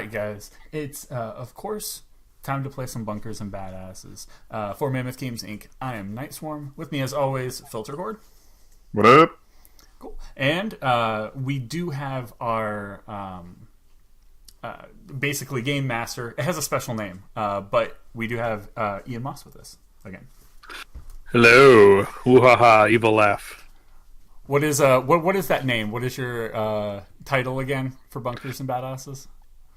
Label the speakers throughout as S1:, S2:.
S1: right, guys. It's, of course, time to play some Bunkers and Badasses. For Mammoth Games, Inc., I am Nightswarm. With me, as always, Filterchord.
S2: What up?
S1: Cool. And we do have our, basically, Game Master. It has a special name, but we do have Ian Moss with us again.
S3: Hello. Woo-ha-ha, evil laugh.
S1: What is that name? What is your title again for Bunkers and Badasses?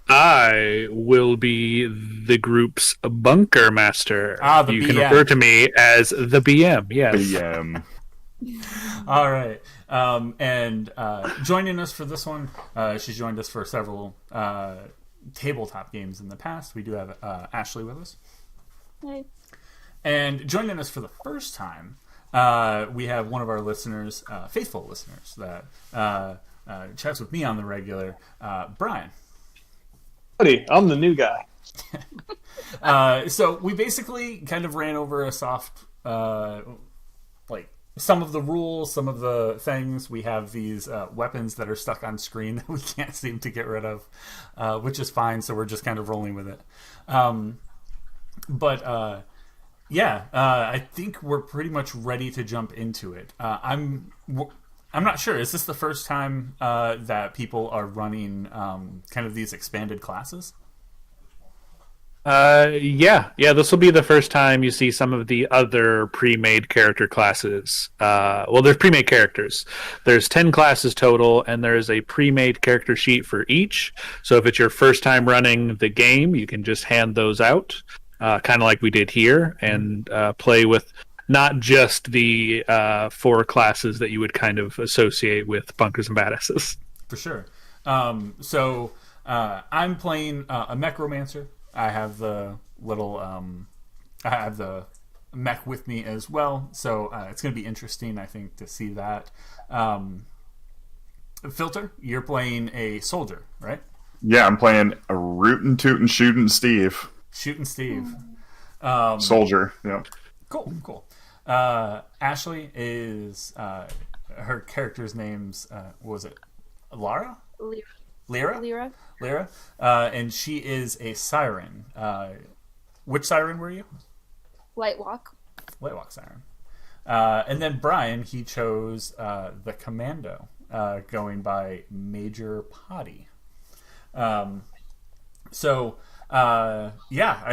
S3: I will be the group's bunker master.
S1: The
S3: you
S1: BM.
S3: can refer to me as the BM, yes.
S2: BM.
S1: All right. And joining us for this one, she's joined us for several tabletop games in the past. We do have Ashley with us.
S4: Hey.
S1: And joining us for the first time, we have one of our listeners, faithful listeners, that chats with me on the regular, Brian.
S5: Potty, I'm the new guy.
S1: So we basically kind of ran over a soft, like some of the rules, some of the things. We have these weapons that are stuck on screen that we can't seem to get rid of, which is fine. So we're just kind of rolling with it. I think we're pretty much ready to jump into it. I'm not sure. Is this the first time that people are running kind of these expanded classes?
S3: Yeah. This will be the first time you see some of the other pre-made character classes. Well, there's pre-made characters. There's 10 classes total, and there's a pre-made character sheet for each. So if it's your first time running the game, you can just hand those out, kind of like we did here, and play with not just the 4 classes that you would kind of associate with Bunkers and Badasses.
S1: For sure. So I'm playing a Mechromancer. I have the little, I have the mech with me as well, so it's going to be interesting, I think, to see that. Filter, you're playing a soldier, right?
S2: Yeah, I'm playing a rootin' tootin' shootin' Steve.
S1: Shooting Steve.
S2: Soldier, yeah.
S1: Cool. Ashley is, her character's name's, what was it? Lyra? Lyra? And she is a siren. Which siren were you?
S4: Lightwalk
S1: Siren. And then Brian, he chose the Commando, going by Major Potty. I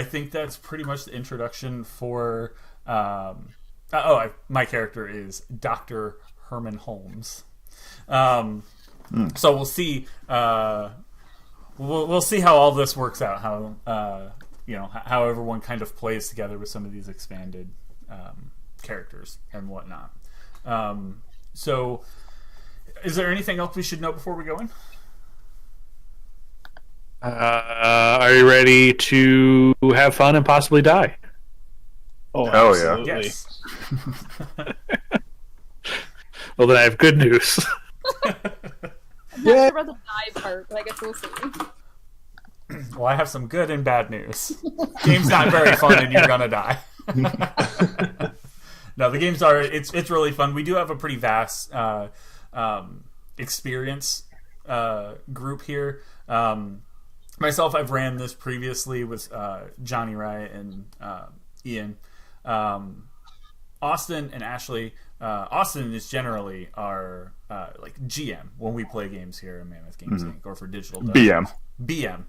S1: think that's pretty much the introduction for... my character is Dr. Herman Holmes. So we'll see. We'll see how all this works out. How how everyone kind of plays together with some of these expanded characters and whatnot. So, is there anything else we should know before we go in?
S3: Are you ready to have fun and possibly die?
S5: Oh,
S2: hell
S5: absolutely.
S2: yeah.
S1: Yes.
S3: Well, then I have good news.
S4: I'm not sure about the die part, but I guess we'll see.
S1: Well, I have some good and bad news. Game's not very fun, and you're gonna die. No, the games are. It's really fun. We do have a pretty vast experience group here. Myself, I've ran this previously with Johnny Wright and Ian. Austin and Ashley. Austin is generally our like GM when we play games here in Mammoth Games Inc. or for Digital
S2: BM.
S1: BM.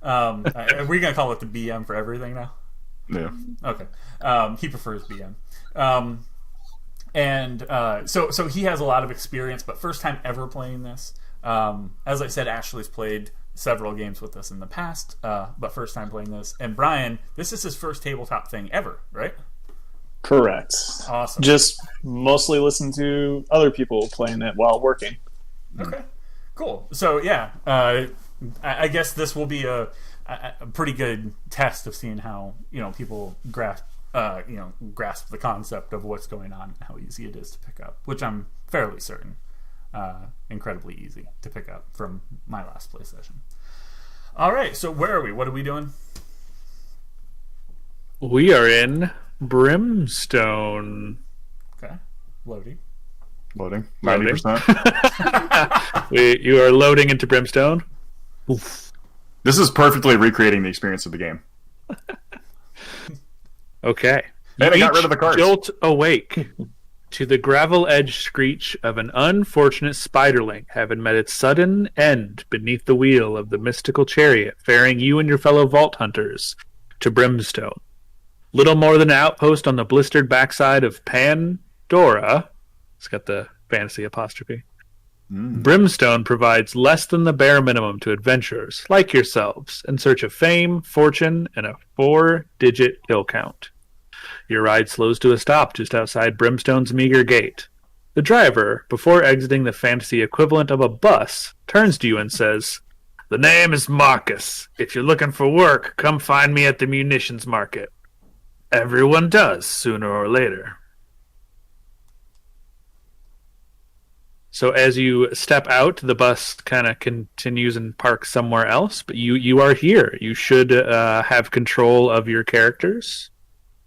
S1: Are we gonna call it the BM for everything now?
S2: Yeah.
S1: Okay. He prefers BM. So he has a lot of experience, but first time ever playing this. As I said, Ashley's played several games with us in the past, but first time playing this. And Brian, this is his first tabletop thing ever, right?
S5: Correct.
S1: Awesome.
S5: Just mostly listen to other people playing it while working.
S1: Okay. Cool. So yeah, I guess this will be a pretty good test of seeing how people grasp the concept of what's going on and how easy it is to pick up, which I'm fairly certain incredibly easy to pick up from my last play session. All right, so where are we? What are we doing?
S3: We are in Brimstone.
S1: Okay, loading.
S2: 90%.
S3: You are loading into Brimstone. Oof.
S2: This is perfectly recreating the experience of the game.
S3: Okay.
S2: And I got
S3: Each
S2: rid of the cards.
S3: Jolt awake to the gravel-edged screech of an unfortunate spiderling having met its sudden end beneath the wheel of the mystical chariot, ferrying you and your fellow vault hunters to Brimstone. Little more than an outpost on the blistered backside of Pandora. It's got the fantasy apostrophe. Brimstone provides less than the bare minimum to adventurers like yourselves in search of fame, fortune, and a 4-digit kill count. Your ride slows to a stop just outside Brimstone's meager gate. The driver, before exiting the fantasy equivalent of a bus, turns to you and says, "The name is Marcus. If you're looking for work, come find me at the munitions market. Everyone does, sooner or later." So as you step out, the bus kind of continues and parks somewhere else, but you are here. You should have control of your characters,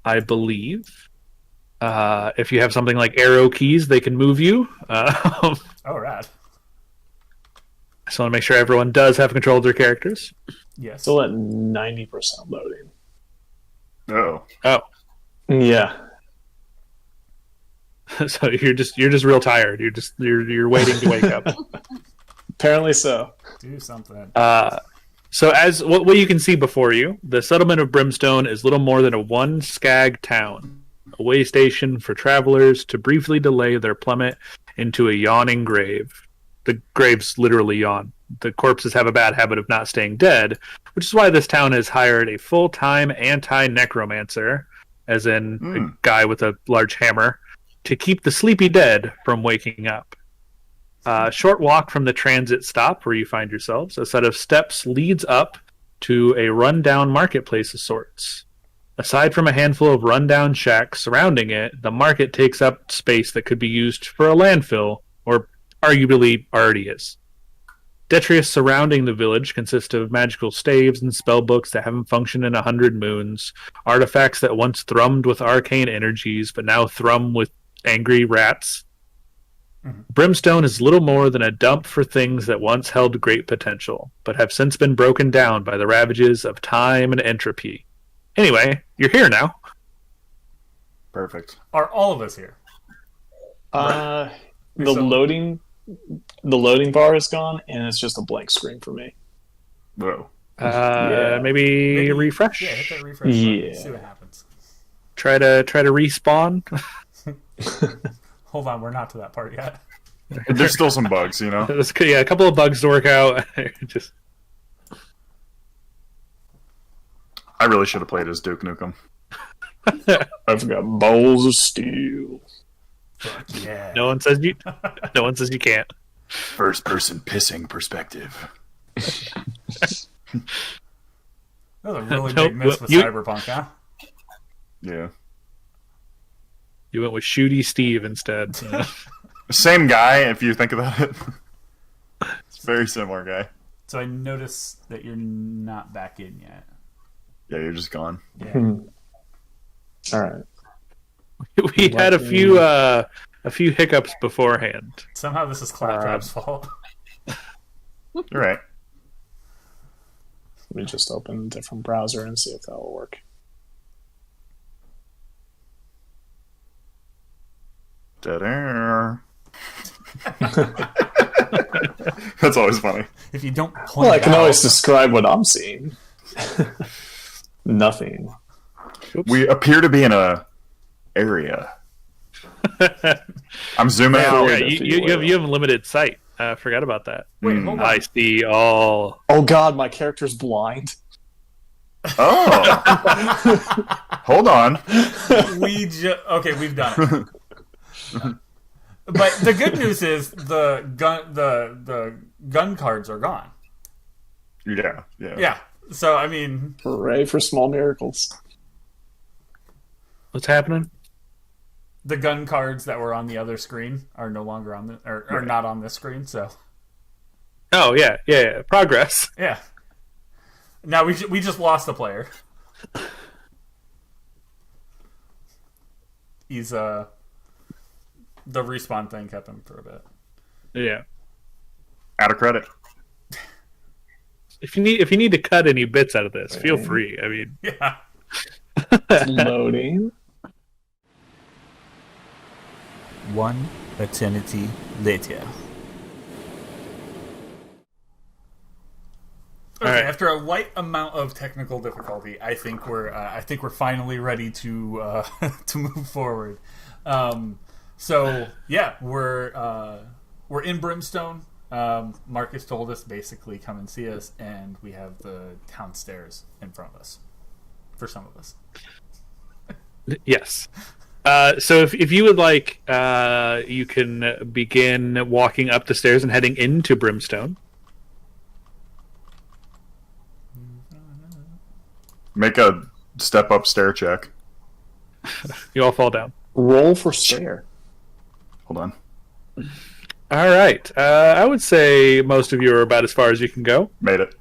S3: I believe. If you have something like arrow keys, they can move you.
S1: Oh, rad.
S3: So I want to make sure everyone does have control of their characters.
S1: Yes.
S5: Still at 90% loading.
S2: Oh.
S3: Oh,
S5: Yeah.
S3: so you're just real tired. You're waiting to wake up.
S5: Apparently so.
S1: Do something.
S3: So as what you can see before you, the settlement of Brimstone is little more than a one-skag town, a way station for travelers to briefly delay their plummet into a yawning grave. The graves literally yawn. The corpses have a bad habit of not staying dead, which is why this town has hired a full-time anti-necromancer, as in a guy with a large hammer, to keep the sleepy dead from waking up. A short walk from the transit stop where you find yourselves, a set of steps leads up to a rundown marketplace of sorts. Aside from a handful of rundown shacks surrounding it, the market takes up space that could be used for a landfill, or arguably already is. Detritus surrounding the village consists of magical staves and spellbooks that haven't functioned in 100 moons, artifacts that once thrummed with arcane energies but now thrum with angry rats. Brimstone is little more than a dump for things that once held great potential, but have since been broken down by the ravages of time and entropy. Anyway, you're here now.
S2: Perfect.
S1: Are all of us here?
S5: The
S1: So-
S5: loading bar is gone, and it's just a blank screen for me.
S2: Whoa.
S3: Maybe refresh.
S1: Yeah, hit that refresh button.
S5: Yeah.
S1: See what happens.
S3: Try to respawn.
S1: Hold on, we're not to that part yet.
S2: There's still some bugs, you know?
S3: Yeah, a couple of bugs to work out. Just
S2: I really should have played as Duke Nukem.
S5: I've got bowls of steel.
S1: Yeah.
S3: no one says you. No one says you can't.
S2: First person pissing perspective.
S1: That was a really
S3: Nope,
S1: big miss with
S3: you-
S1: Cyberpunk, huh?
S2: Yeah.
S3: You went with Shooty Steve instead.
S2: Same guy, if you think about it. It's a very similar guy.
S1: So I notice that you're not back in yet.
S2: Yeah, you're just gone.
S1: Yeah.
S5: All right.
S3: We had a few hiccups beforehand.
S1: Somehow this is Claptrap's fault.
S2: You're right.
S5: Let me just open a different browser and see if that will work.
S2: Da-da. That's always funny.
S1: If you don't point
S5: Well, I
S1: it
S5: can
S1: out,
S5: always describe what I'm seeing. Nothing.
S2: We appear to be in a area. I'm zooming out.
S3: Yeah, you have limited sight. Forgot about that.
S1: Wait, hold on.
S3: I see all.
S5: Oh God, my character's blind.
S2: Oh. Hold on.
S1: We've done it. But the good news is the gun cards are gone.
S2: Yeah.
S1: Yeah. So I mean,
S5: Hooray for small miracles.
S3: What's happening?
S1: the gun cards that were on the other screen are no longer on the are not on this screen. So
S3: Oh yeah. Progress.
S1: yeah. Now we just lost a player. He's the respawn thing kept him for a bit.
S3: Yeah.
S2: Out of credit.
S3: if you need to cut any bits out of this, feel free. I mean,
S1: Yeah.
S5: Loading.
S1: One eternity later. Okay,
S3: All right.
S1: after a light amount of technical difficulty, I think we're finally ready to to move forward. So yeah, we're in Brimstone. Marcus told us basically come and see us, and we have the town stairs in front of us. For some of us.
S3: yes. So if you would like, you can begin walking up the stairs and heading into Brimstone.
S2: Make a step up stair check.
S3: You all fall down.
S5: Roll for stare.
S2: Hold on.
S3: All right. I would say most of you are about as far as you can go
S2: Made it.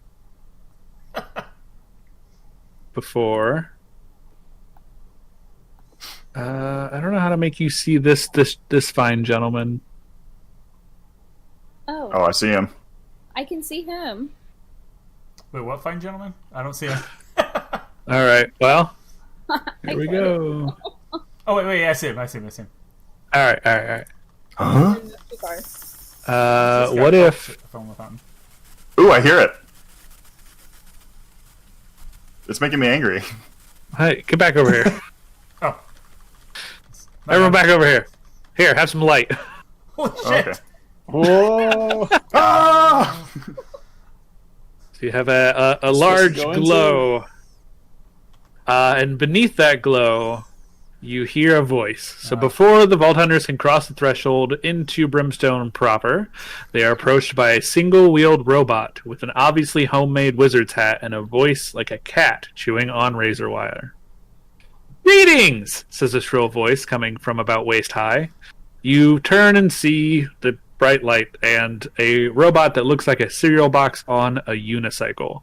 S3: before. I don't know how to make you see this fine gentleman.
S4: Oh,
S2: Oh, I see him.
S4: I can see him.
S1: Wait, what fine gentleman? I don't see him.
S3: All right. Well,
S4: I
S3: here we
S4: get it.
S3: go.
S1: Oh wait, I see him.
S3: All right.
S2: Huh?
S4: Too far.
S3: What if?
S1: Phone with him.
S2: Ooh, I hear it. It's making me angry.
S3: Hey, get back over here.
S1: Oh,
S3: Everyone back over here. Here, have some light.
S1: holy shit!
S2: Okay.
S5: Whoa!
S2: Ah!
S3: So you have a
S5: Supposed
S3: large
S5: to go into-
S3: glow. And beneath that glow, you hear a voice. So before the Vault Hunters can cross the threshold into Brimstone proper, they are approached by a single-wheeled robot with an obviously homemade wizard's hat and a voice like a cat chewing on razor wire. "Greetings!" says a shrill voice coming from about waist high. You turn and see the bright light and a robot that looks like a cereal box on a unicycle.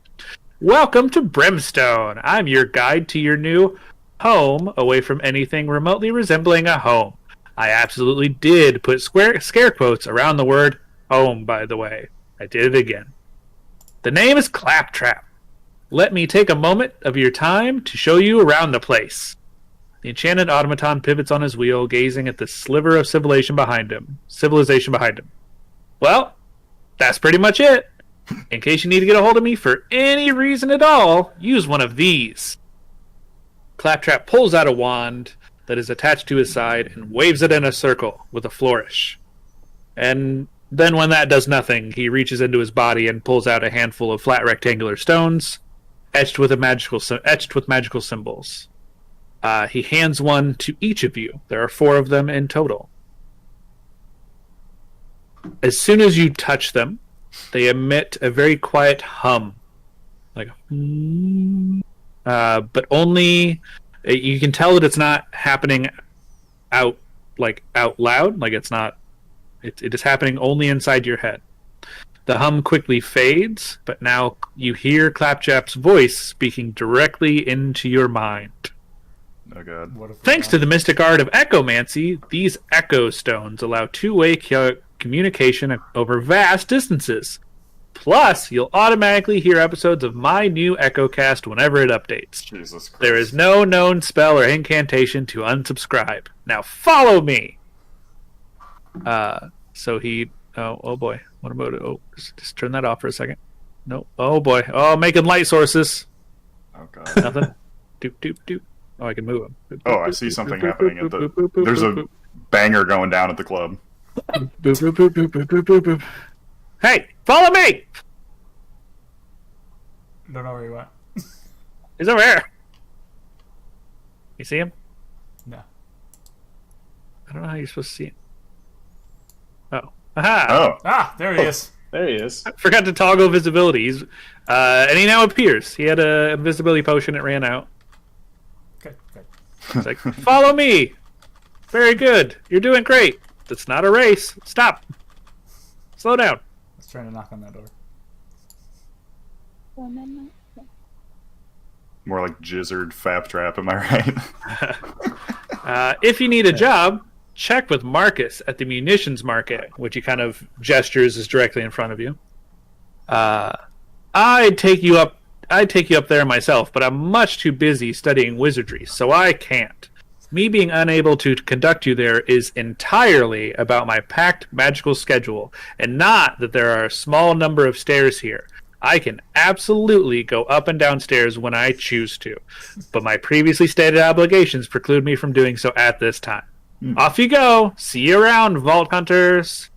S3: "Welcome to Brimstone. I'm your guide to your new home away from anything remotely resembling a home. I absolutely did put scare quotes around the word home, by the way. I did it again. The name is Claptrap. Let me take a moment of your time to show you around the place." The enchanted automaton pivots on his wheel, gazing at the sliver of civilization behind him. "Well, that's pretty much it. In case you need to get a hold of me for any reason at all, use one of these." Claptrap pulls out a wand that is attached to his side and waves it in a circle with a flourish. And then when that does nothing, he reaches into his body and pulls out a handful of flat rectangular stones etched with magical symbols. He hands one to each of you. There are 4 of them in total. As soon as you touch them, they emit a very quiet hum, like but only you can tell that it's not happening out loud, like it's not. It is happening only inside your head. The hum quickly fades, but now you hear Claptrap's voice speaking directly into your mind.
S2: Oh god.
S1: What if we
S3: Thanks
S1: don't?
S3: to the mystic art of echomancy, these echo stones allow two-way communication over vast distances. Plus, you'll automatically hear episodes of my new EchoCast whenever it updates.
S2: Jesus Christ.
S3: There is no known spell or incantation to unsubscribe. Now follow me! So he... Oh boy. What about it? Oh, just turn that off for a second. No. Oh boy. Oh, making light sources.
S2: Oh god.
S3: Nothing. Doop, doop, doop. Oh, I can move him.
S2: Oh, I see something happening at the... There's a banger going down at the club.
S3: Boop, boop, boop, boop, boop, boop, boop, boop. Hey, follow me!
S1: Don't know where you went.
S3: He's over here. You see him?
S1: No.
S3: I don't know how you're supposed to see him. Oh. Aha!
S2: Oh.
S1: Ah, there he is.
S5: There he is.
S3: Forgot to toggle visibility. He's, and he now appears. He had a invisibility potion. It ran out.
S1: Good.
S3: He's like, follow me! Very good. You're doing great. That's not a race. Stop. Slow down.
S1: I was trying to knock on that door.
S2: More like Jizzard Fap Trap, am I right?
S3: If you need a job, check with Marcus at the munitions market, which he kind of gestures is directly in front of you. I'd take you up there myself, but I'm much too busy studying wizardry, so I can't. Me being unable to conduct you there is entirely about my packed magical schedule, and not that there are a small number of stairs here. I can absolutely go up and down stairs when I choose to, but my previously stated obligations preclude me from doing so at this time. Off you go! See you around, Vault Hunters!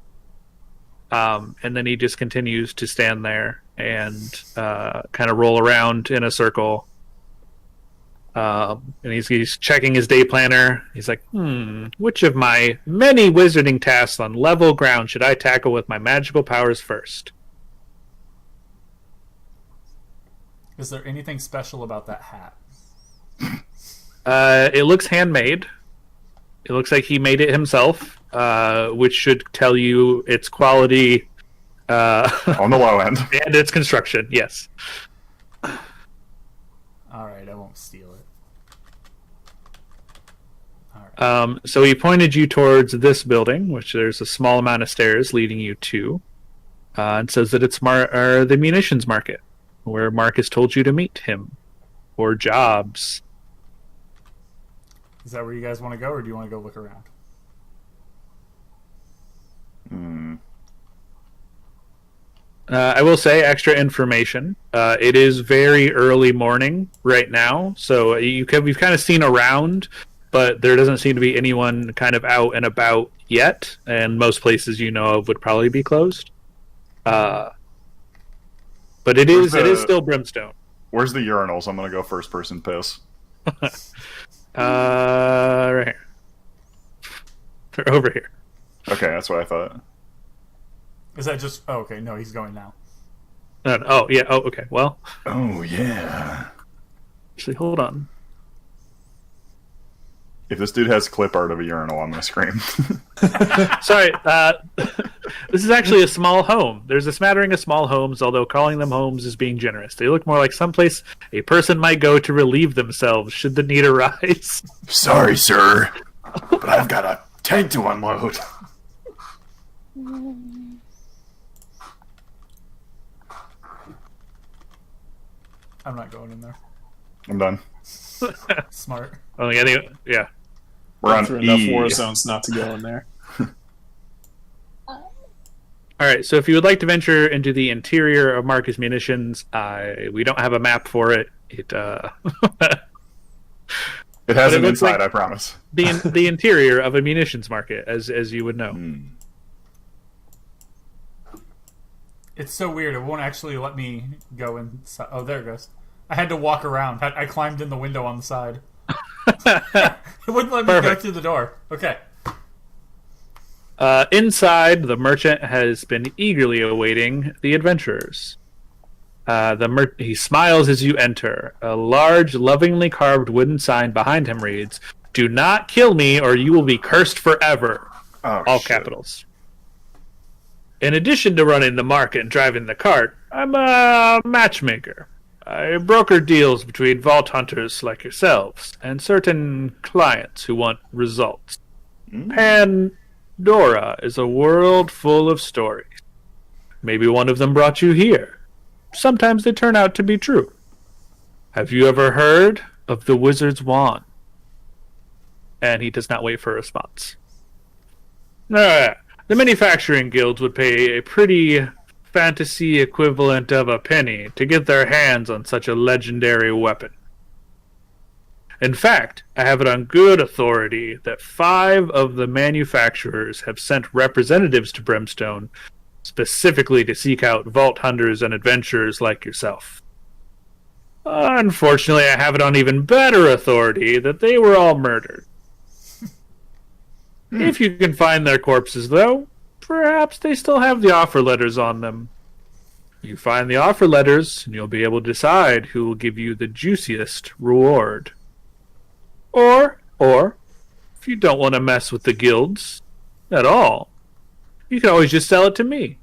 S3: And then he just continues to stand there and kind of roll around in a circle. And he's checking his day planner. He's like, which of my many wizarding tasks on level ground should I tackle with my magical powers first?
S1: Is there anything special about that hat?
S3: It looks handmade. It looks like he made it himself, which should tell you its quality.
S2: On the low end.
S3: And its construction, yes.
S1: Alright, I won't steal it.
S3: So he pointed you towards this building, which there's a small amount of stairs leading you to, and says that it's the munitions market, where Marcus told you to meet him for jobs.
S1: Is that where you guys want to go, or do you want to go look around?
S3: I will say extra information. It is very early morning right now, so we've kind of seen around, but there doesn't seem to be anyone kind of out and about yet, and most places you know of would probably be closed. But it is still Brimstone.
S2: Where's the urinals? I'm gonna go first person piss.
S3: Right here. They're over here.
S2: Okay, that's what I thought.
S1: Is that just... Oh, okay, no, he's going now.
S3: Oh, yeah. Oh, okay. Well,
S2: Oh yeah.
S3: actually, hold on.
S2: If this dude has clip art of a urinal, I'm gonna scream.
S3: Sorry, this is actually a small home. There's a smattering of small homes, although calling them homes is being generous. They look more like someplace a person might go to relieve themselves should the need arise.
S2: Sorry, sir, but I've got a tank to unload.
S1: I'm not going in there.
S2: I'm done.
S1: Smart.
S3: Oh, yeah.
S2: We're on
S5: Through enough
S2: E.
S5: war zones not to go in there.
S3: All right, so if you would like to venture into the interior of Marcus Munitions, we don't have a map for it.
S2: It
S3: But
S2: has
S3: it
S2: an
S3: looks
S2: inside,
S3: like-
S2: I promise.
S3: the interior of a munitions market, as you would know.
S1: It's so weird. It won't actually let me go inside. Oh, there it goes. I had to walk around. I climbed in the window on the side. It wouldn't let me go
S3: Perfect.
S1: through the door. Okay.
S3: Inside, the merchant has been eagerly awaiting the adventurers. He smiles as you enter. A large, lovingly carved wooden sign behind him reads, "Do not kill me or you will be cursed forever."
S2: Oh,
S3: All
S2: shit.
S3: capitals. In addition to running the market and driving the cart, I'm a matchmaker. I broker deals between vault hunters like yourselves and certain clients who want results. Pandora is a world full of stories. Maybe one of them brought you here. Sometimes they turn out to be true. Have you ever heard of the Wizard's Wand? And he does not wait for a response. The manufacturing guilds would pay a pretty fantasy equivalent of a penny to get their hands on such a legendary weapon. In fact, I have it on good authority that 5 of the manufacturers have sent representatives to Brimstone specifically to seek out vault hunters and adventurers like yourself. Unfortunately, I have it on even better authority that they were all murdered. If you can find their corpses, though, perhaps they still have the offer letters on them. You find the offer letters, and you'll be able to decide who will give you the juiciest reward. Or, if you don't want to mess with the guilds at all, you can always just sell it to me.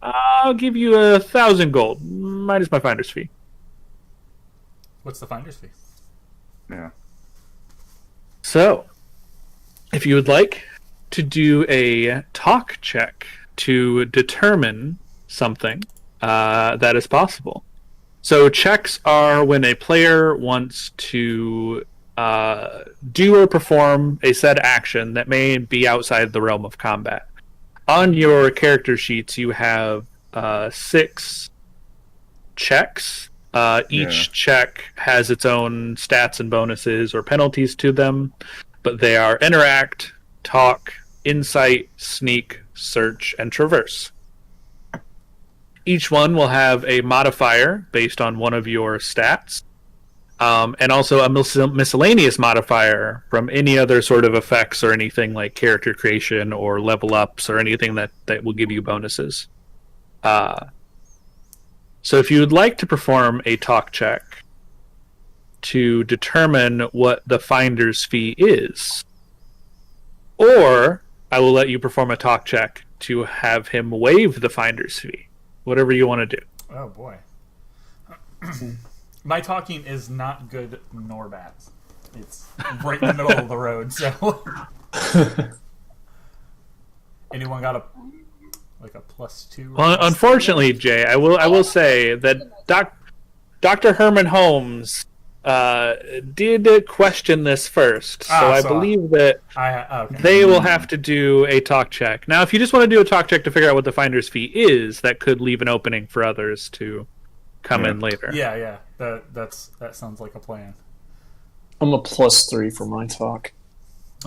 S3: I'll give you 1,000 gold, minus my finder's fee.
S1: What's the finder's fee?
S2: Yeah.
S3: So, if you would like to do a talk check to determine something that is possible, So checks are when a player wants to do or perform a said action that may be outside the realm of combat. On your character sheets, you have 6 checks. Each check has its own stats and bonuses or penalties to them, but they are interact, talk, insight, sneak, search, and traverse. Each one will have a modifier based on one of your stats, and also a miscellaneous modifier from any other sort of effects or anything like character creation or level ups or anything that will give you bonuses. So if you would like to perform a talk check to determine what the finder's fee is, or I will let you perform a talk check to have him waive the finder's fee. Whatever you want to do.
S1: Oh boy. My talking is not good nor bad. It's right in the middle of the road, so anyone got a +2?
S3: Well, unfortunately, Jay, I will say that Dr. Herman Holmes did question this first, so I believe that they will have to do a talk check. Now, if you just want to do a talk check to figure out what the finder's fee is, that could leave an opening for others to come in later.
S1: Yeah. That sounds like a plan.
S5: I'm a +3 for my talk.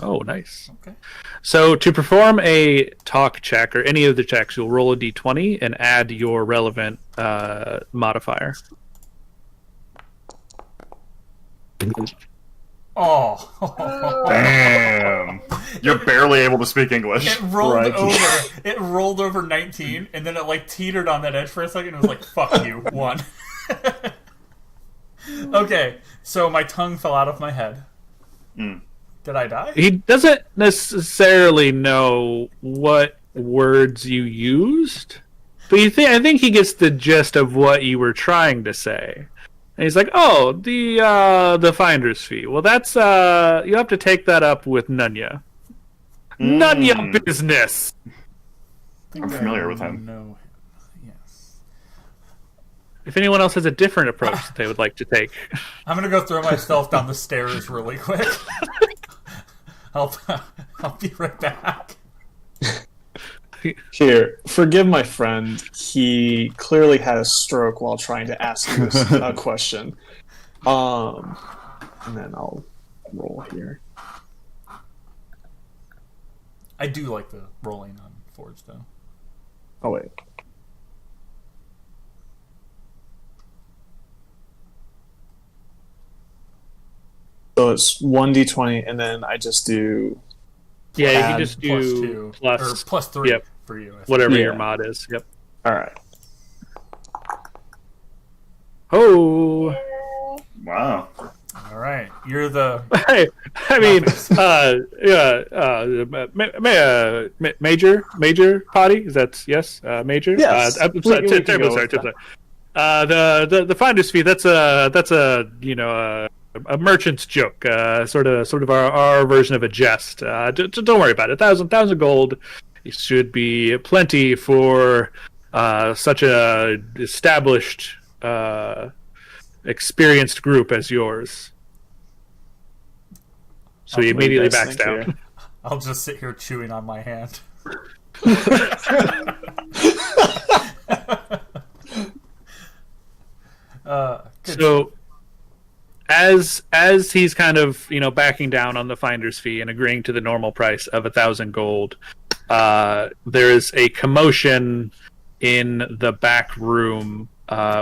S3: Oh, nice.
S1: Okay.
S3: So to perform a talk check or any of the checks, you'll roll a d20 and add your relevant modifier.
S1: Oh.
S2: Damn. You're barely able to speak English.
S1: It rolled over 19, and then it teetered on that edge for a second. It was like, fuck you, 1. Okay, so my tongue fell out of my head. Did I die?
S3: He doesn't necessarily know what words you used, but I think he gets the gist of what you were trying to say. And he's like, "Oh, the finder's fee. Well, that's you have to take that up with Nunya. Nunya business."
S2: I'm familiar with him.
S1: No. Yes.
S3: If anyone else has a different approach that they would like to take,
S1: I'm gonna go throw myself down the stairs really quick. I'll be right back.
S5: Here, forgive my friend. He clearly had a stroke while trying to ask you this question. And then I'll roll here.
S1: I do like the rolling on Forge, though.
S5: Oh, wait. So it's 1d20, and then I just do...
S3: yeah, you
S5: add
S3: can just do
S1: +3
S3: yep,
S1: for you.
S3: whatever your mod is. Yep.
S5: All right.
S3: Oh.
S2: Wow.
S1: All right, you're the.
S3: Hey, I mean, Major Potty. Is that yes? Major.
S5: Yes.
S3: I'm terribly sorry. The finder's fee. That's a a merchant's joke. Sort of our version of a jest. Don't worry about it. 1,000 gold. It should be plenty for such a established, experienced group as yours. So he immediately backs down.
S1: I'll just sit here chewing on my hand.
S3: So as he's kind of backing down on the finder's fee and agreeing to the normal price of 1,000 gold, there is a commotion in the back room,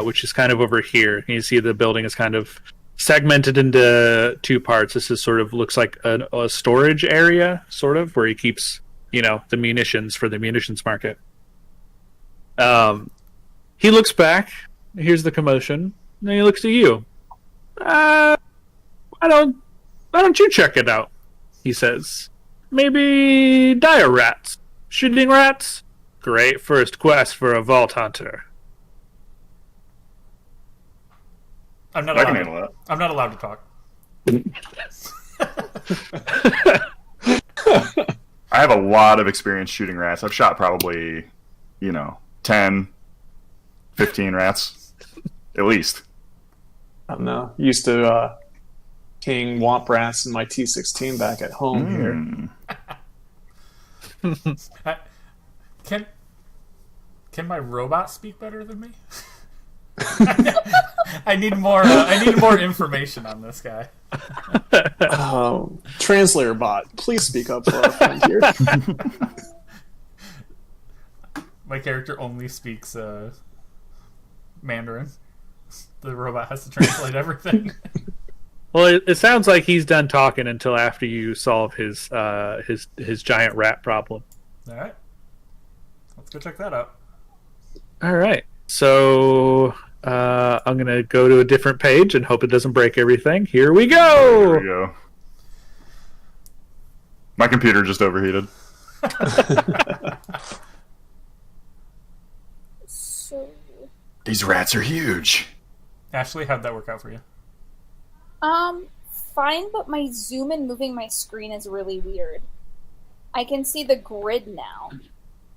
S3: which is kind of over here. You see the building is kind of segmented into 2 parts. This is sort of looks like a storage area, sort of where he keeps the munitions for the munitions market. He looks back, hears the commotion, and then he looks at you. Why don't you check it out? He says. Maybe dire rats. Shooting rats? Great first quest for a vault hunter.
S1: I'm not
S2: I
S1: allowed
S2: can handle that.
S1: I'm not allowed to talk.
S2: I have a lot of experience shooting rats. I've shot probably, 10, 15 rats, at least.
S5: I don't know. Used to king Womp Rats in my T16 back at home here.
S1: Can my robot speak better than me? I need more information on this guy.
S5: Translator bot, please speak up for our friend here.
S1: My character only speaks Mandarin. The robot has to translate everything.
S3: Well, it sounds like he's done talking until after you solve his giant rat problem.
S1: All right, let's go check that out.
S3: All right, so I'm gonna go to a different page and hope it doesn't break everything. Here we go.
S2: There we go. My computer just overheated.
S4: So,
S2: These rats are huge.
S1: Ashley, how'd that work out for you?
S4: fine, but my zoom and moving my screen is really weird. I can see the grid now.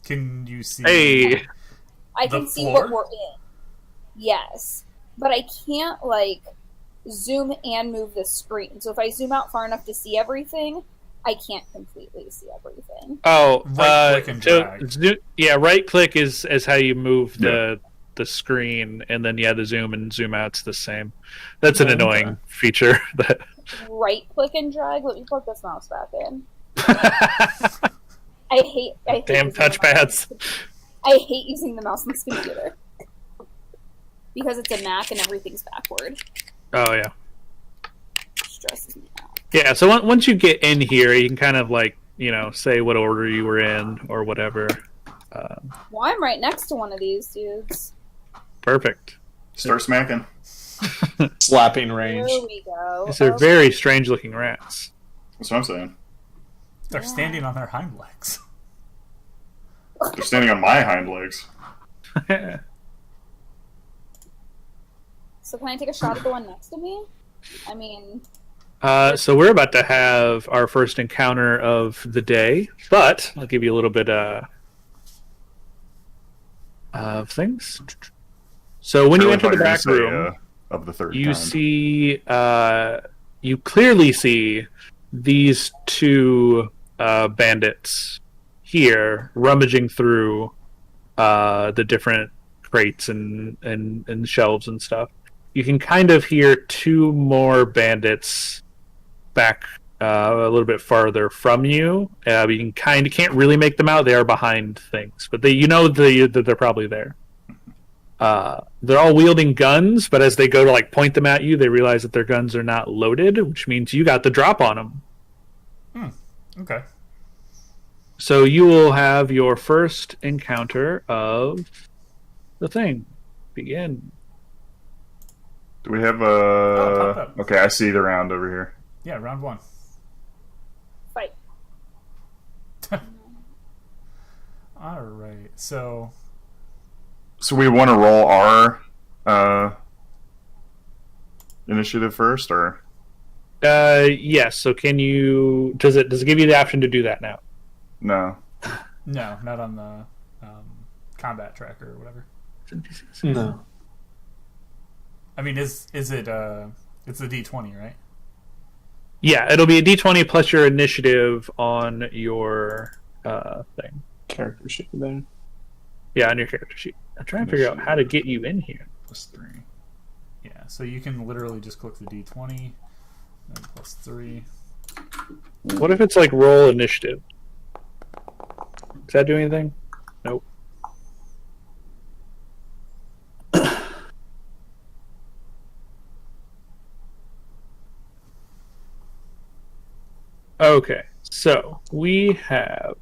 S1: Can you see?
S3: Hey,
S4: I
S1: The
S4: can see
S1: floor?
S4: what we're in. Yes. But I can't, zoom and move the screen. So if I zoom out far enough to see everything, I can't completely see everything.
S3: oh,
S1: Right-click and drag.
S3: yeah, right click is how you move the screen, and then the zoom and zoom out's the same. That's an annoying feature. That
S4: Right click and drag? Let me plug this mouse back in. I hate
S3: damn
S4: using the
S3: touchpads.
S4: I hate using the mouse on this computer. Because it's a Mac and everything's backward.
S3: Oh yeah.
S4: Stresses me out.
S3: Yeah, so once you get in here, you can kind of say what order you were in or whatever.
S4: Well, I'm right next to one of these dudes.
S3: Perfect.
S2: Start smacking.
S5: Slapping range.
S4: There we go.
S3: These are very strange looking rats.
S2: That's what I'm saying.
S1: They're standing on their hind legs.
S2: They're standing on my hind legs.
S4: So can I take a shot at the one next to me? I mean...
S3: So we're about to have our first encounter of the day, but I'll give you a little bit of things. So when you enter the back room,
S2: of the third
S3: you
S2: kind.
S3: see, you clearly see these two bandits here rummaging through the different crates and shelves and stuff. You can kind of hear two more bandits back a little bit farther from you. You can't really make them out. They are behind things, but that they're probably there. They're all wielding guns, but as they go to point them at you, they realize that their guns are not loaded, which means you got the drop on them.
S1: Okay.
S3: So you will have your first encounter of the thing. Begin.
S2: Do we have
S1: pop up.
S2: Okay, I see the round over here.
S1: Yeah, round one.
S4: Fight.
S1: All right. So
S2: So we want to roll our initiative first, or
S3: Yes. So can you? Does it give you the option to do that now?
S2: no?
S1: no, not on the combat tracker or whatever.
S5: No.
S1: I mean, is it? It's a D20, right?
S3: Yeah, it'll be a D20 plus your initiative on your thing.
S5: Character sheet there.
S3: Yeah, on your character sheet. I'm trying to figure out how to get you in here.
S2: +3.
S1: Yeah. So you can literally just click the D20, and +3.
S3: What if it's roll initiative? Does that do anything? Nope. Okay, so we have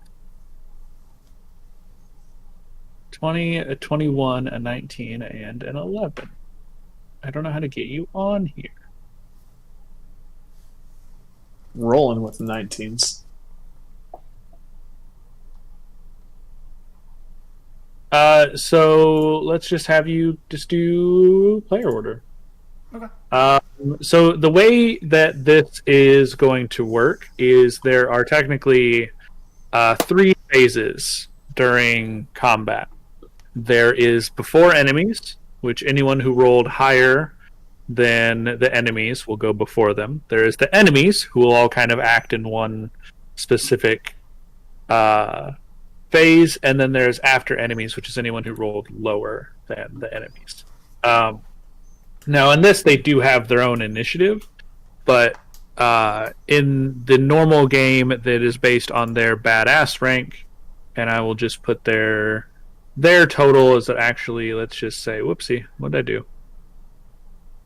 S3: 20, a 21, a 19, and an 11. I don't know how to get you on here.
S5: Rolling with 19s.
S3: So let's just have you just do player order.
S1: Okay.
S3: So the way that this is going to work is there are technically 3 phases during combat. There is before enemies, which anyone who rolled higher then the enemies will go before them. There is the enemies, who will all kind of act in one specific phase, and then there's after enemies, which is anyone who rolled lower than the enemies. Now, in this, they do have their own initiative, but in the normal game that is based on their badass rank, and I will just put their total is actually, let's just say, whoopsie, what did I do?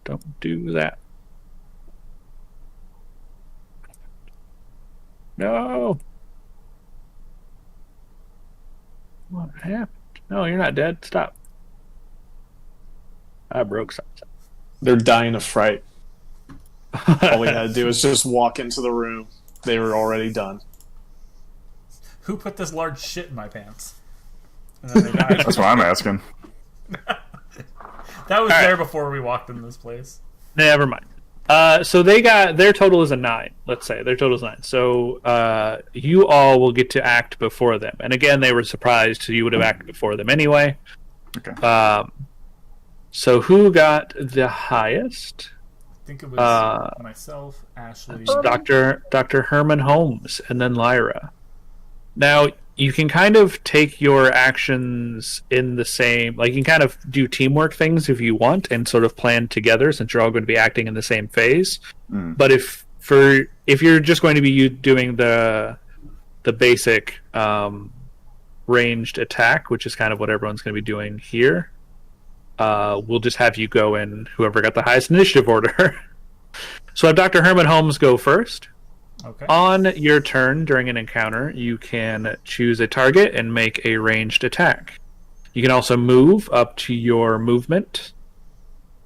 S3: Don't do that. No. What happened? No, you're not dead. Stop. I broke something.
S5: They're dying of fright. All we had to do was just walk into the room. They were already done.
S1: Who put this large shit in my pants? And then they died.
S2: That's what I'm asking.
S1: That was there before we walked into this place.
S3: Never mind. So they got their total is a 9. Let's say their total is 9. So you all will get to act before them. And again, they were surprised, so you would have acted before them anyway.
S2: Okay.
S3: So who got the highest?
S1: I think it was myself, Ashley.
S3: Dr. Herman Holmes, and then Lyra. Now, you can kind of take your actions in the same... Like, you can kind of do teamwork things if you want and sort of plan together, since you're all going to be acting in the same phase. But if you're just going to be doing the basic ranged attack, which is kind of what everyone's going to be doing here, we'll just have you go in whoever got the highest initiative order. So have Dr. Herman Holmes go first.
S1: Okay.
S3: On your turn during an encounter, you can choose a target and make a ranged attack. You can also move up to your movement,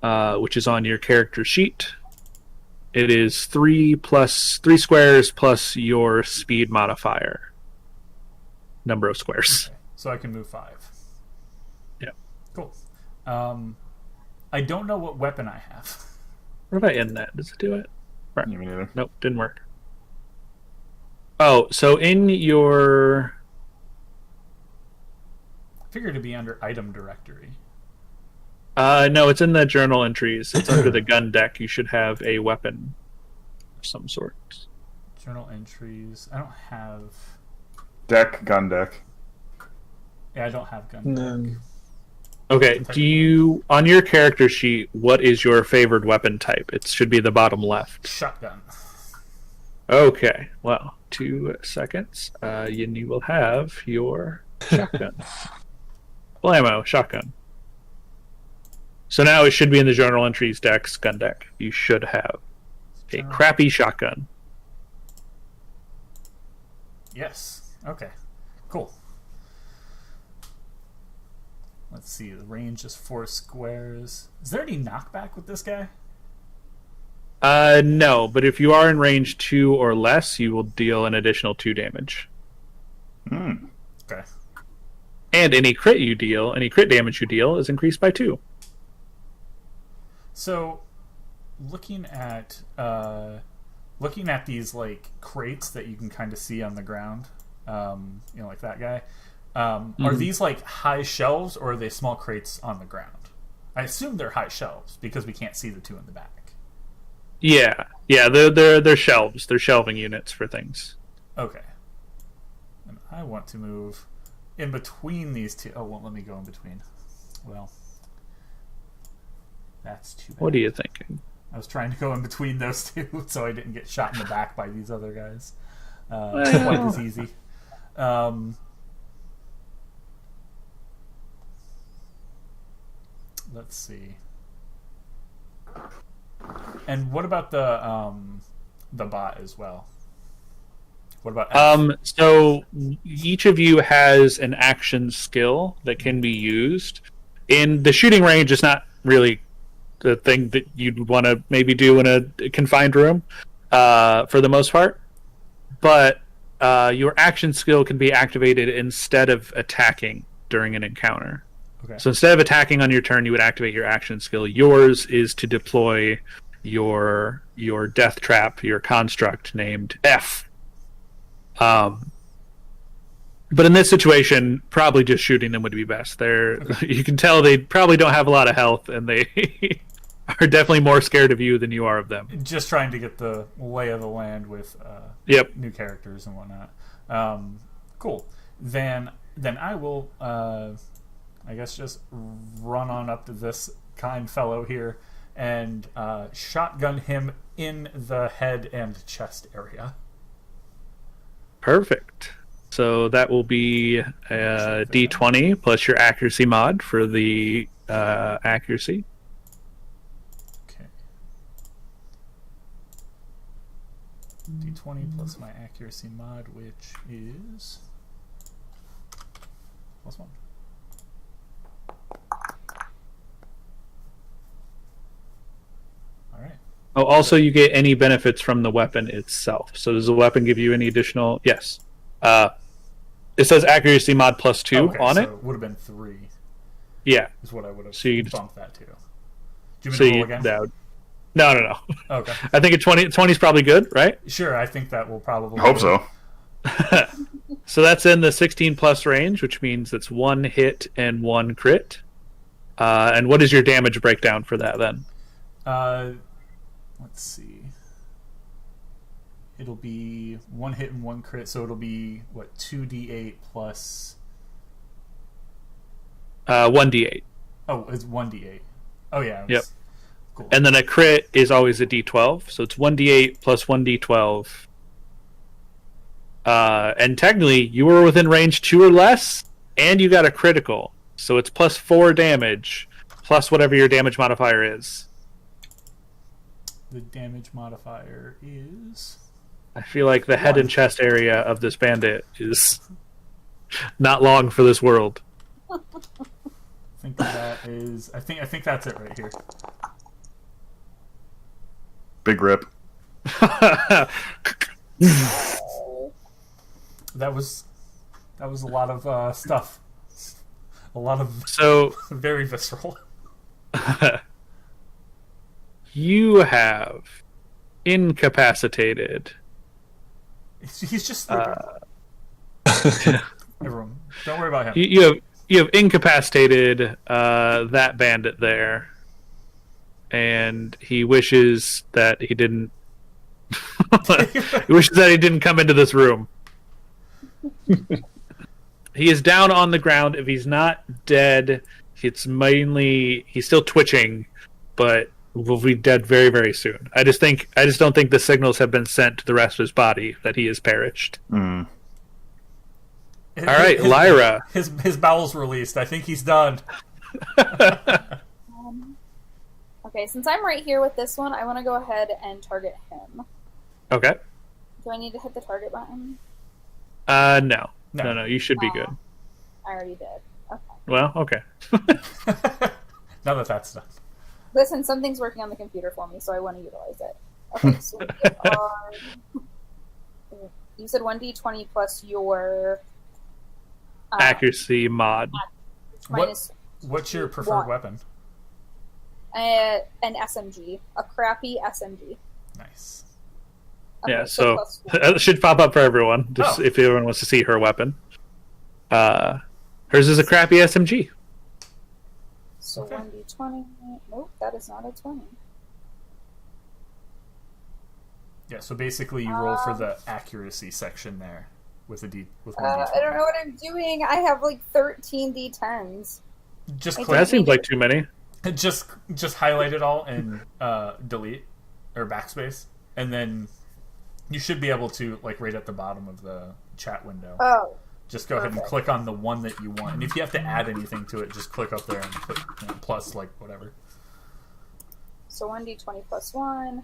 S3: which is on your character sheet. It is 3 squares plus your speed modifier. Number of squares.
S1: Okay. So I can move 5.
S3: Yeah.
S1: Cool. I don't know what weapon I have.
S3: What about in that? Does it do it? Right.
S2: Me neither.
S3: Nope, didn't work. Oh, so in your...
S1: I figured it'd be under item directory.
S3: No, it's in the journal entries. It's under the gun deck. You should have a weapon of some sort.
S1: Journal entries. I don't have...
S2: Gun deck.
S1: Yeah, I don't have gun
S5: And
S1: deck.
S5: then
S3: Okay, do you... On your character sheet, what is your favored weapon type? It should be the bottom left.
S1: Shotgun.
S3: Okay, well, 2 seconds. And you will have your shotgun. Blammo, shotgun. So now it should be in the journal entries deck's gun deck. You should have a crappy shotgun.
S1: Yes. Okay. Cool. Let's see. The range is 4 squares. Is there any knockback with this guy?
S3: No, but if you are in range 2 or less, you will deal an additional 2 damage.
S1: Okay.
S3: And any crit damage you deal is increased by 2.
S1: So, looking at these like crates that you can kind of see on the ground, like that guy. Are these like high shelves or are they small crates on the ground? I assume they're high shelves because we can't see the 2 in the back.
S3: Yeah, they're shelves. They're shelving units for things.
S1: Okay. And I want to move in between these 2. Oh, won't let me go in between. Well, that's too bad.
S3: What are you thinking?
S1: I was trying to go in between those 2 so I didn't get shot in the back by these other guys. Quite as easy. Let's see. And what about the bot as well? What about F?
S3: So each of you has an action skill that can be used. In the shooting range, it's not really the thing that you'd want to maybe do in a confined room, for the most part. But your action skill can be activated instead of attacking during an encounter.
S1: Okay.
S3: So instead of attacking on your turn, you would activate your action skill. Yours is to deploy your death trap, your construct named F. But in this situation, probably just shooting them would be best. You can tell they probably don't have a lot of health, and they are definitely more scared of you than you are of them.
S1: Just trying to get the lay of the land with
S3: Yep.
S1: new characters and whatnot. Cool. Then I will, I guess, just run on up to this kind fellow here and shotgun him in the head and chest area.
S3: Perfect. So that will be a D20 plus your accuracy mod for the accuracy.
S1: Okay. D20 plus my accuracy mod, which is +1. All right.
S3: Oh, also you get any benefits from the weapon itself. So does the weapon give you any additional? Yes. It says accuracy mod +2 on
S1: so
S3: it.
S1: It would have been 3.
S3: Yeah.
S1: Is what I would have
S3: So you
S1: bumped that to. Do you want me to roll again?
S3: No.
S1: Okay.
S3: I think 20 is probably good, right?
S1: Sure, I think that will probably.
S2: I hope so.
S3: So that's in the 16 plus range, which means it's 1 hit and 1 crit. And what is your damage breakdown for that then?
S1: Let's see. It'll be 1 hit and 1 crit, so it'll be what, 2d8 plus.
S3: 1d8.
S1: Oh, it's 1d8. Oh yeah.
S3: Yep.
S1: Cool.
S3: And then a crit is always a d12, so it's 1d8 plus 1d12. And technically, you were within range 2 or less, and you got a critical, so it's +4 damage, plus whatever your damage modifier is.
S1: The damage modifier is.
S3: I feel like the head and chest area of this bandit is not long for this world.
S1: I think that is. I think that's it right here.
S2: Big rip.
S1: That was a lot of stuff. A lot of
S3: So
S1: very visceral.
S3: you have incapacitated.
S1: He's just sleeping. Everyone, don't worry about him.
S3: You have incapacitated that bandit there, and he wishes that he didn't. He wishes that he didn't come into this room. He is down on the ground. If he's not dead, he's still twitching, but will be dead very, very soon. I just don't think the signals have been sent to the rest of his body that he has perished.
S2: Mm.
S3: All right, Lyra.
S1: His bowels released. I think he's done.
S4: Okay, since I'm right here with this one, I want to go ahead and target him.
S3: Okay.
S4: Do I need to hit the target button?
S3: No. You should be good.
S4: I already did. Okay.
S3: Well, okay.
S1: Now that's done.
S4: Listen, something's working on the computer for me, so I want to utilize it. Okay, so we are... You said 1d20 plus your...
S3: accuracy mod.
S1: What's your preferred weapon?
S4: An SMG. A crappy SMG.
S1: Nice.
S4: Okay,
S3: Yeah, so
S4: +1.
S3: it should pop up for everyone, just if everyone wants to see her weapon. Hers is a crappy SMG.
S4: So
S1: Okay.
S4: 1d20. Nope, that is not a 20.
S1: Yeah, so basically you roll for the accuracy section there with one d20.
S4: I don't know what I'm doing. I have like 13 d10s.
S1: Just
S4: I
S1: click.
S3: That seems like too many.
S1: Just highlight it all and delete or backspace, and then you should be able to, like, right at the bottom of the chat window.
S4: Oh.
S1: Just go ahead and
S4: Perfect.
S1: click on the one that you want, and if you have to add anything to it, just click up there and click plus, like, whatever.
S4: So 1d20 plus 1.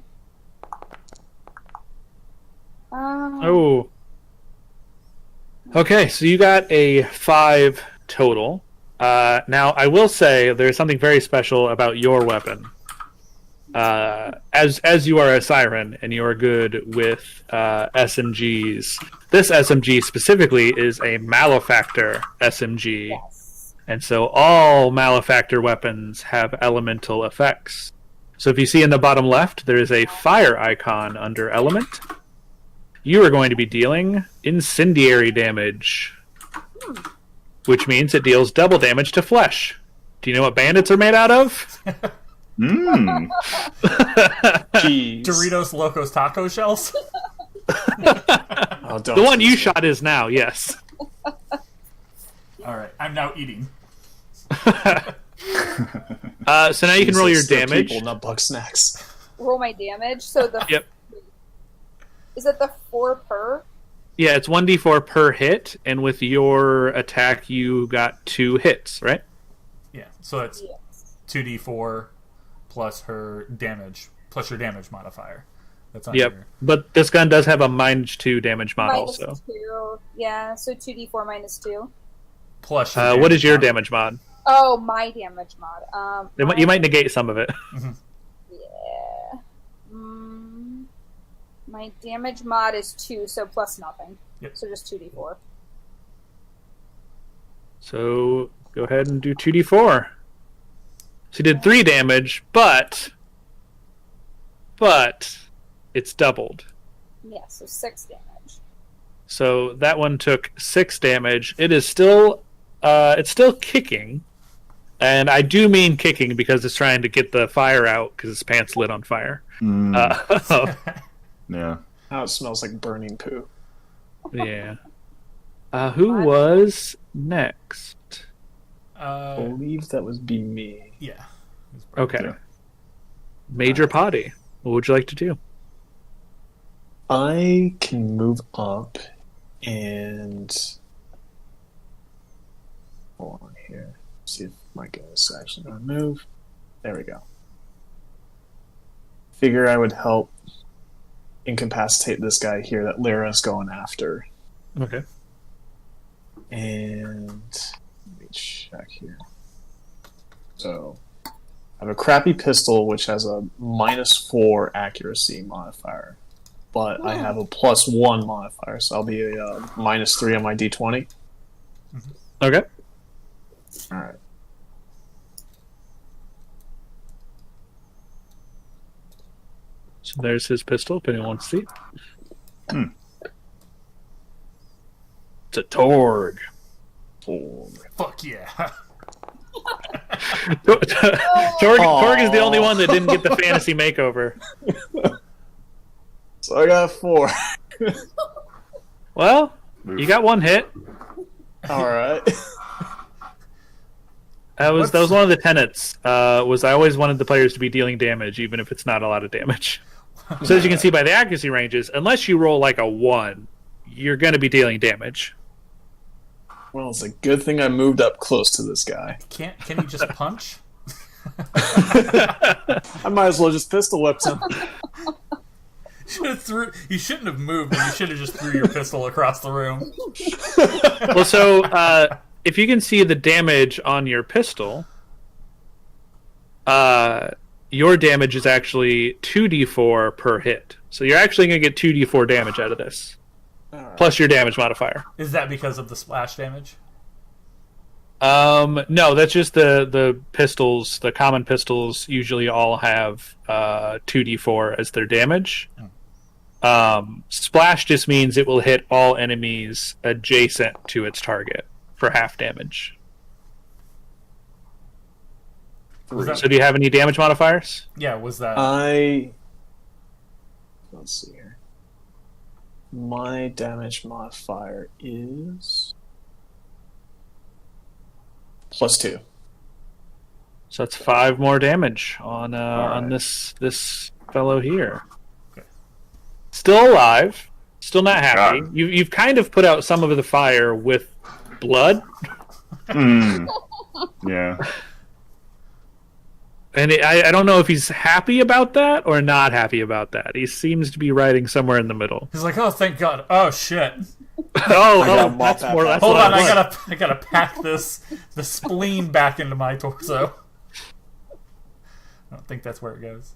S3: Oh. Okay, so you got a 5 total. Now, I will say there's something very special about your weapon. As you are a siren and you are good with SMGs, this SMG specifically is a malefactor SMG,
S4: Yes.
S3: and so all malefactor weapons have elemental effects. So if you see in the bottom left, there is a fire icon under element. You are going to be dealing incendiary damage, which means it deals double damage to flesh. Do you know what bandits are made out of?
S2: Mmm.
S5: Jeez.
S1: Doritos Locos Taco Shells.
S5: Oh, don't
S3: The one you
S5: tease me.
S3: shot is now, yes.
S1: All right, I'm now eating.
S3: So now you can roll your
S5: Jesus, they're
S3: damage.
S5: People, not bug snacks.
S4: Roll my damage. So the
S3: Yep.
S4: is it the 4 per?
S3: Yeah, it's 1d4 per hit, and with your attack, you got 2 hits, right?
S1: Yeah, so that's
S4: Yes.
S1: 2d4 plus her damage, plus your damage modifier. That's on
S3: Yep.
S1: your...
S3: But this gun does have a -2 damage mod
S4: Minus
S3: also.
S4: 2. Yeah, so 2d4 minus 2.
S1: Plus your
S3: What is your
S1: mod.
S3: damage mod?
S4: Oh, my damage mod.
S3: You might negate some of it.
S4: Yeah. My damage mod is 2, so plus nothing.
S1: Yep.
S4: So just 2d4.
S3: So go ahead and do 2d4. So you did 3 damage, but it's doubled.
S4: Yeah, so 6 damage.
S3: So that one took 6 damage. It is still it's still kicking. And I do mean kicking because it's trying to get the fire out because its pants lit on fire.
S2: Yeah.
S5: Now it smells like burning poo.
S3: Yeah. Who was next?
S5: I believe that would be me.
S1: Yeah.
S3: Okay.
S2: Yeah.
S3: Major Potty. What would you like to do?
S5: I can move up and hold on here. See if my gun is actually going to move. There we go. Figure I would help incapacitate this guy here that Lyra's going after.
S3: Okay.
S5: And let me check here. So I have a crappy pistol which has a -4 accuracy modifier, but I have a +1 modifier, so I'll be a -3 on my d20.
S3: Okay.
S5: All right.
S3: So there's his pistol, if anyone wants to see. It's a Torg.
S1: Fuck yeah.
S3: Torg is the only one that didn't get the fantasy makeover.
S5: So I got 4.
S3: Well, you got 1 hit.
S5: All right.
S3: That was one of the tenets. Was I always wanted the players to be dealing damage, even if it's not a lot of damage. So as you can see by the accuracy ranges, unless you roll like a 1, you're going to be dealing damage.
S5: Well, it's a good thing I moved up close to this guy.
S1: Can you just punch?
S5: I might as well just pistol whipped him.
S1: You shouldn't have moved, but you should have just threw your pistol across the room.
S3: Well, so if you can see the damage on your pistol, your damage is actually 2d4 per hit. So you're actually going to get 2d4 damage out of this, plus your damage modifier.
S1: Is that because of the splash damage?
S3: No, that's just the pistols. The common pistols usually all have 2d4 as their damage. Splash just means it will hit all enemies adjacent to its target for half damage. So do you have any damage modifiers?
S1: Yeah, was that...
S5: Let's see here. My damage modifier is +2.
S3: So that's 5 more damage on
S5: right.
S3: this fellow here.
S1: Okay.
S3: Still alive, still not happy.
S2: God.
S3: You've kind of put out some of the fire with blood,
S2: Yeah.
S3: and I don't know if he's happy about that or not happy about that. He seems to be riding somewhere in the middle.
S1: He's like, oh, thank God. Oh, shit.
S5: gotta mop
S3: That's
S5: that
S3: more.
S5: back.
S3: That's
S1: Hold
S3: what
S1: on,
S3: I
S1: I
S3: want.
S1: gotta pack the spleen back into my torso. I don't think that's where it goes.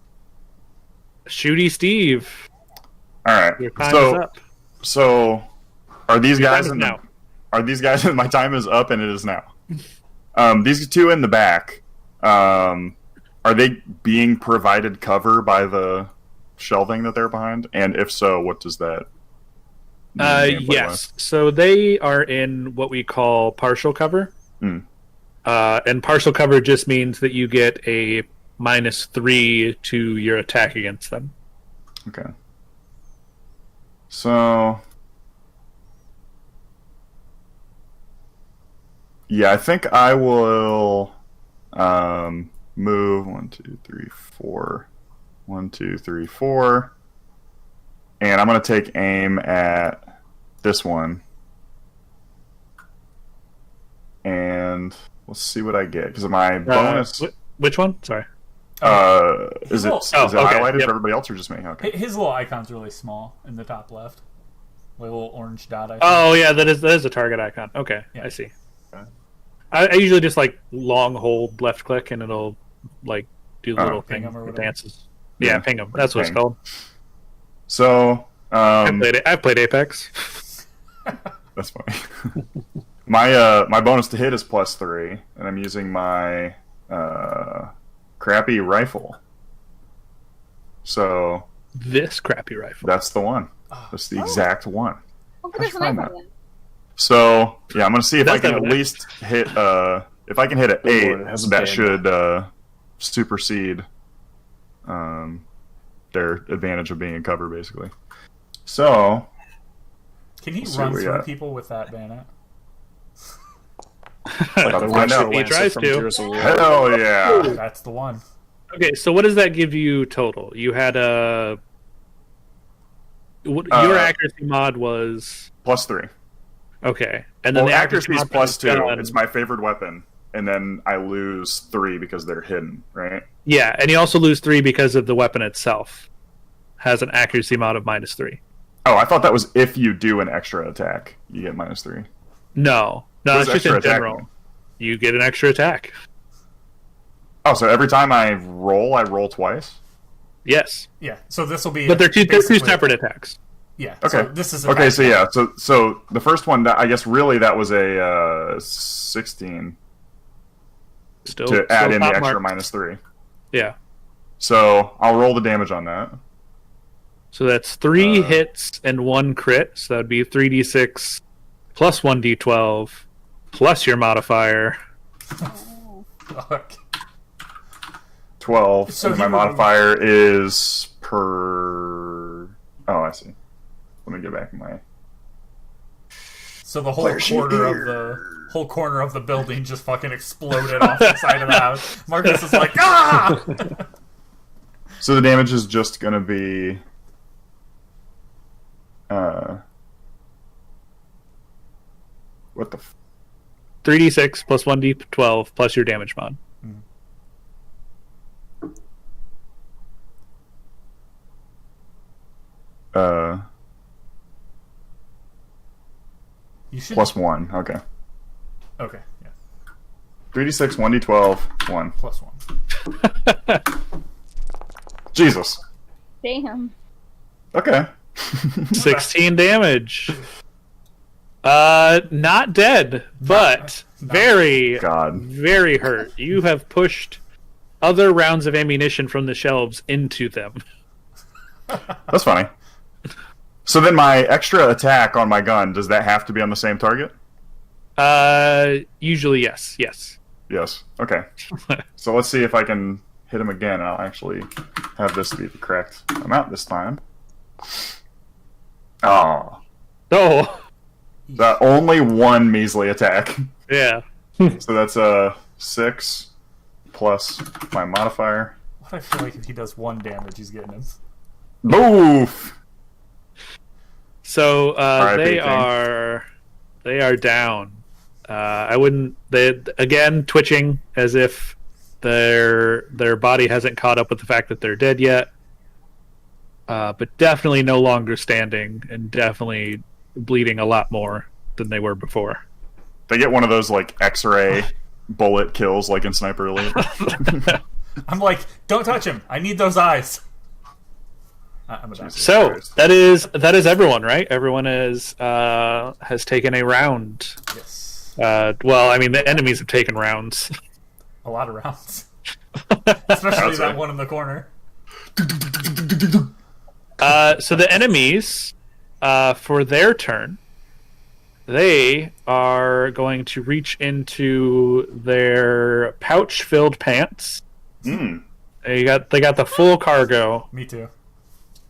S3: Shooty Steve.
S2: All right.
S3: Your time is up.
S2: So are these
S3: Your
S2: guys
S3: time is
S2: in
S3: now.
S2: Are these guys? My time is up, and it is now. These two in the back. Are they being provided cover by the shelving that they're behind? And if so, what does that mean gameplay-wise?
S3: Yes. So they are in what we call partial cover. And partial cover just means that you get a -3 to your attack against them.
S2: Okay. So, yeah, I think I will move 1, 2, 3, 4. 1, 2, 3, 4. And I'm going to take aim at this one. And we'll see what I get. Because my bonus...
S3: Which one? Sorry.
S2: Is it
S1: okay,
S2: highlighted for everybody else or just me? Okay.
S1: His little icon's really small in the top left. Like a little orange dot icon.
S3: Oh, yeah, that is a target icon. Okay, yeah. I see.
S5: Okay.
S3: I usually just like long hold left click and it'll like do the little
S1: ping
S3: thing
S1: 'em or
S3: that
S1: whatever.
S3: dances. Yeah, ping them. That's what it's
S2: Ping.
S3: called.
S2: So,
S3: I've played Apex.
S2: that's funny. My bonus to hit is +3, and I'm using my crappy rifle. So
S3: This crappy rifle.
S2: that's the one. That's the exact one.
S4: Oh, but there's an
S2: find
S4: iPhone
S2: that.
S4: then.
S2: So yeah, I'm gonna see if I
S3: Does
S2: can
S3: have
S2: at
S3: an
S2: least hit. If I can hit an
S5: Oh,
S2: 8,
S5: it has a
S2: that
S5: band.
S2: should supersede their advantage of being in cover, basically. So
S1: Can he
S2: Let's see
S1: run
S2: what we
S1: through
S2: got.
S1: people with that bayonet?
S2: I know.
S3: He tries to.
S5: Gears of War.
S2: hell yeah!
S1: That's the one.
S3: Okay, so what does that give you total? You had your accuracy mod was
S2: +3.
S3: okay, and then
S2: Well,
S3: the
S2: accuracy is
S3: mod for the
S2: +2.
S3: gun-
S2: It's my favorite weapon, and then I lose 3 because they're hidden, right?
S3: Yeah, and you also lose 3 because of the weapon itself has an accuracy mod of -3.
S2: Oh, I thought that was if you do an extra attack, you get -3.
S3: No,
S2: What
S3: it's
S2: does
S3: just in
S2: extra attack
S3: general.
S2: mean?
S3: You get an extra attack.
S2: Oh, so every time I roll twice?
S3: Yes,
S1: Yeah. So this will be.
S3: but they're two
S1: basically-
S3: separate attacks.
S1: Yeah.
S2: Okay.
S1: So this is
S2: Okay,
S1: attack
S2: so yeah, so the first one, I guess really that was a 16
S3: Still,
S2: to add
S3: still
S2: in the
S3: top
S2: extra
S3: mark.
S2: -3.
S3: Yeah,
S2: So I'll roll the damage on that.
S3: so that's 3 hits and 1 crit. So that would be 3d6 plus 1d12 plus your modifier.
S1: Fuck.
S2: 12.
S1: So
S2: and
S1: he
S2: my
S1: would-
S2: modifier is per... Oh, I see. Let me get back in my...
S1: So the whole
S2: Where's she
S1: corner of the building just fucking exploded off the side of the house. Marcus is like, ah!
S2: So the damage is just going to be... What the...
S3: 3d6 plus 1d12 plus your damage mod.
S1: You should.
S2: +1. Okay.
S1: Okay. Yeah.
S2: 3d6, 1d12, 1.
S1: +1.
S2: Jesus.
S4: Damn.
S2: Okay.
S3: 16 damage. Not dead, but very,
S2: God.
S3: very hurt. You have pushed other rounds of ammunition from the shelves into them.
S2: That's funny. So then my extra attack on my gun, does that have to be on the same target?
S3: Usually, yes.
S2: Yes. Okay. So let's see if I can hit him again. I'll actually have this be the correct amount this time. Oh.
S3: Oh,
S2: That only one measly attack.
S3: yeah.
S2: So that's a 6 plus my modifier.
S1: What I feel like if he does 1 damage, he's getting him.
S2: Boof!
S3: So
S2: R.I.P.
S3: they are down. I wouldn't. They again twitching as if their body hasn't caught up with the fact that they're dead yet. But definitely no longer standing, and definitely bleeding a lot more than they were before.
S2: They get one of those like X-ray bullet kills like in Sniper Elite.
S1: I'm like, don't touch him. I need those eyes. I'm about to.
S3: So that is everyone, right? Everyone has taken a round.
S1: Yes.
S3: Well, I mean, the enemies have taken rounds.
S1: A lot of rounds. Especially that one in the corner.
S3: So the enemies, for their turn, they are going to reach into their pouch-filled pants They got the full cargo.
S1: Me too.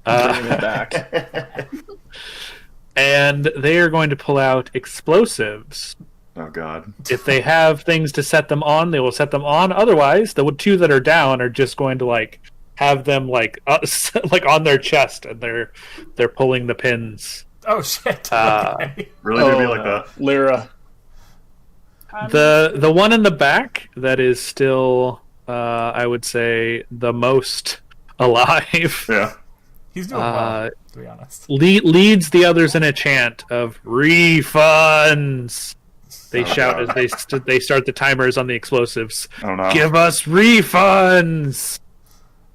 S5: Bringing it back.
S3: And they are going to pull out explosives.
S2: Oh God.
S3: If they have things to set them on, they will set them on. Otherwise, the two that are down are just going to like have them like on their chest, and they're pulling the pins.
S1: Oh shit! Okay.
S2: Really gonna be like that?
S5: Lyra.
S3: The one in the back that is still, I would say, the most alive.
S2: Yeah.
S1: He's doing well, to be honest.
S3: Leads the others in a chant of refunds. They shout
S2: God.
S3: as they start the timers on the explosives.
S2: Oh no.
S3: Give us refunds!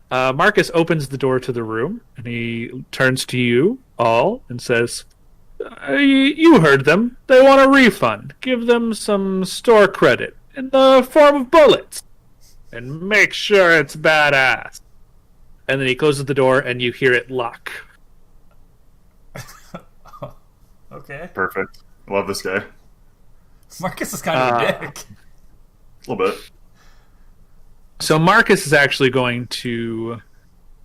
S3: Marcus opens the door to the room, and he turns to you all and says, you heard them. They want a refund. Give them some store credit in the form of bullets. And make sure it's badass. And then he closes the door, and you hear it lock.
S1: Okay.
S2: Perfect. Love this guy.
S1: Marcus is kind of a dick.
S2: A little bit.
S3: So Marcus is actually going to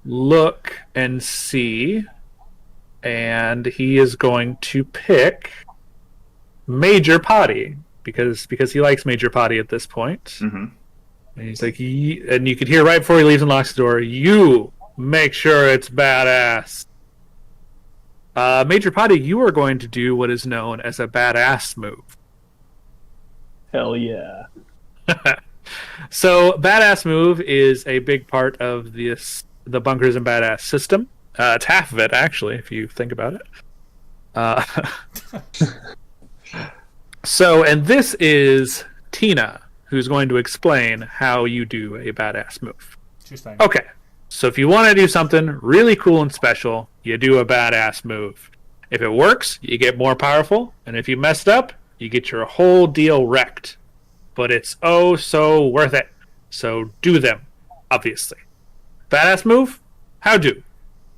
S3: look and see, and he is going to pick Major Potty because he likes Major Potty at this point.
S2: Mm-hmm.
S3: And he's like, and you could hear right before he leaves and locks the door, you make sure it's badass. Major Potty, you are going to do what is known as a badass move.
S5: Hell yeah.
S3: So, badass move is a big part of the Bunkers and Badass system. It's half of it, actually, if you think about it. So, and this is Tina, who's going to explain how you do a badass move.
S1: She's fine.
S3: Okay, so if you want to do something really cool and special, you do a badass move. If it works, you get more powerful, and if you messed up, you get your whole deal wrecked. But it's oh so worth it. So do them, obviously. Badass move? How do?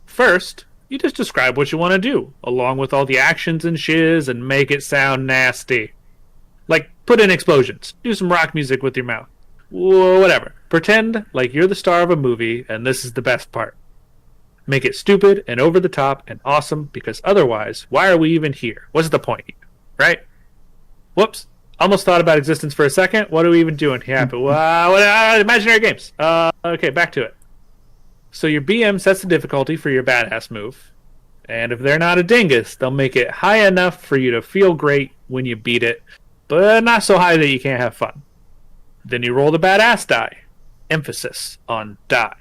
S3: First, you just describe what you want to do, along with all the actions and shiz, and make it sound nasty. Like, put in explosions. Do some rock music with your mouth. Whatever. Pretend like you're the star of a movie, and this is the best part. Make it stupid and over the top and awesome, because otherwise, why are we even here? What's the point? Right? Whoops. Almost thought about existence for a second. What are we even doing here? Imaginary games. Okay, back to it. So your BM sets the difficulty for your badass move. And if they're not a dingus, they'll make it high enough for you to feel great when you beat it, but not so high that you can't have fun. Then you roll the badass die. Emphasis on die.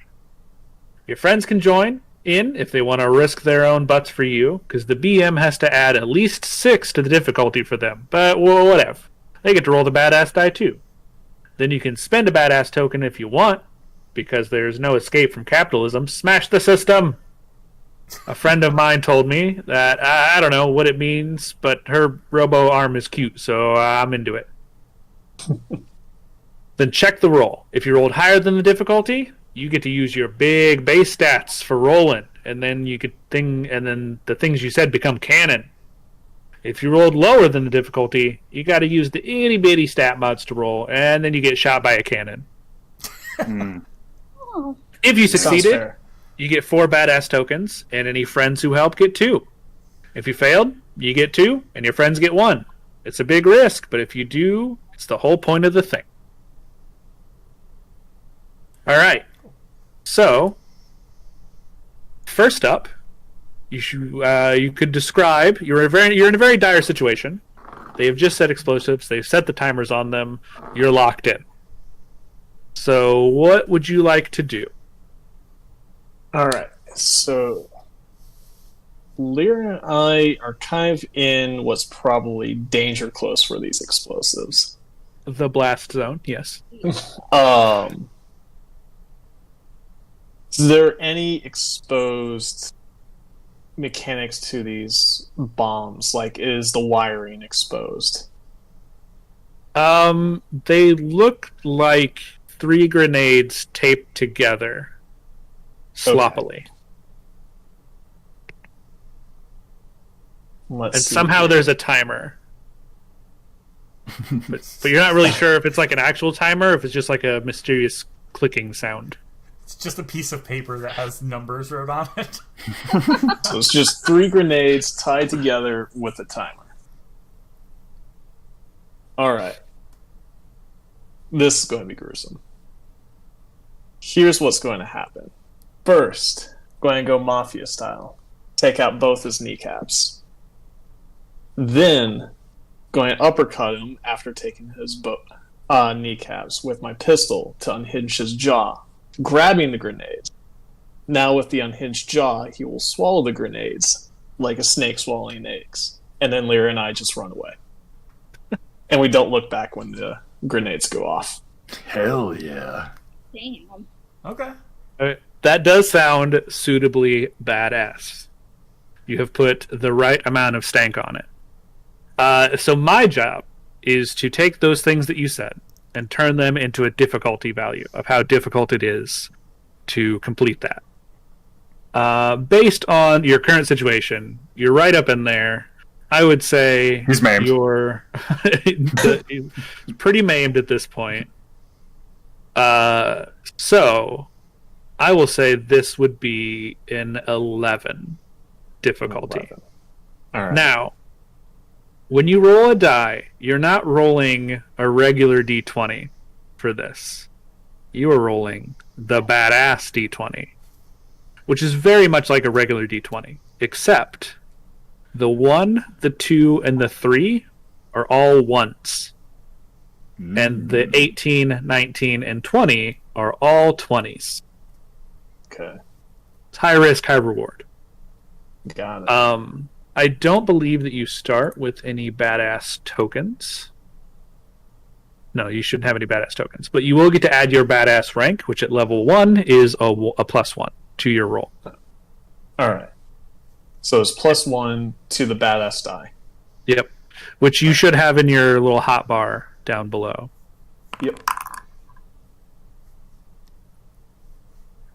S3: Your friends can join in if they want to risk their own butts for you, because the BM has to add at least 6 to the difficulty for them. But whatever. They get to roll the badass die too. Then you can spend a badass token if you want, because there's no escape from capitalism. Smash the system! A friend of mine told me that, I don't know what it means, but her robo arm is cute, so I'm into it. Then check the roll. If you rolled higher than the difficulty, you get to use your big base stats for rolling, and then the things you said become canon. If you rolled lower than the difficulty, you got to use the itty bitty stat mods to roll, and then you get shot by a cannon.
S4: Oh.
S3: If you
S5: Sounds
S3: succeeded,
S5: fair.
S3: you get 4 badass tokens, and any friends who help get 2. If you failed, you get 2, and your friends get 1. It's a big risk, but if you do, it's the whole point of the thing. All right. So, first up, you could describe you're in a very dire situation. They have just set explosives. They've set the timers on them. You're locked in. So, what would you like to do?
S5: All right. So, Lyra and I are kind of in what's probably danger close for these explosives.
S3: The blast zone, yes.
S5: Is there any exposed mechanics to these bombs? Like, is the wiring exposed?
S3: They look like 3 grenades taped together sloppily.
S5: Let's
S3: And
S5: see
S3: somehow
S5: here.
S3: there's a timer. but you're not really sure if it's like an actual timer or if it's just like a mysterious clicking sound.
S1: It's just a piece of paper that has numbers wrote on it.
S5: So it's just 3 grenades tied together with a timer. Alright. This is going to be gruesome. Here's what's going to happen. First, going to go Mafia style. Take out both his kneecaps. Then, going to uppercut him after taking his kneecaps with my pistol to unhinge his jaw, grabbing the grenades. Now with the unhinged jaw, he will swallow the grenades like a snake swallowing eggs. And then Lyra and I just run away. And we don't look back when the grenades go off.
S2: Hell yeah.
S4: Damn.
S1: Okay.
S3: That does sound suitably badass. You have put the right amount of stank on it. So my job is to take those things that you said and turn them into a difficulty value of how difficult it is to complete that. Based on your current situation, you're right up in there. I would say
S2: He's maimed.
S3: You're pretty maimed at this point. So I will say this would be an 11 difficulty.
S5: 11. All right.
S3: Now, when you roll a die, you're not rolling a regular d20 for this. You are rolling the badass d20, which is very much like a regular d20, except the 1, the 2, and the 3 are all ones. And the 18, 19, and 20 are all 20s.
S5: Okay.
S3: It's high risk, high reward.
S5: Got it.
S3: I don't believe that you start with any badass tokens. No, you shouldn't have any badass tokens. But you will get to add your badass rank, which at level 1 is a +1 to your roll.
S5: Alright. So it's +1 to the badass die.
S3: Yep. Which you should have in your little hotbar down below.
S5: Yep.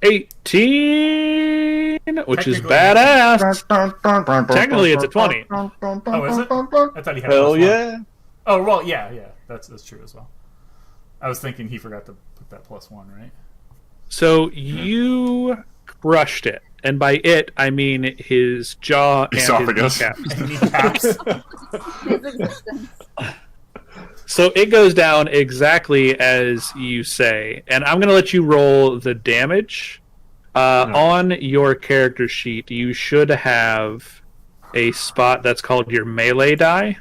S3: 18, which is
S1: Technically-
S3: badass. Technically, it's a 20.
S1: Oh, is it? I thought he had
S5: Hell
S1: +1.
S5: yeah.
S1: Oh, well, yeah. That's true as well. I was thinking he forgot to put that +1, right?
S3: So you crushed it. And by it, I mean his jaw and
S2: Esophagus.
S3: his kneecap.
S1: And kneecaps.
S4: His existence.
S3: So it goes down exactly as you say. And I'm going to let you roll the damage. On your character sheet, you should have a spot that's called your melee die.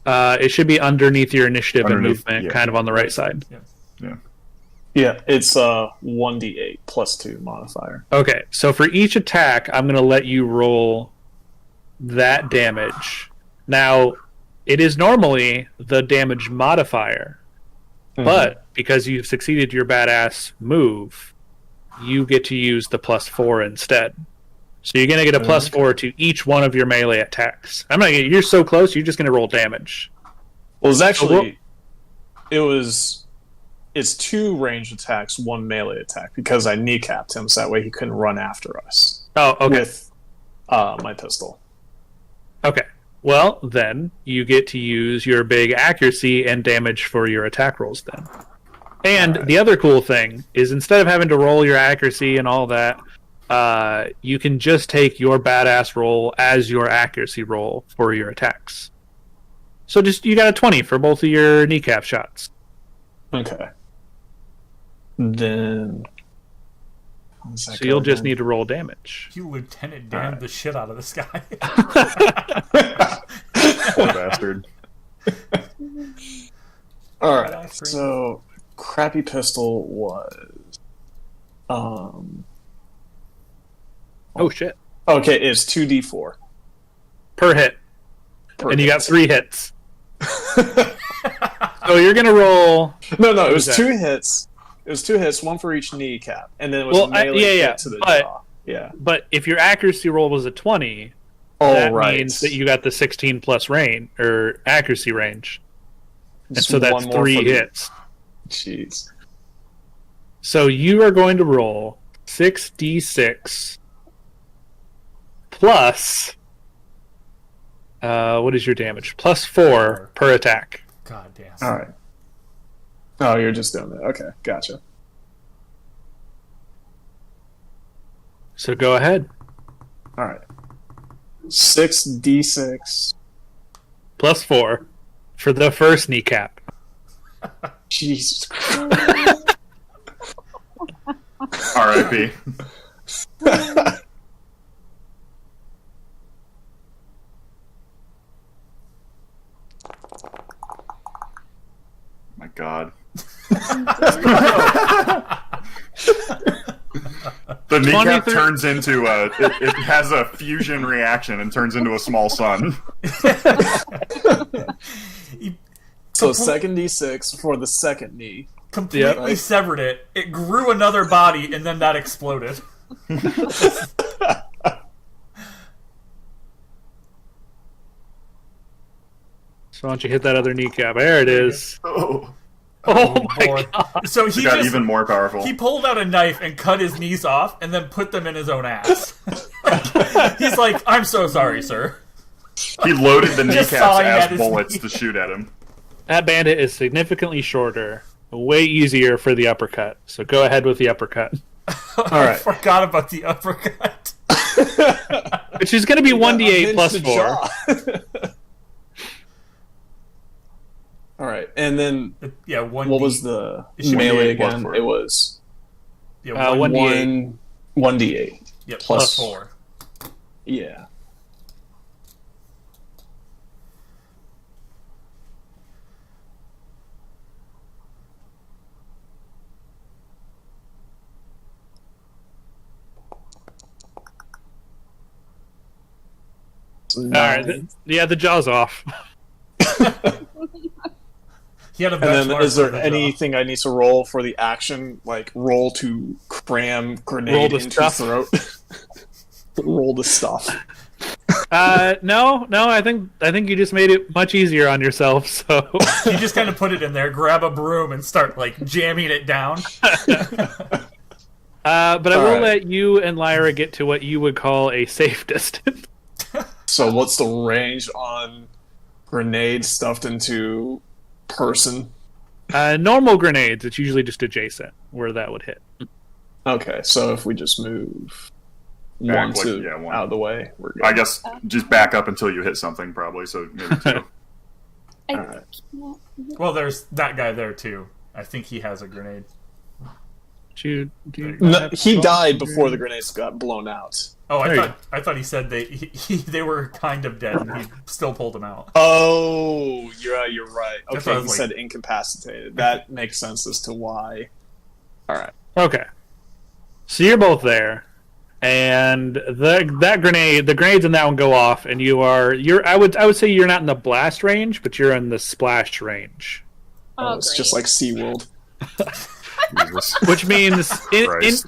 S3: It should be underneath your initiative and
S2: Underneath,
S3: movement,
S2: yeah.
S3: kind of on the right side.
S1: Yes.
S2: Yeah.
S5: Yeah, it's 1d8 +2 modifier.
S3: Okay, so for each attack, I'm going to let you roll that damage. Now, it is normally the damage modifier, but because you've succeeded your badass move, you get to use the +4 instead. So you're going to get a +4 to each one of your melee attacks. You're so close, you're just going to roll damage.
S5: Well, it's actually... It's 2 ranged attacks, 1 melee attack, because I kneecapped him, so that way he couldn't run after us.
S3: Oh, okay.
S5: With my pistol.
S3: Okay. Well, then you get to use your big accuracy and damage for your attack rolls then. And the other cool thing is instead of having to roll your accuracy and all that, you can just take your badass roll as your accuracy roll for your attacks. So you got a 20 for both of your kneecap shots.
S5: Okay. Then...
S3: So you'll just need to roll damage.
S1: You Lieutenant Dan the shit out of this guy.
S2: Poor bastard.
S5: Alright, so crappy pistol was...
S3: Oh shit.
S5: Okay, it's 2d4.
S3: Per hit.
S5: Per
S3: And you
S5: hit.
S3: got 3 hits. So you're going to roll...
S5: No, it was
S3: that?
S5: 2 hits. It was 2 hits, 1 for each kneecap, and then it was a melee hit to the jaw. Yeah.
S3: But if your accuracy roll was a 20, that means that you got the 16 plus range, or accuracy range. And so that's 3 hits.
S5: Jeez.
S3: So you are going to roll 6d6 plus... what is your damage? +4 per attack.
S1: God damn.
S5: Alright. Oh, you're just doing it. Okay, gotcha.
S3: So go ahead.
S5: All right. 6d6.
S3: Plus 4 for the first kneecap.
S5: Jesus Christ.
S2: R.I.P. My God. The kneecap
S3: 23
S2: turns into it has a fusion reaction and turns into a small sun.
S5: So second d6 for the second knee.
S1: Completely severed it. It grew another body, and then that exploded.
S3: So why don't you hit that other kneecap? There it is.
S2: Oh,
S3: Oh my
S1: boy.
S3: god.
S1: So he
S2: got
S1: just
S2: even more powerful.
S1: he pulled out a knife and cut his knees off, and then put them in his own ass. He's like, "I'm so sorry, sir."
S2: He loaded the
S1: Just
S2: kneecaps
S1: sawing at
S2: as
S1: his
S2: bullets
S1: knee.
S2: to shoot at him.
S3: That bandit is significantly shorter. Way easier for the uppercut. So go ahead with the uppercut.
S1: I
S5: right.
S1: forgot about the uppercut.
S3: Which is going to be 1d8 plus
S5: Unhinged
S3: 4.
S5: jaw. All right, and then
S1: Yeah, one.
S5: what was the
S1: It should be
S5: melee
S2: 1d8 plus
S5: again?
S2: 4.
S5: It was
S1: yeah,
S3: 1d8.
S5: 1d8.
S1: yeah,
S5: plus-
S1: plus 4.
S5: Yeah. So
S3: All right. Yeah, the jaw's off.
S1: He had a
S5: And then,
S1: benchmark
S5: is there
S1: for the
S5: anything I need to roll for the action? Like roll to cram grenade
S3: Roll the
S5: into
S3: stuff.
S5: throat. Roll the stuff.
S3: No. I think you just made it much easier on yourself. So
S1: You just kind of put it in there, grab a broom, and start like jamming it down.
S3: but I
S5: All
S3: will
S5: right.
S3: let you and Lyra get to what you would call a safe distance.
S5: So what's the range on grenade stuffed into person?
S3: Normal grenades, it's usually just adjacent where that would hit.
S5: Okay, so if we just move
S2: Back,
S5: one out of the way, we're good.
S2: I guess just back up until you hit something, probably. So maybe 2.
S4: I
S5: Alright.
S4: can't.
S1: Well, there's that guy there too. I think he has a grenade.
S3: Do you
S5: No,
S3: have
S5: he
S3: to-
S5: died before the grenades got blown out.
S1: Oh,
S3: There you
S1: I thought he said they were kind of dead, and he still pulled them out.
S5: Oh, you're right.
S1: That's what I
S5: Okay,
S1: was
S5: he
S1: like-
S5: said incapacitated. That makes sense as to why. All right.
S3: Okay. So you're both there, and the grenades in that one go off, and I would say you're not in the blast range, but you're in the splash range,
S4: Oh,
S5: It's
S4: great.
S5: just like SeaWorld.
S2: Jesus.
S3: which means
S2: Christ.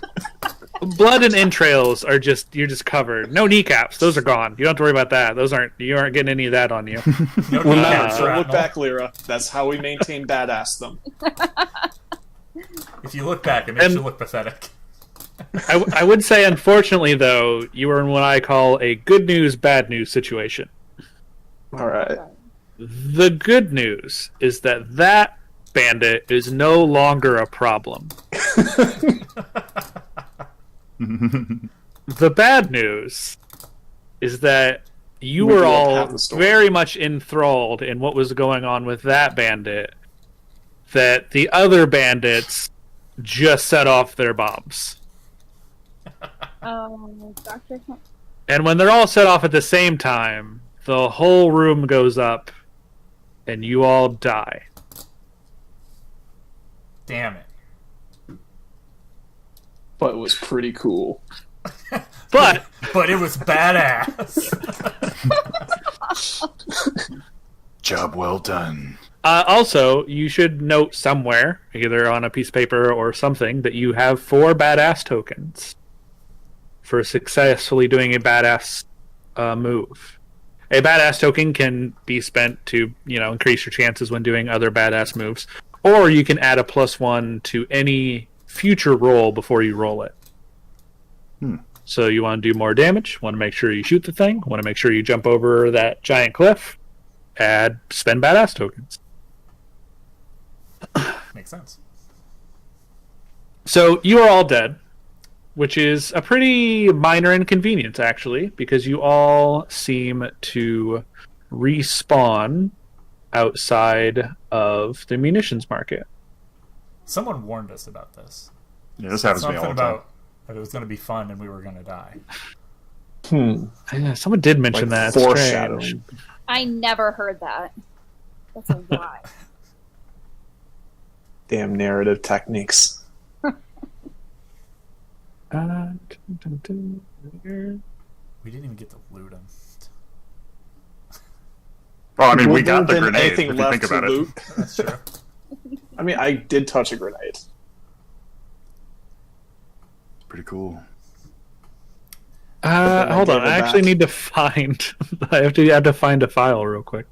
S3: blood and entrails are you're just covered. No kneecaps; those are gone. You don't have to worry about that. You aren't getting any of that on you.
S1: No
S5: Remember,
S1: kneecaps,
S5: don't look
S1: shrapnel.
S5: back, Lyra. That's how we maintain badass them.
S1: If you look back, it makes
S3: And-
S1: you look pathetic.
S3: I would say, unfortunately, though, you are in what I call a good news, bad news situation.
S5: All right.
S3: The good news is that bandit is no longer a problem. The bad news is that you
S5: We
S3: were
S5: blew up
S3: all
S5: half the store.
S3: very much enthralled in what was going on with that bandit, that the other bandits just set off their bombs.
S4: Doctor.
S3: And when they're all set off at the same time, the whole room goes up and you all die.
S1: Damn it.
S5: But it was pretty cool.
S3: But
S1: But it was badass.
S2: Job well done.
S3: also, you should note somewhere, either on a piece of paper or something, that you have 4 badass tokens for successfully doing a badass move. A badass token can be spent to, increase your chances when doing other badass moves, or you can add a +1 to any future roll before you roll it. So you want to do more damage, want to make sure you shoot the thing, want to make sure you jump over that giant cliff, spend badass tokens.
S1: Makes sense.
S3: So you are all dead, which is a pretty minor inconvenience, actually, because you all seem to respawn outside of the munitions market.
S1: Someone warned us about this.
S2: Yeah, this happens to me all
S1: Something
S2: the time.
S1: about that it was going to be fun and we were going to die.
S3: Yeah, someone did mention
S5: Like
S3: that. It's
S5: foreshadowing.
S3: strange.
S4: I never heard that. That's a lie.
S5: Damn narrative techniques.
S1: We didn't even get to loot them.
S2: Well, I mean, we
S5: There
S2: got the
S5: wouldn't
S2: grenade,
S5: anything
S2: if you
S5: left
S2: think
S5: to
S2: about it.
S5: loot.
S1: That's true.
S5: I mean, I did touch a grenade.
S2: Pretty cool.
S3: Hold
S5: gave
S3: on.
S5: it
S3: I actually
S5: back.
S3: need to find. I have to find a file real quick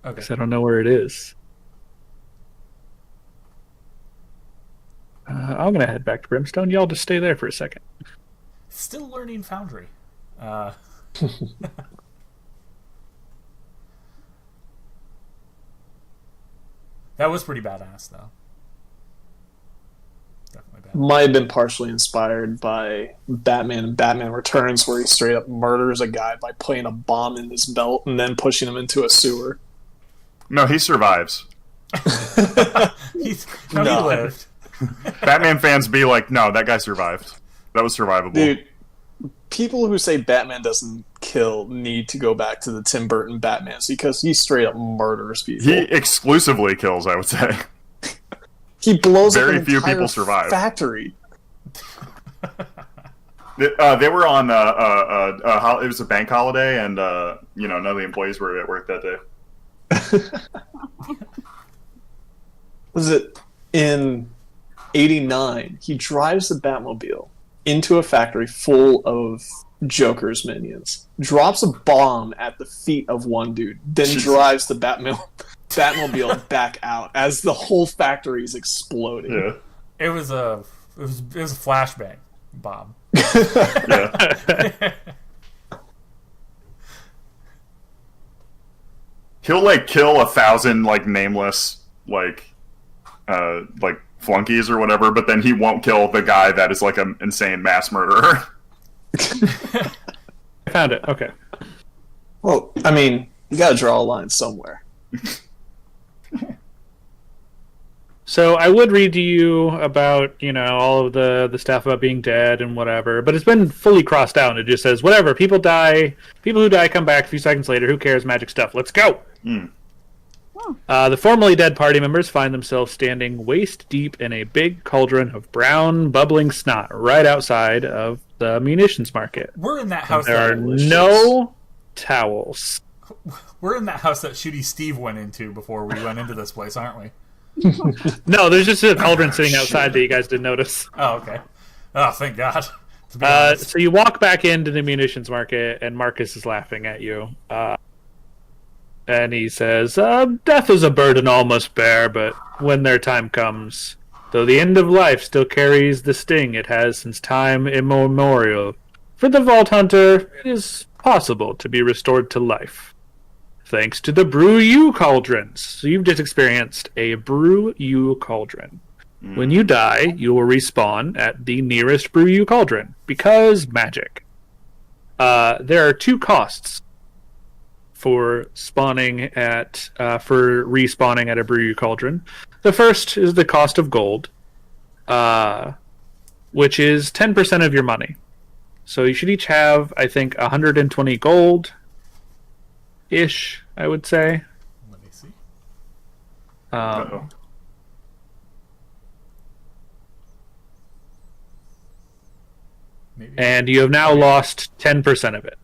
S1: Okay.
S3: because I don't know where it is. I'm gonna head back to Brimstone. Y'all just stay there for a second.
S1: Still learning Foundry. That was pretty badass, though. Definitely badass.
S5: Might have been partially inspired by Batman and Batman Returns, where he straight up murders a guy by putting a bomb in his belt and then pushing him into a sewer.
S2: No, he survives.
S1: He
S5: No.
S1: lived.
S2: Batman fans be like, no, that guy survived. That was survivable.
S5: Dude, people who say Batman doesn't kill need to go back to the Tim Burton Batmans because he straight up murders people.
S2: He exclusively kills, I would say.
S5: He blows up
S2: Very
S5: an
S2: few
S5: entire
S2: people survive.
S5: factory.
S2: They were on it was a bank holiday, and none of the employees were at work that day.
S5: Was it in '89? He drives the Batmobile into a factory full of Joker's minions, drops a bomb at the feet of one dude, then
S2: Jesus.
S5: drives the Batmobile back out as the whole factory is exploding.
S2: Yeah.
S1: It was a flashbang, Bob.
S2: Yeah. He'll kill 1,000 nameless flunkies or whatever, but then he won't kill the guy that is an insane mass murderer.
S3: I found it. Okay.
S5: Well, I mean, you gotta draw a line somewhere.
S3: So I would read to you about, all of the stuff about being dead and whatever, but it's been fully crossed out and it just says, whatever, people die, people who die come back a few seconds later, who cares, magic stuff, let's go! The formerly dead party members find themselves standing waist deep in a big cauldron of brown, bubbling snot right outside of the munitions market.
S1: We're in that house.
S3: There are
S1: that
S3: no towels.
S1: We're in that house that Shooty Steve went into before we went into this place, aren't we?
S3: No, there's just a cauldron sitting outside that you guys didn't notice.
S1: Oh, okay. Oh, thank God. To be honest.
S3: So you walk back into the munitions market, and Marcus is laughing at you. And he says, death is a burden all must bear, but when their time comes, though the end of life still carries the sting it has since time immemorial, for the Vault Hunter, it is possible to be restored to life. Thanks to the Brew U Cauldrons. So you've just experienced a Brew U Cauldron. When you die, you will respawn at the nearest Brew U Cauldron, because magic. There are two costs for respawning at a Brew U Cauldron. The first is the cost of gold, which is 10% of your money. So you should each have, I think, 120 gold ish, I would say.
S1: Let me see.
S2: Uh-oh.
S1: Maybe.
S3: And you have now lost 10% of it.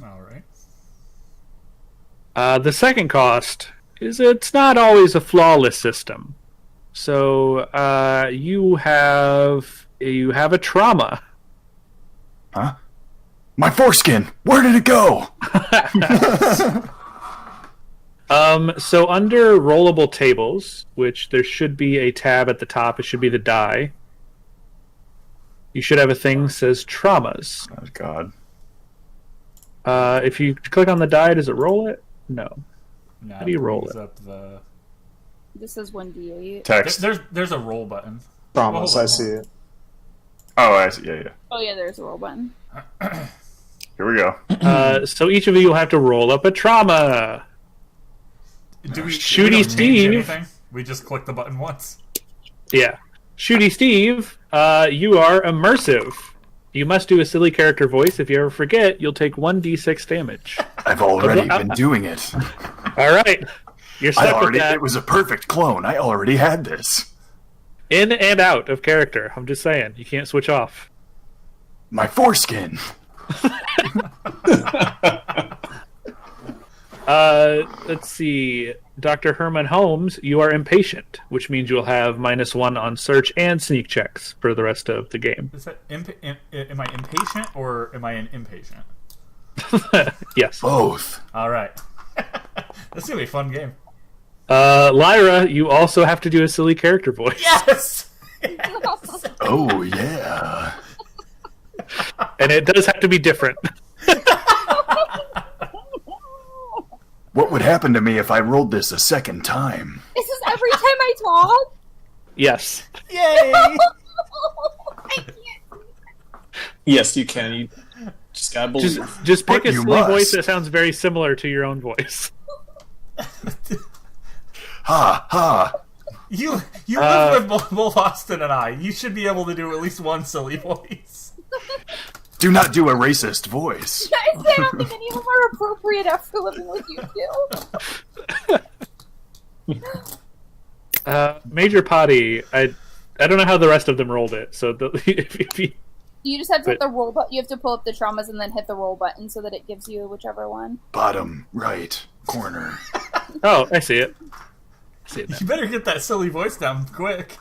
S1: All right.
S3: The second cost is it's not always a flawless system. So you have a trauma.
S2: Huh? My foreskin! Where did it go?
S3: So under rollable tables, which there should be a tab at the top, it should be the die. You should have a thing that says traumas.
S2: Oh, God.
S3: If you click on the die, does it roll it? No.
S1: Now
S3: How do you roll
S1: brings
S3: it?
S1: Up the...
S4: This is 1d8.
S2: Text.
S1: There's a roll button.
S5: Promise,
S1: Hold on,
S5: I see it.
S2: Oh, I see. Yeah.
S4: Oh yeah, there's a roll button.
S2: Here we go.
S3: So each of you will have to roll up a trauma.
S1: Do we
S3: Shooty
S1: we don't change
S3: Steve.
S1: anything? We just click the button once.
S3: Yeah. Shooty Steve, you are immersive. You must do a silly character voice. If you ever forget, you'll take 1d6 damage.
S2: I've already been doing it.
S3: All right. You're stuck with that.
S2: It was a perfect clone. I already had this.
S3: In and out of character. I'm just saying. You can't switch off.
S2: My foreskin.
S3: Let's see. Dr. Herman Holmes, you are impatient, which means you'll have -1 on search and sneak checks for the rest of the game.
S1: Is that am I impatient or am I an impatient?
S3: Yes.
S2: Both.
S1: All right. This is gonna be a fun game.
S3: Lyra, you also have to do a silly character voice.
S1: Yes.
S2: Oh, yeah.
S3: And it does have to be different.
S2: What would happen to me if I rolled this a second time?
S4: This is every time I talk.
S3: Yes.
S1: Yay!
S4: I can't.
S5: Yes, you can. You just gotta believe it.
S3: Just pick
S2: But
S3: a
S2: you
S3: silly voice
S2: must.
S3: that sounds very similar to your own voice.
S2: Ha, ha.
S1: You live with both Austin and I. You should be able to do at least one silly voice.
S2: Do not do a racist voice.
S4: I don't think any of them are appropriate after living with you two.
S3: Major Potty, I don't know how the rest of them rolled it. So if you,
S4: You just have to hit the roll button. You have to pull up the traumas and then hit the roll button so that it gives you whichever one.
S2: Bottom right corner.
S3: oh, I see it. I see it now.
S1: You better get that silly voice down quick.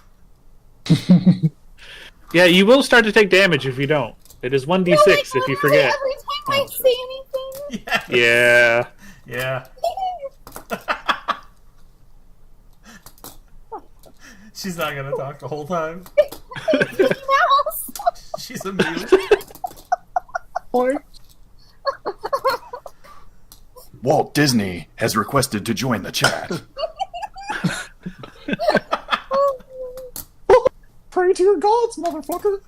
S3: Yeah, you will start to take damage if you don't. It is 1d6 if you forget.
S4: Every time I say anything.
S1: Yeah.
S3: Yeah.
S1: Yeah. She's not gonna talk the whole time.
S4: Mouse.
S1: She's a mute.
S2: Walt Disney has requested to join the chat.
S5: Pray to your gods, motherfucker.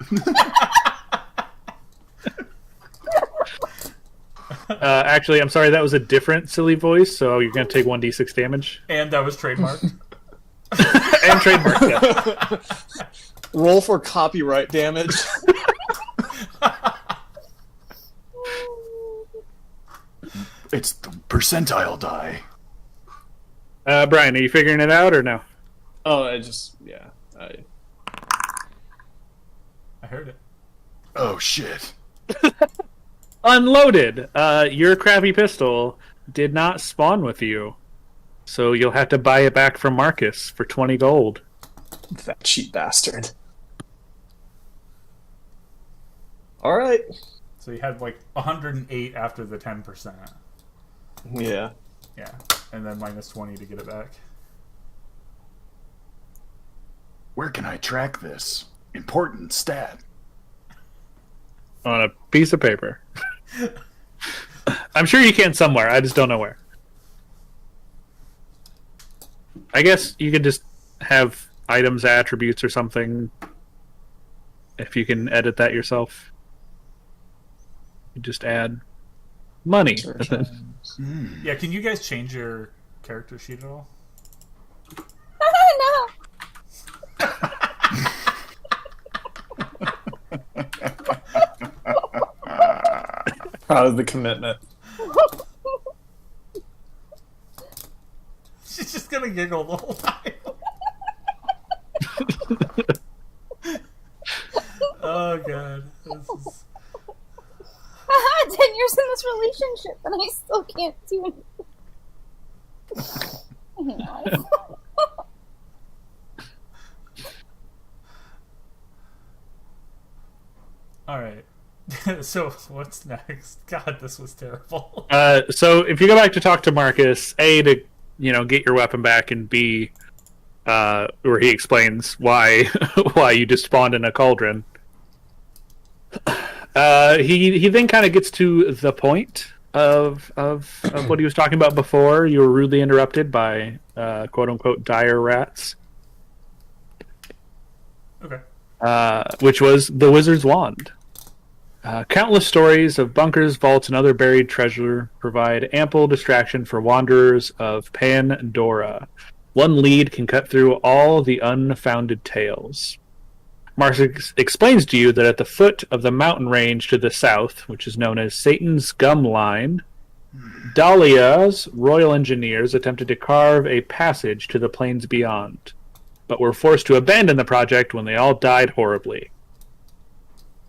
S3: Actually, I'm sorry, that was a different silly voice, so you're going to take 1d6 damage.
S1: And that was trademarked.
S3: And trademark, yeah.
S5: Roll for copyright damage.
S2: It's the percentile die.
S3: Brian, are you figuring it out or no?
S5: Oh, yeah.
S1: I heard it.
S2: Oh, shit.
S3: Unloaded. Your crappy pistol did not spawn with you, so you'll have to buy it back from Marcus for 20 gold.
S5: That cheap bastard. All right.
S1: So you had like 108 after the 10%.
S5: Yeah.
S1: Yeah. And then minus 20 to get it back.
S2: Where can I track this? Important stat.
S3: On a piece of paper. I'm sure you can somewhere, I just don't know where. I guess you could just have items, attributes, or something. If you can edit that yourself. You just add money.
S1: Yeah, can you guys change your character sheet at all?
S4: No.
S5: Proud of the commitment.
S1: She's just gonna giggle the whole time. Oh god. This is...
S4: 10 years in this relationship and I still can't do anything.
S1: Alright. So, what's next? God, this was terrible.
S3: So if you go back to talk to Marcus, A, to get your weapon back, and B, where he explains why you just spawned in a cauldron. He then kind of gets to the point of what he was talking about before. You were rudely interrupted by quote unquote dire rats.
S1: Okay.
S3: Which was the wizard's wand. Countless stories of bunkers, vaults, and other buried treasure provide ample distraction for wanderers of Pandora. One lead can cut through all the unfounded tales. Mark explains to you that at the foot of the mountain range to the south, which is known as Satan's Gum Line, Dahlia's royal engineers attempted to carve a passage to the plains beyond, but were forced to abandon the project when they all died horribly.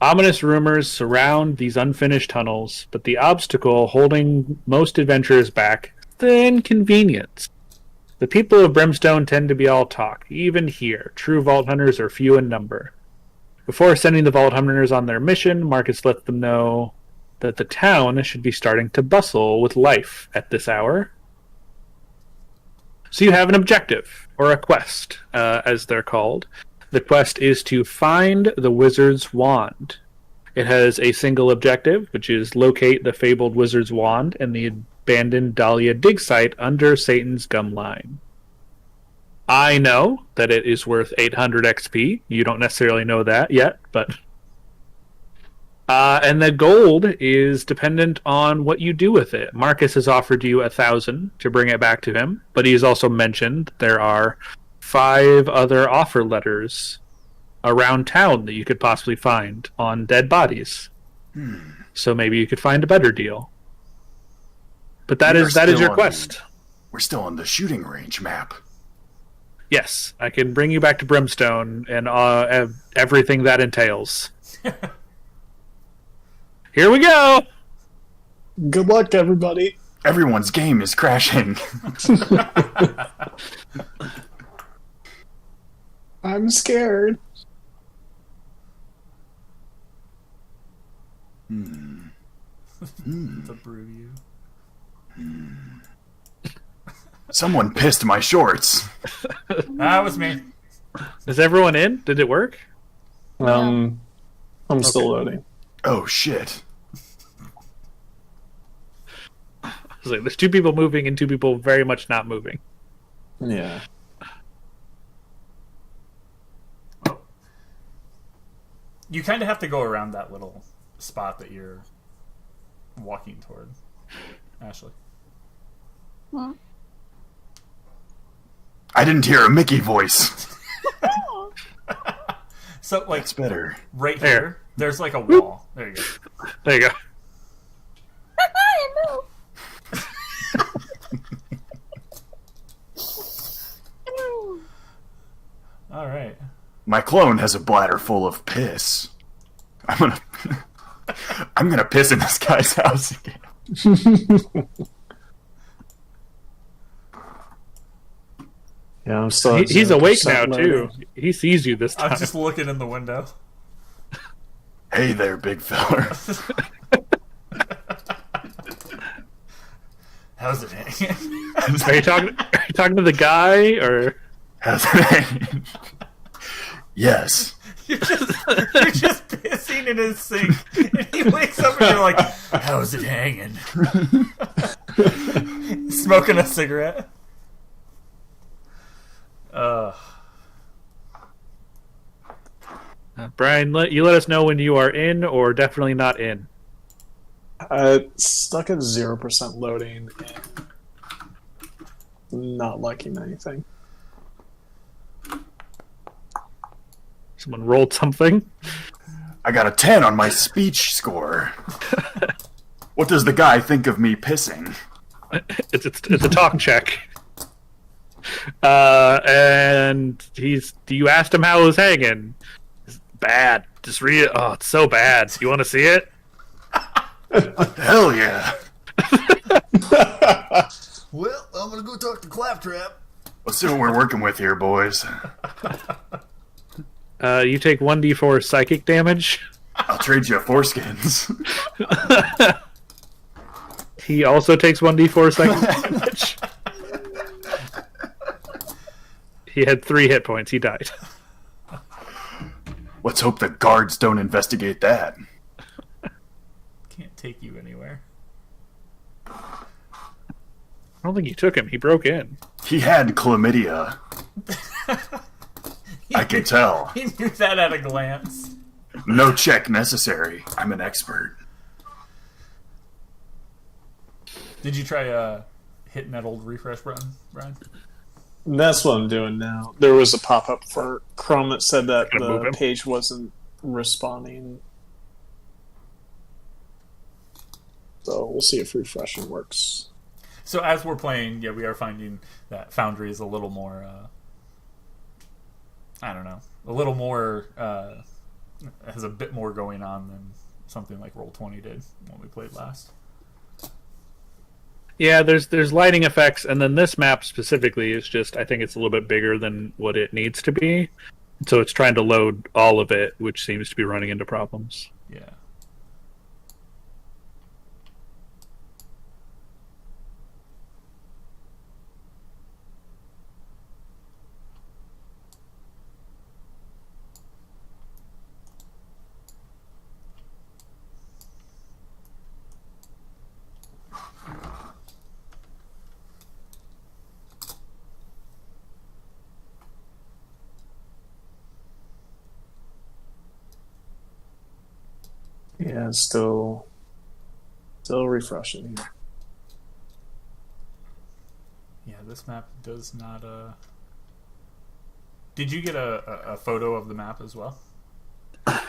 S3: Ominous rumors surround these unfinished tunnels, but the obstacle holding most adventurers back is the inconvenience. The people of Brimstone tend to be all talk, even here. True Vault Hunters are few in number. Before sending the Vault Hunters on their mission, Marcus let them know that the town should be starting to bustle with life at this hour. So you have an objective, or a quest, as they're called. The quest is to find the wizard's wand. It has a single objective, which is locate the fabled wizard's wand and the abandoned Dahlia dig site under Satan's Gum Line. I know that it is worth 800 XP. You don't necessarily know that yet, but... and the gold is dependent on what you do with it. Marcus has offered you 1,000 to bring it back to him, but he's also mentioned there are 5 other offer letters around town that you could possibly find on dead bodies. So maybe you could find a better deal. But that is your quest.
S2: We're still on the shooting range map.
S3: Yes, I can bring you back to Brimstone and everything that entails. Here we go!
S5: Good luck, everybody.
S2: Everyone's game is crashing.
S5: I'm scared.
S1: The brew you.
S2: Someone pissed my shorts.
S1: That was me.
S3: Is everyone in? Did it work?
S5: I'm still loading.
S2: Oh shit.
S3: I was like, there's 2 people moving and 2 people very much not moving.
S5: Yeah.
S1: You kind of have to go around that little spot that you're walking toward, Ashley.
S2: I didn't hear a Mickey voice.
S1: So, like,
S2: It's better.
S1: right here, there's like a wall. There you go.
S3: There you go.
S4: No.
S1: All right.
S2: My clone has a bladder full of piss. I'm gonna piss in this guy's house again.
S5: Yeah, I'm still.
S3: He's awake now,
S5: loading.
S3: too. He sees you this time.
S1: I'm just looking in the window.
S2: Hey there, big feller.
S1: How's it hanging?
S3: Are you talking to the guy, or...
S2: How's it? Yes.
S1: You're just pissing in his sink, and he wakes up and you're like, "How's it hanging?" Smoking a cigarette.
S3: Brian, you let us know when you are in or definitely not in.
S5: Stuck at 0% loading and not liking anything.
S3: Someone rolled something.
S2: I got a 10 on my speech score. What does the guy think of me pissing?
S3: It's a talk check. And you asked him how it was hanging. It's bad. Just read it. Oh, it's so bad. You want to see it?
S2: Hell yeah.
S6: Well, I'm gonna go talk to Claptrap.
S2: Let's see what we're working with here, boys.
S3: You take 1d4 psychic damage.
S2: I'll trade you foreskins.
S3: He also takes 1d4 psychic damage. He had 3 hit points. He died.
S2: Let's hope the guards don't investigate that.
S1: Can't take you anywhere.
S3: I don't think he took him. He broke in.
S2: He had chlamydia. I can tell.
S1: He knew that at a glance.
S2: No check necessary. I'm an expert.
S1: Did you try hitting that old refresh button, Brian?
S5: That's what I'm doing now. There was a pop-up for Chrome that said that
S3: Gonna move
S5: the
S3: him.
S5: page wasn't responding. So we'll see if refreshing works.
S1: So as we're playing, yeah, we are finding that Foundry is a little more, I don't know, a little more, has a bit more going on than something like Roll20 did when we played last.
S3: Yeah, there's lighting effects, and then this map specifically is just, I think it's a little bit bigger than what it needs to be. So it's trying to load all of it, which seems to be running into problems.
S1: Yeah.
S5: Yeah, it's still refreshing.
S1: Yeah, this map does not, Did you get a photo of the map as well? I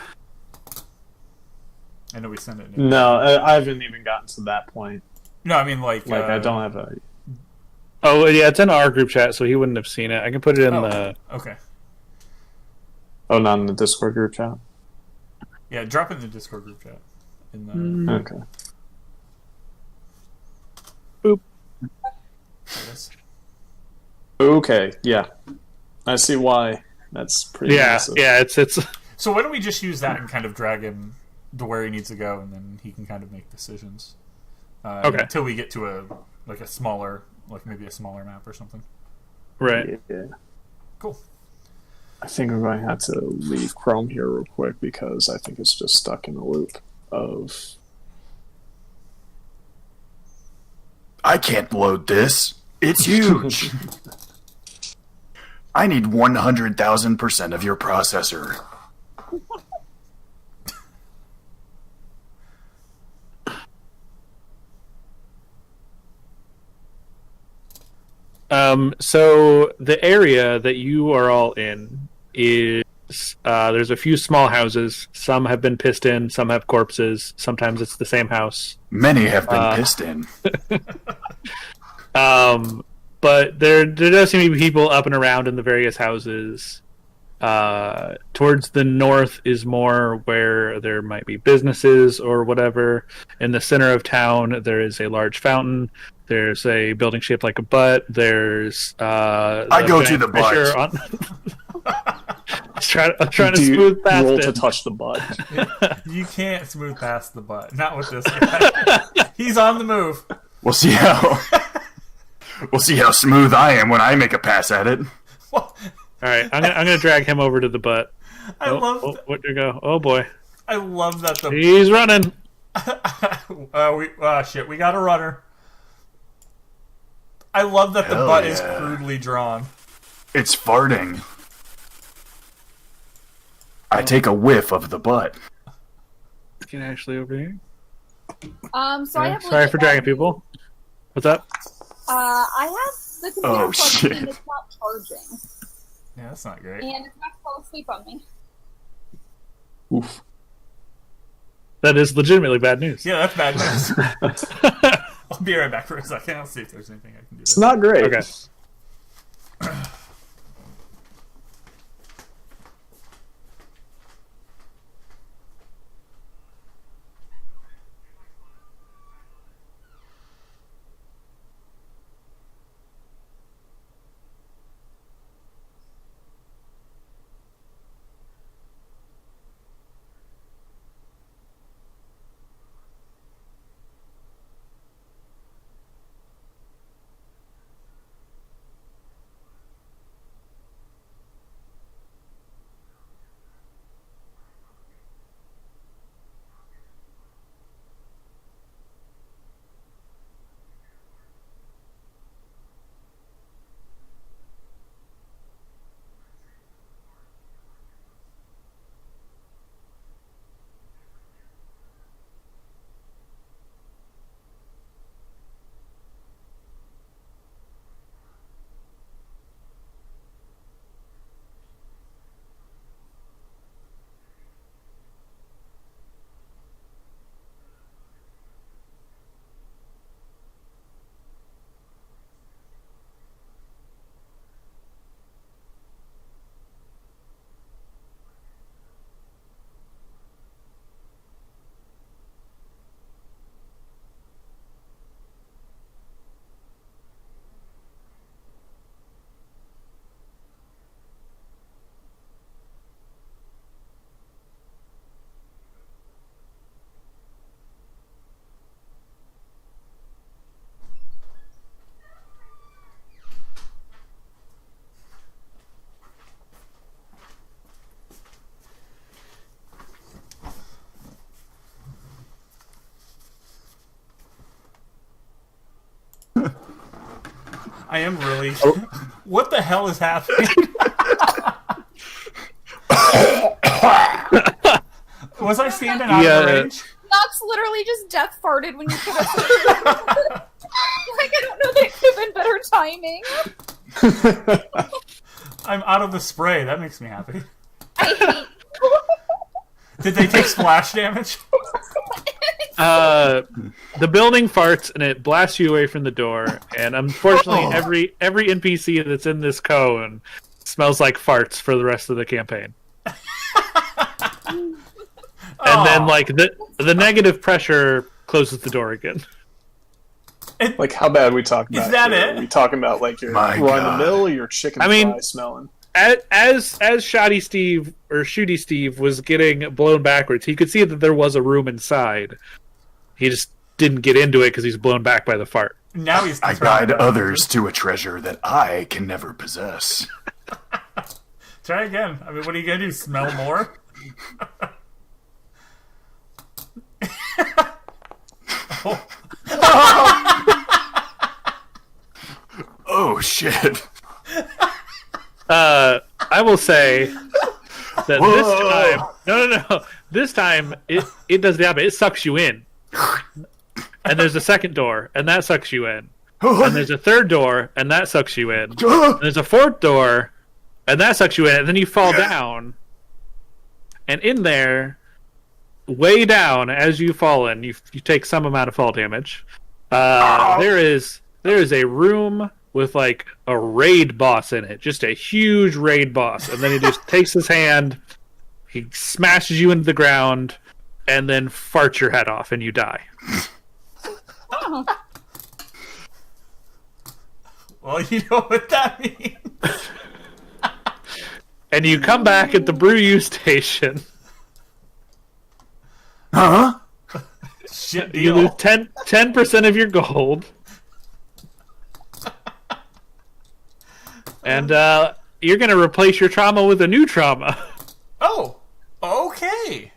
S1: know we sent it.
S5: No, I haven't even gotten to that point.
S1: No, I mean like
S5: I don't have a.
S3: Oh, yeah, it's in our group chat, so he wouldn't have seen it. I can put it in the...
S1: Okay.
S5: Oh, not in the Discord group chat.
S1: Yeah, drop it in the Discord group chat. In the
S5: Okay.
S3: Boop.
S1: I guess.
S5: Okay. Yeah, I see why. That's pretty.
S3: Yeah,
S5: massive.
S3: yeah, it's...
S1: So why don't we just use that and kind of drag him to where he needs to go, and then he can kind of make decisions.
S3: Okay.
S1: Until we get to a smaller, like maybe a smaller map or something.
S3: Right.
S5: Yeah.
S1: Cool.
S5: I think I'm going to have to leave Chrome here real quick because I think it's just stuck in a loop of.
S2: I can't load this. It's huge. I need 100,000% of your processor.
S3: So the area that you are all in is there's a few small houses. Some have been pissed in, some have corpses. Sometimes it's the same house.
S2: Many have been pissed in.
S3: But there does seem to be people up and around in the various houses. Towards the north is more where there might be businesses or whatever. In the center of town, there is a large fountain. There's a building shaped like a butt. There's
S2: I go to the butt.
S3: I'm trying to smooth past
S5: roll
S3: it.
S5: to touch the butt.
S1: You can't smooth past the butt. Not with this guy. He's on the move.
S2: We'll see how smooth I am when I make a pass at it.
S1: Well,
S3: All right, I'm gonna drag him over to the butt.
S1: I love.
S3: Where'd you go? Oh boy,
S1: I love that the.
S3: he's running.
S1: Shit, we got a runner. I love that the
S2: Hell
S1: butt is
S2: yeah.
S1: crudely drawn.
S2: It's farting. I take a whiff of the butt.
S3: Get Ashley over here.
S4: So I
S3: Yeah,
S4: have
S3: sorry for dragging people. What's up?
S4: I have the computer
S2: Oh,
S4: plugged
S2: shit.
S4: in, it's not charging.
S1: Yeah, that's not great.
S4: And it's about to fall asleep on me.
S5: Oof.
S3: That is legitimately bad news.
S1: Yeah, that's bad news. I'll be right back for a second. I'll see if there's anything I can do.
S5: It's not great.
S3: Okay.
S1: I am really. What the hell is happening? Was I standing out of range?
S4: Nox literally just death farted when you put us Like, I don't know that it could have been better timing.
S1: I'm out of the spray. That makes me happy.
S4: I hate you.
S1: Did they take splash damage?
S3: The building farts and it blasts you away from the door. And unfortunately, every NPC that's in this cone smells like farts for the rest of the campaign. And then, like, the negative pressure closes the door again.
S5: Like, how bad are we talking about?
S1: Is that
S5: here?
S1: it?
S5: Are we talking about, like, your run-of-the-mill or your chicken fry smelling?
S3: As Shoddy Steve or Shooty Steve was getting blown backwards, he could see that there was a room inside. He just didn't get into it because he's blown back by the fart.
S1: Now he's.
S2: I guide others to a treasure that I can never possess.
S1: Try again. I mean, what are you gonna do? Smell more?
S2: Oh shit.
S3: I will say that this time... No. This time, it does the opposite. It sucks you in. And there's a second door, and that sucks you in. And there's a third door, and that sucks you in. And there's a fourth door, and that sucks you in. And then you fall down. And in there, way down as you fall in, you take some amount of fall damage. There is a room with like a raid boss in it, just a huge raid boss, and then he just takes his hand, he smashes you into the ground, and then farts your head off, and you die.
S4: Oh.
S1: Well, you know what that means.
S3: And you come back at the brew you station.
S2: Huh?
S1: Shit
S3: You
S1: deal.
S3: lose 10% of your gold. And you're going to replace your trauma with a new trauma.
S1: Oh, okay.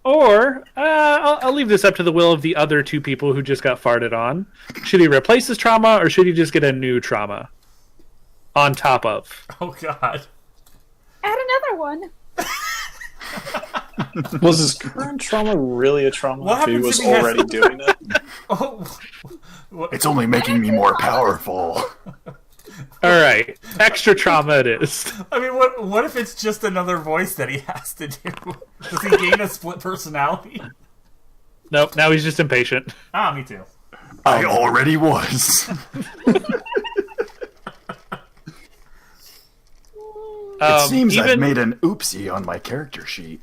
S3: Or, I'll leave this up to the will of the other two people who just got farted on. Should he replace his trauma, or should he just get a new trauma? On top of.
S1: Oh, God.
S4: Add another one.
S5: Was his current trauma really a trauma
S1: What
S5: if he
S1: happens
S5: was
S1: if he has-
S5: already doing it?
S1: Oh.
S2: It's only making me more powerful.
S3: Alright, extra trauma it is.
S1: I mean, what if it's just another voice that he has to do? Does he gain a split personality?
S3: Nope, now he's just impatient.
S1: Ah, me too.
S2: I already was. It seems I've made an oopsie on my character sheet.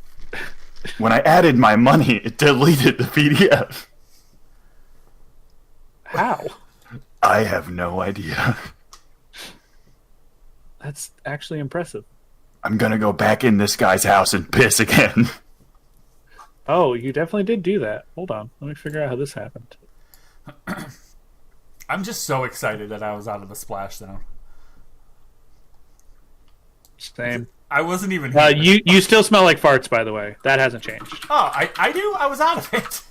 S2: When I added my money, it deleted the PDF.
S3: How?
S2: I have no idea.
S3: That's actually impressive.
S2: I'm gonna go back in this guy's house and piss again.
S3: Oh, you definitely did do that. Hold on, let me figure out how this happened.
S1: I'm just so excited that I was out of the splash zone.
S3: Same.
S1: I wasn't even here.
S3: You still smell like farts, by the way. That hasn't changed.
S1: Oh, I do? I was out of it.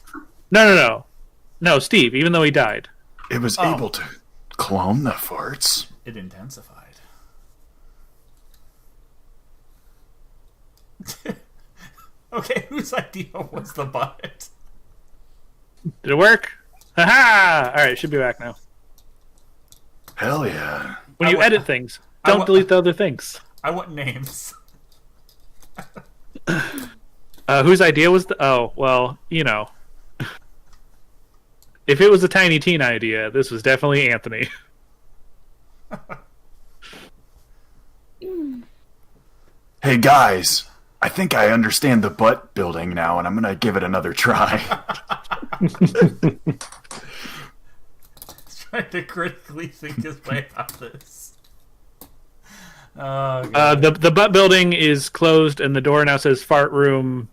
S3: No, Steve, even though he died.
S2: It was able to clone the farts.
S1: It intensified. Okay, whose idea was the butt?
S3: Did it work? Haha! Alright, should be back now.
S2: Hell yeah.
S3: When you edit things, don't delete the other things.
S1: I want names.
S3: Whose idea was the... Oh, well, you know. If it was a Tiny Teen idea, this was definitely Anthony.
S2: Hey guys, I think I understand the butt building now, and I'm gonna give it another try.
S1: Trying to critically think his way out of this.
S3: The butt building is closed, and the door now says fart room.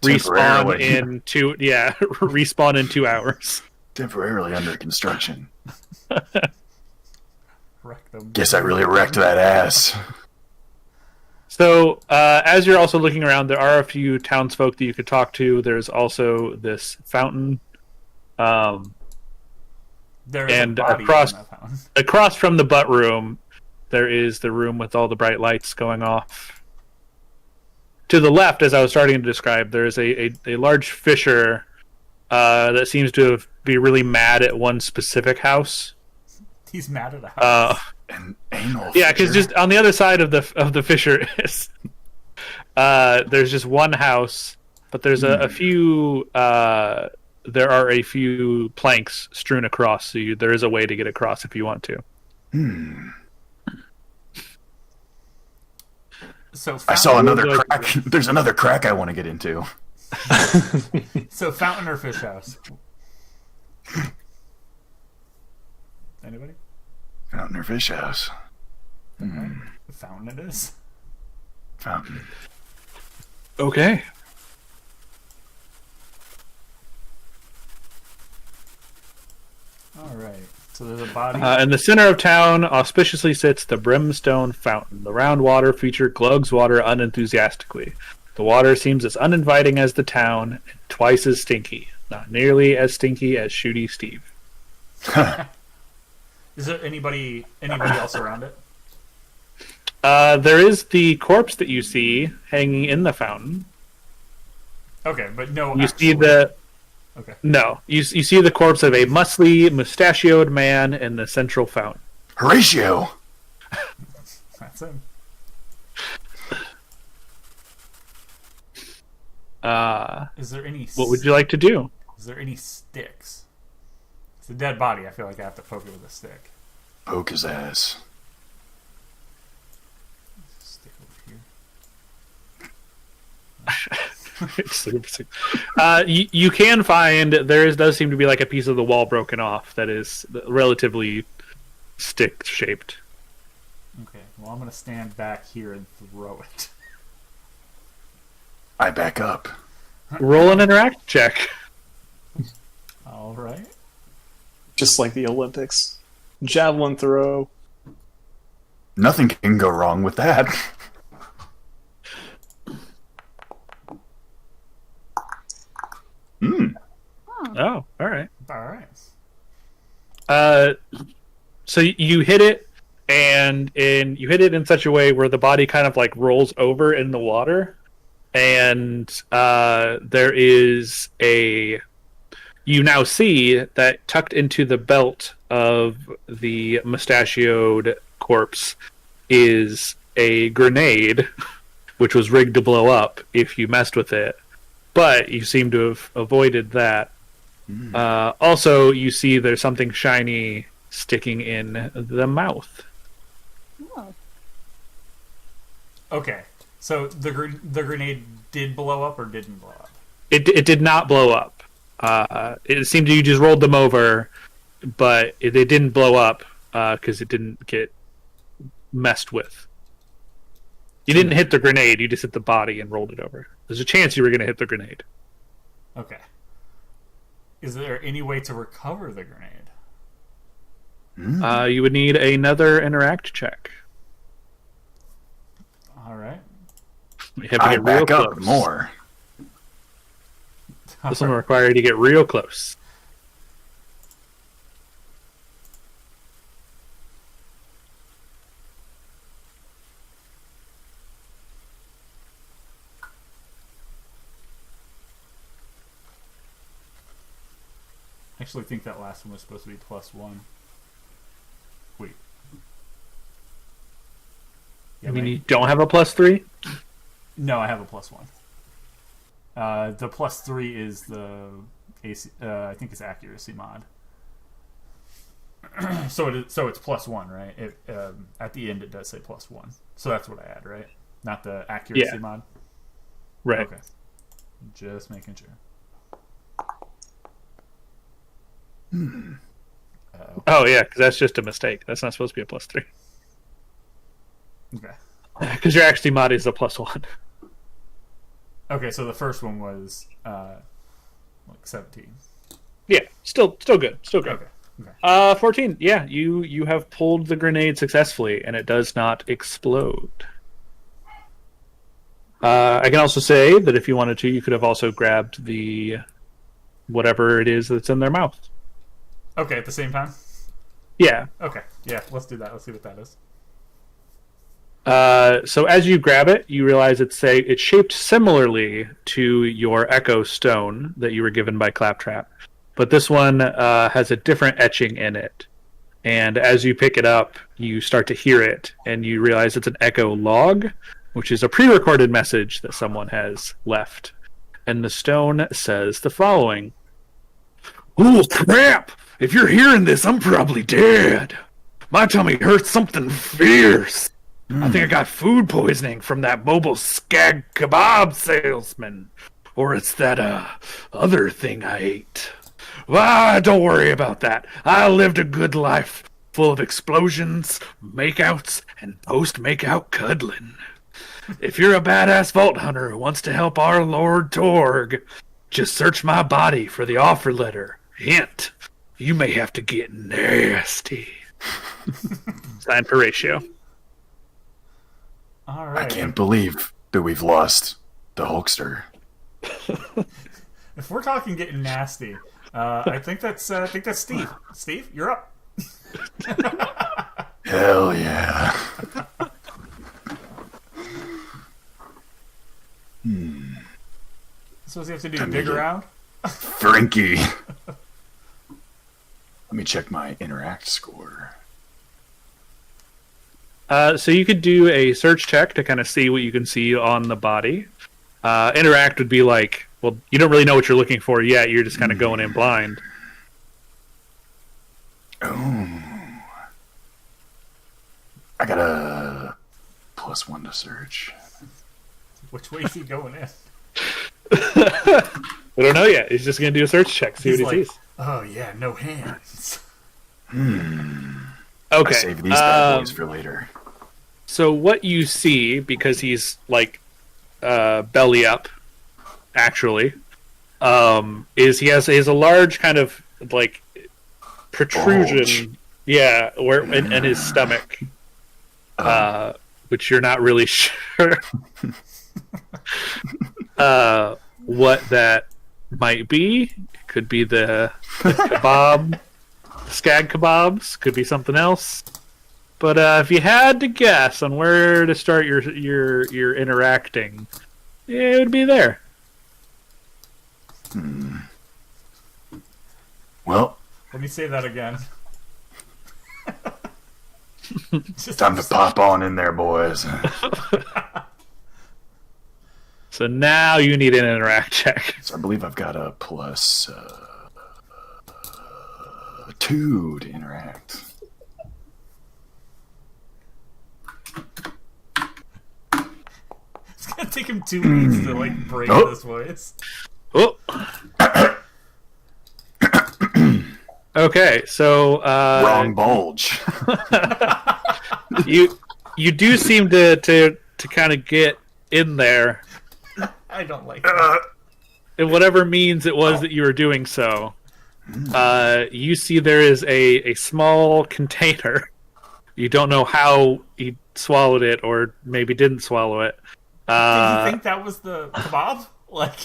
S3: Respawn in respawn in 2 hours.
S2: Temporarily under construction.
S1: Rectum.
S2: Guess I really wrecked that ass.
S3: So, as you're also looking around, there are a few townsfolk that you could talk to. There's also this fountain
S1: There is
S3: And
S1: a body
S3: across-
S1: in that fountain.
S3: Across from the butt room, there is the room with all the bright lights going off. To the left, as I was starting to describe, there is a large fissure that seems to be really mad at one specific house.
S1: He's mad at a house.
S2: An anal.
S3: Yeah, because
S2: fissure?
S3: just on the other side of the fissure is there's just one house, but there's a few. There are a few planks strewn across, so there is a way to get across if you want to.
S1: So
S2: I saw another
S3: Like-
S2: crack. There's another crack I want to get into.
S1: So fountain or fish house? Anybody?
S2: Fountain or fish house?
S1: The fountain it is.
S2: Fountain.
S3: Okay.
S1: All right. So there's a body.
S3: In the center of town, auspiciously sits the brimstone fountain. The round water feature glugs water unenthusiastically. The water seems as uninviting as the town, and twice as stinky. Not nearly as stinky as Shooty Steve.
S1: Is there anybody else around it?
S3: There is the corpse that you see hanging in the fountain.
S1: Okay, but no.
S3: You see
S1: actual-
S3: the
S1: Okay.
S3: no. You see the corpse of a muscly, mustachioed man in the central fountain.
S2: Horatio.
S1: That's him. Is there any?
S3: What would you like to do?
S1: Is there any sticks? It's a dead body. I feel like I have to poke it with a stick.
S2: Poke his ass.
S1: Stick over here.
S3: You can find does seem to be like a piece of the wall broken off that is relatively stick shaped.
S1: Okay. Well, I'm gonna stand back here and throw it.
S2: I back up.
S3: Roll an interact check.
S1: All right.
S5: Just like the Olympics. Javelin throw.
S2: Nothing can go wrong with that.
S3: Oh, all right.
S1: All right.
S3: So you hit it, and you hit it in such a way where the body kind of like rolls over in the water, and there is a. You now see that tucked into the belt of the mustachioed corpse is a grenade, which was rigged to blow up if you messed with it. But you seem to have avoided that. Also, you see there's something shiny sticking in the mouth.
S4: Oh.
S1: Okay. So the grenade did blow up or didn't blow up?
S3: It did not blow up. It seemed you just rolled them over, but they didn't blow up because it didn't get messed with. You didn't hit the grenade, you just hit the body and rolled it over. There's a chance you were going to hit the grenade.
S1: Okay. Is there any way to recover the grenade?
S3: You would need another interact check.
S1: All right.
S3: You have to
S2: I
S3: get real
S2: back up
S3: close.
S2: more.
S3: This one will require you to get real close.
S1: I actually think that last one was supposed to be +1. Wait. Yeah,
S3: I mean,
S1: right?
S3: you don't have a +3?
S1: No, I have a +1. The +3 is the AC, I think it's accuracy mod. So it's +1, right? It at the end it does say +1. So that's what I add, right? Not the accuracy
S3: Yeah.
S1: mod.
S3: Right.
S1: Okay. Just making sure.
S3: Oh, yeah, because that's just a mistake. That's not supposed to be a +3.
S1: Okay.
S3: Because your actually mod is a +1.
S1: Okay, so the first one was like 17.
S3: Yeah, still good. Still good.
S1: Okay. Okay.
S3: 14. Yeah, you have pulled the grenade successfully, and it does not explode. I can also say that if you wanted to, you could have also grabbed the whatever it is that's in their mouth.
S1: Okay, at the same time?
S3: Yeah.
S1: Okay, yeah, let's do that. Let's see what that is.
S3: So as you grab it, you realize it's shaped similarly to your Echo Stone that you were given by Claptrap, but this one has a different etching in it. And as you pick it up, you start to hear it, and you realize it's an Echo log, which is a pre-recorded message that someone has left. And the stone says the following: "Oh crap! If you're hearing this, I'm probably dead. My tummy hurts something fierce. I think I got food poisoning from that mobile skag kebab salesman. Or it's that other thing I ate. Don't worry about that. I lived a good life, full of explosions, makeouts, and post-makeout cuddling. If you're a badass vault hunter who wants to help our Lord Torg, just search my body for the offer letter. Hint, you may have to get nasty." Signed Horatio.
S1: All right.
S2: I can't believe that we've lost the Hulkster.
S1: If we're talking getting nasty, I think that's Steve. Steve, you're up.
S2: Hell yeah.
S1: So what do you have to do? Dig around?
S2: Frankie. Let me check my interact score.
S3: So you could do a search check to kind of see what you can see on the body. Interact would be like, well, you don't really know what you're looking for yet. You're just kind of going in blind.
S2: Oh. I got a +1 to search.
S1: Which way is he going in?
S3: We don't know yet. He's just going to do a search check, see what he sees.
S1: Oh yeah, no hands.
S3: Okay.
S2: Save these bad boys for later.
S3: So what you see, because he's like belly up, actually, is he has a large kind of like protrusion,
S2: bulge.
S3: Yeah, where in his stomach, which you're not really sure what that might be. It could be the kebab, skag kebabs. Could be something else. But if you had to guess on where to start your interacting, it would be there.
S2: Well,
S1: Let me say that again.
S2: time to pop on in there, boys.
S3: So now you need an interact check.
S2: So I believe I've got a +2 to interact.
S1: It's gonna take him 2 weeks to like break this voice.
S3: Oh. Okay, so
S2: Wrong bulge.
S3: you do seem to kind of get in there,
S1: I don't like that.
S3: in whatever means it was that you were doing so. You see there is a small container. You don't know how he swallowed it, or maybe didn't swallow it.
S1: Did you think that was the kebab? Like,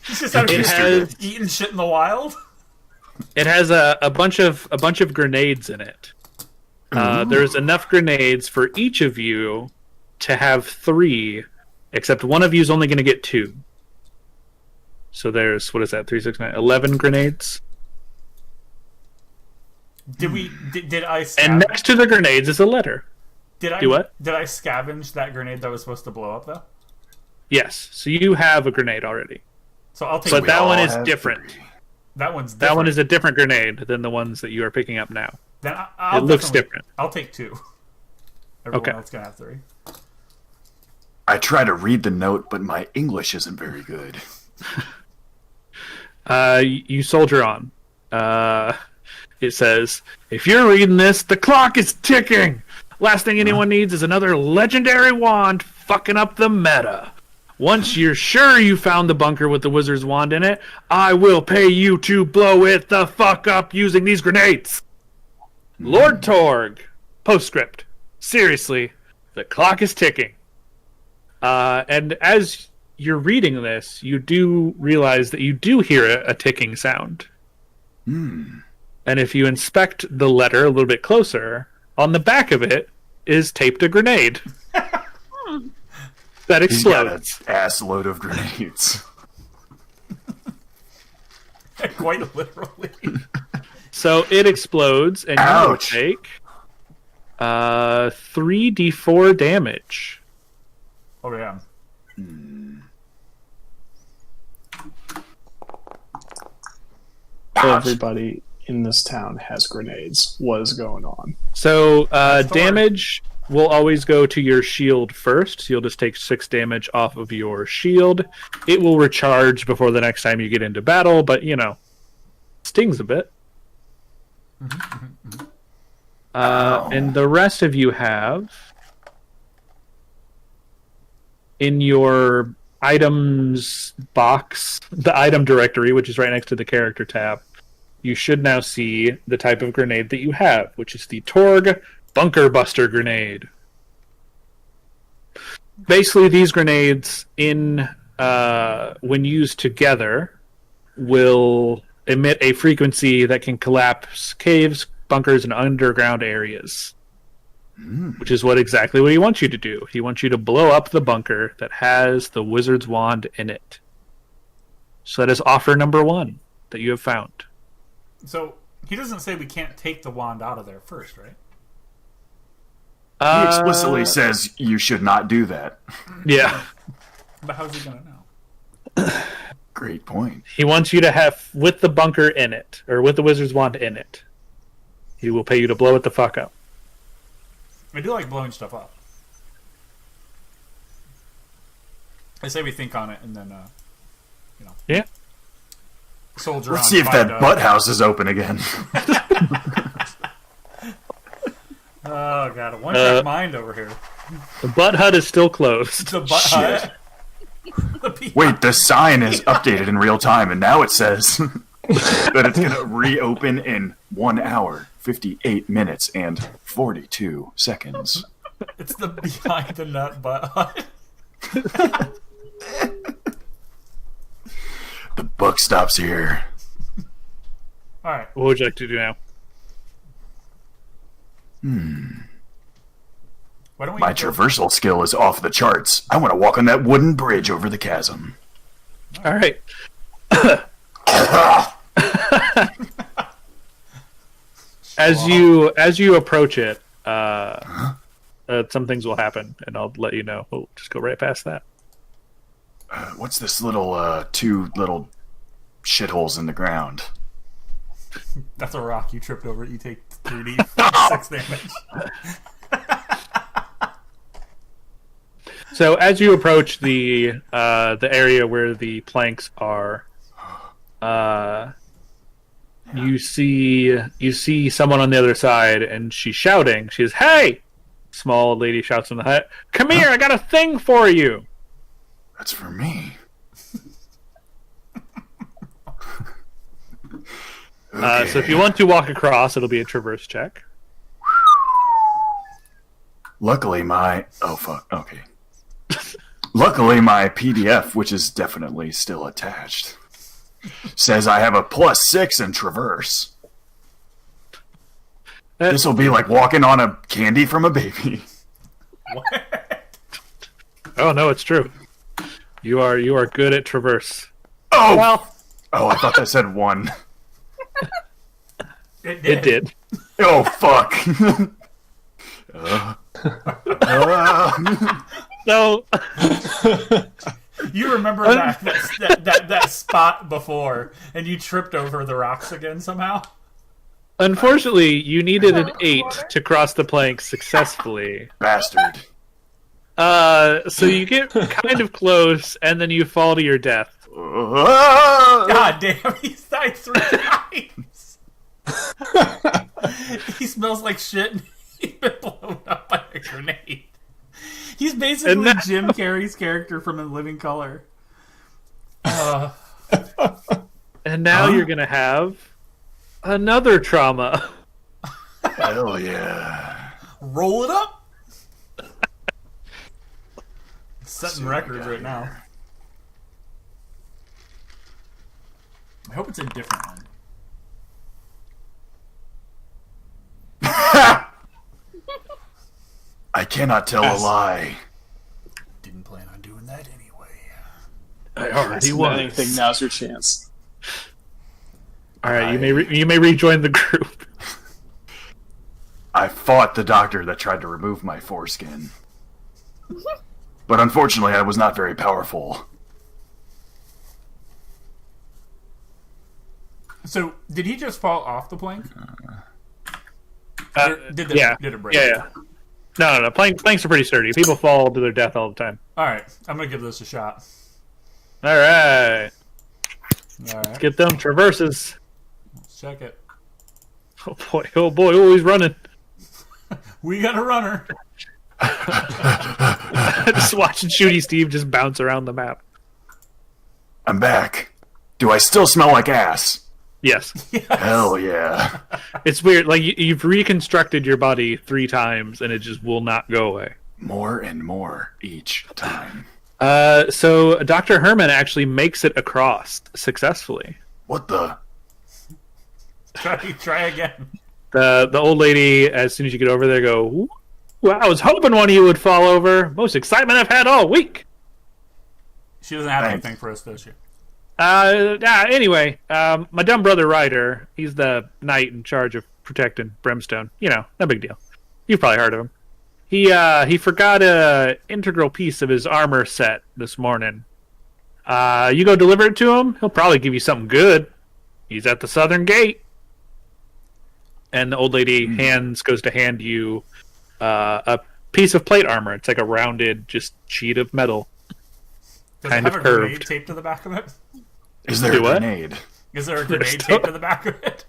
S1: he's just out of eating shit in the wild.
S3: It has a bunch of grenades in it. There's enough grenades for each of you to have 3, except one of you is only going to get 2. So there's, what is that? 3, 6, 9, 11 grenades.
S1: Did I scavenge?
S3: And next to the grenades is a letter. Do what?
S1: Did I scavenge that grenade that was supposed to blow up though?
S3: Yes. So you have a grenade already.
S1: So I'll take.
S3: But that one is
S2: have
S3: different.
S2: 3.
S1: That one's different.
S3: That one is a different grenade than the ones that you are picking up now.
S1: Then I'll
S3: It looks
S1: definitely-
S3: different.
S1: I'll take 2. Everyone
S3: Okay.
S1: else gonna have 3.
S2: I try to read the note, but my English isn't very good.
S3: You soldier on. It says, if you're reading this, the clock is ticking. Last thing anyone needs is another legendary wand fucking up the meta. Once you're sure you found the bunker with the wizard's wand in it, I will pay you to blow it the fuck up using these grenades. Lord Torg. Postscript. Seriously, the clock is ticking. And as you're reading this, you do realize that you do hear a ticking sound. And if you inspect the letter a little bit closer, on the back of it is taped a grenade. That explodes.
S2: He's got an ass load of grenades.
S1: Quite literally.
S3: So it explodes, and
S2: Ouch.
S3: you will take 3d4 damage.
S1: Oh, yeah.
S5: Everybody in this town has grenades. What is going on?
S3: So
S1: the
S3: damage will always go to your shield first. So you'll just take 6 damage off of your shield. It will recharge before the next time you get into battle, but stings a bit. And the rest of you have in your items box, the item directory, which is right next to the character tab, you should now see the type of grenade that you have, which is the Torg Bunker Buster Grenade. Basically, these grenades, when used together, will emit a frequency that can collapse caves, bunkers, and underground areas. Which is exactly what he wants you to do. He wants you to blow up the bunker that has the wizard's wand in it. So that is offer number 1 that you have found.
S1: So he doesn't say we can't take the wand out of there first, right?
S2: He explicitly says you should not do that.
S3: Yeah.
S1: But how's he going to know?
S2: Great point.
S3: He wants you to have with the bunker in it, or with the wizard's wand in it. He will pay you to blow it the fuck up.
S1: I do like blowing stuff up. I say we think on it and then,
S3: Yeah.
S1: soldier
S2: Let's
S1: on.
S2: see if
S1: find
S2: that butt house is open again.
S1: Oh, God. A one-track mind over here.
S3: The butt hut is still closed.
S1: The butt hut.
S2: Wait, the sign is updated in real time, and now it says that it's going to reopen in 1 hour, 58 minutes, and 42 seconds.
S1: It's the behind the nut butt hut.
S2: The buck stops here.
S1: All right.
S3: What would you like to do now?
S1: Why don't we
S2: My traversal skill is off the charts. I want to walk on that wooden bridge over the chasm.
S3: All right. As you approach it, some things will happen, and I'll let you know. We'll just go right past that.
S2: What's this little, 2 little shitholes in the ground?
S1: That's a rock you tripped over. You take 3d6 damage.
S3: So as you approach the area where the planks are, you see someone on the other side, and she's shouting. She says, "Hey!" Small lady shouts from the hut. "Come here! I got a thing for you."
S2: That's for me. Okay.
S3: So if you want to walk across, it'll be a traverse check.
S2: Luckily, my... Oh, fuck. Okay. Luckily, my PDF, which is definitely still attached, says I have a +6 in traverse. This will be like walking on a candy from a baby.
S1: What?
S3: Oh no, it's true. You are good at traverse.
S2: Oh!
S3: Well,
S2: Oh, I thought that said 1.
S3: it did.
S2: Oh, fuck.
S3: So
S1: You remember that spot before, and you tripped over the rocks again somehow?
S3: unfortunately, you needed an 8 to cross the plank successfully.
S2: Bastard.
S3: So you get kind of close, and then you fall to your death.
S1: God damn, he's died 3 times. He smells like shit, and he's been blown up by a grenade. He's basically Jim Carrey's character from In Living Color.
S3: And now you're going to have another trauma.
S2: Hell yeah.
S1: Roll it up. Setting records right now. I hope it's a different one.
S2: I cannot tell a lie.
S1: Didn't plan on doing that anyway.
S3: I already
S5: Ask
S3: was.
S5: anything, now's your chance.
S3: All right, you may rejoin the group.
S2: I fought the doctor that tried to remove my foreskin. But unfortunately, I was not very powerful.
S1: So, did he just fall off the plank? Did it break?
S3: Yeah. No. Planks are pretty sturdy. People fall to their death all the time.
S1: All right, I'm gonna give this a shot.
S3: All right.
S1: All right,
S3: Get them traverses.
S1: let's check it.
S3: Oh boy, oh, he's running.
S1: We got a runner.
S3: Just watching Shooty Steve just bounce around the map.
S2: I'm back. Do I still smell like ass?
S3: Yes.
S2: Hell yeah.
S3: It's weird. Like, you've reconstructed your body 3 times, and it just will not go away.
S2: More and more each time.
S3: So Dr. Herman actually makes it across successfully.
S2: What the?
S1: Try again.
S3: The old lady, as soon as you get over there, go, "Ooh, well, I was hoping one of you would fall over. Most excitement I've had all week."
S1: She doesn't have
S2: Thanks.
S1: anything for us, does she?
S3: Anyway, my dumb brother Ryder, he's the knight in charge of protecting Brimstone. You know, no big deal. You've probably heard of him. He forgot a integral piece of his armor set this morning. You go deliver it to him, he'll probably give you something good. He's at the southern gate. And the old lady goes to hand you a piece of plate armor. It's like a rounded, just sheet of metal.
S1: Does
S3: Kind
S1: it have
S3: of
S1: a grenade
S3: curved.
S1: taped to the back of it?
S2: Is there
S3: Do
S2: a
S3: what?
S2: grenade?
S1: Is there a grenade
S3: still-
S1: taped to the back of it?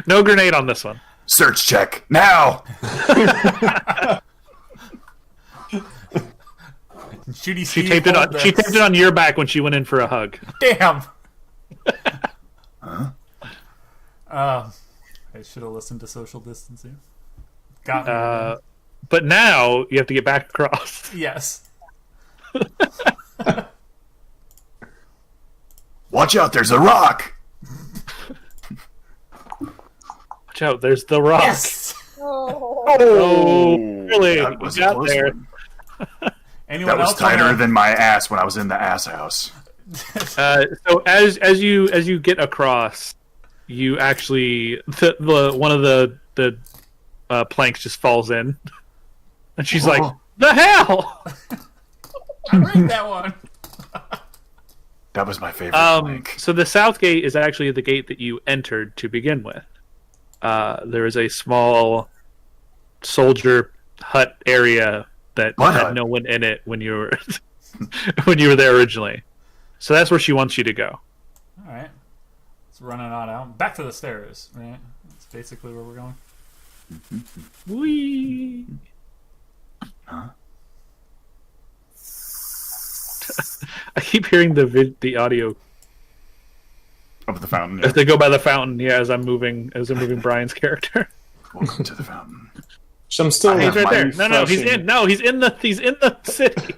S3: No grenade on this one.
S2: Search check. Now!
S1: Shooty
S3: She
S1: Steve
S3: taped it
S1: pulled
S3: on. She
S1: this.
S3: taped it on your back when she went in for a hug.
S1: Damn. I should have listened to social distancing. Got me.
S3: But now you have to get back across.
S1: Yes.
S2: Watch out, there's a rock!
S3: Watch out! There's the rock.
S1: Yes.
S4: Oh.
S3: Oh, really?
S2: That was
S3: You
S2: a
S3: got
S2: close
S3: there.
S2: one.
S1: Anyone
S2: That was
S1: else wanna-
S2: tighter than my ass when I was in the ass house.
S3: So as you get across, you actually one of the planks just falls in, and she's like,
S2: Oh.
S3: "The hell!"
S1: I read that one.
S2: That was my favorite plank.
S3: So the south gate is actually the gate that you entered to begin with. There is a small soldier hut area that
S2: What
S3: had
S2: hut?
S3: no one in it when you were when you were there originally. So that's where she wants you to go.
S1: All right. Let's run it on out. Back to the stairs, right? That's basically where we're going.
S3: Whee!
S2: Huh?
S3: I keep hearing the audio
S2: Of the fountain.
S3: as they go by the fountain. Yeah, as I'm moving Brian's character.
S2: Welcome to the fountain.
S5: So I'm still
S3: He's right there.
S5: refreshing.
S3: He's in the city.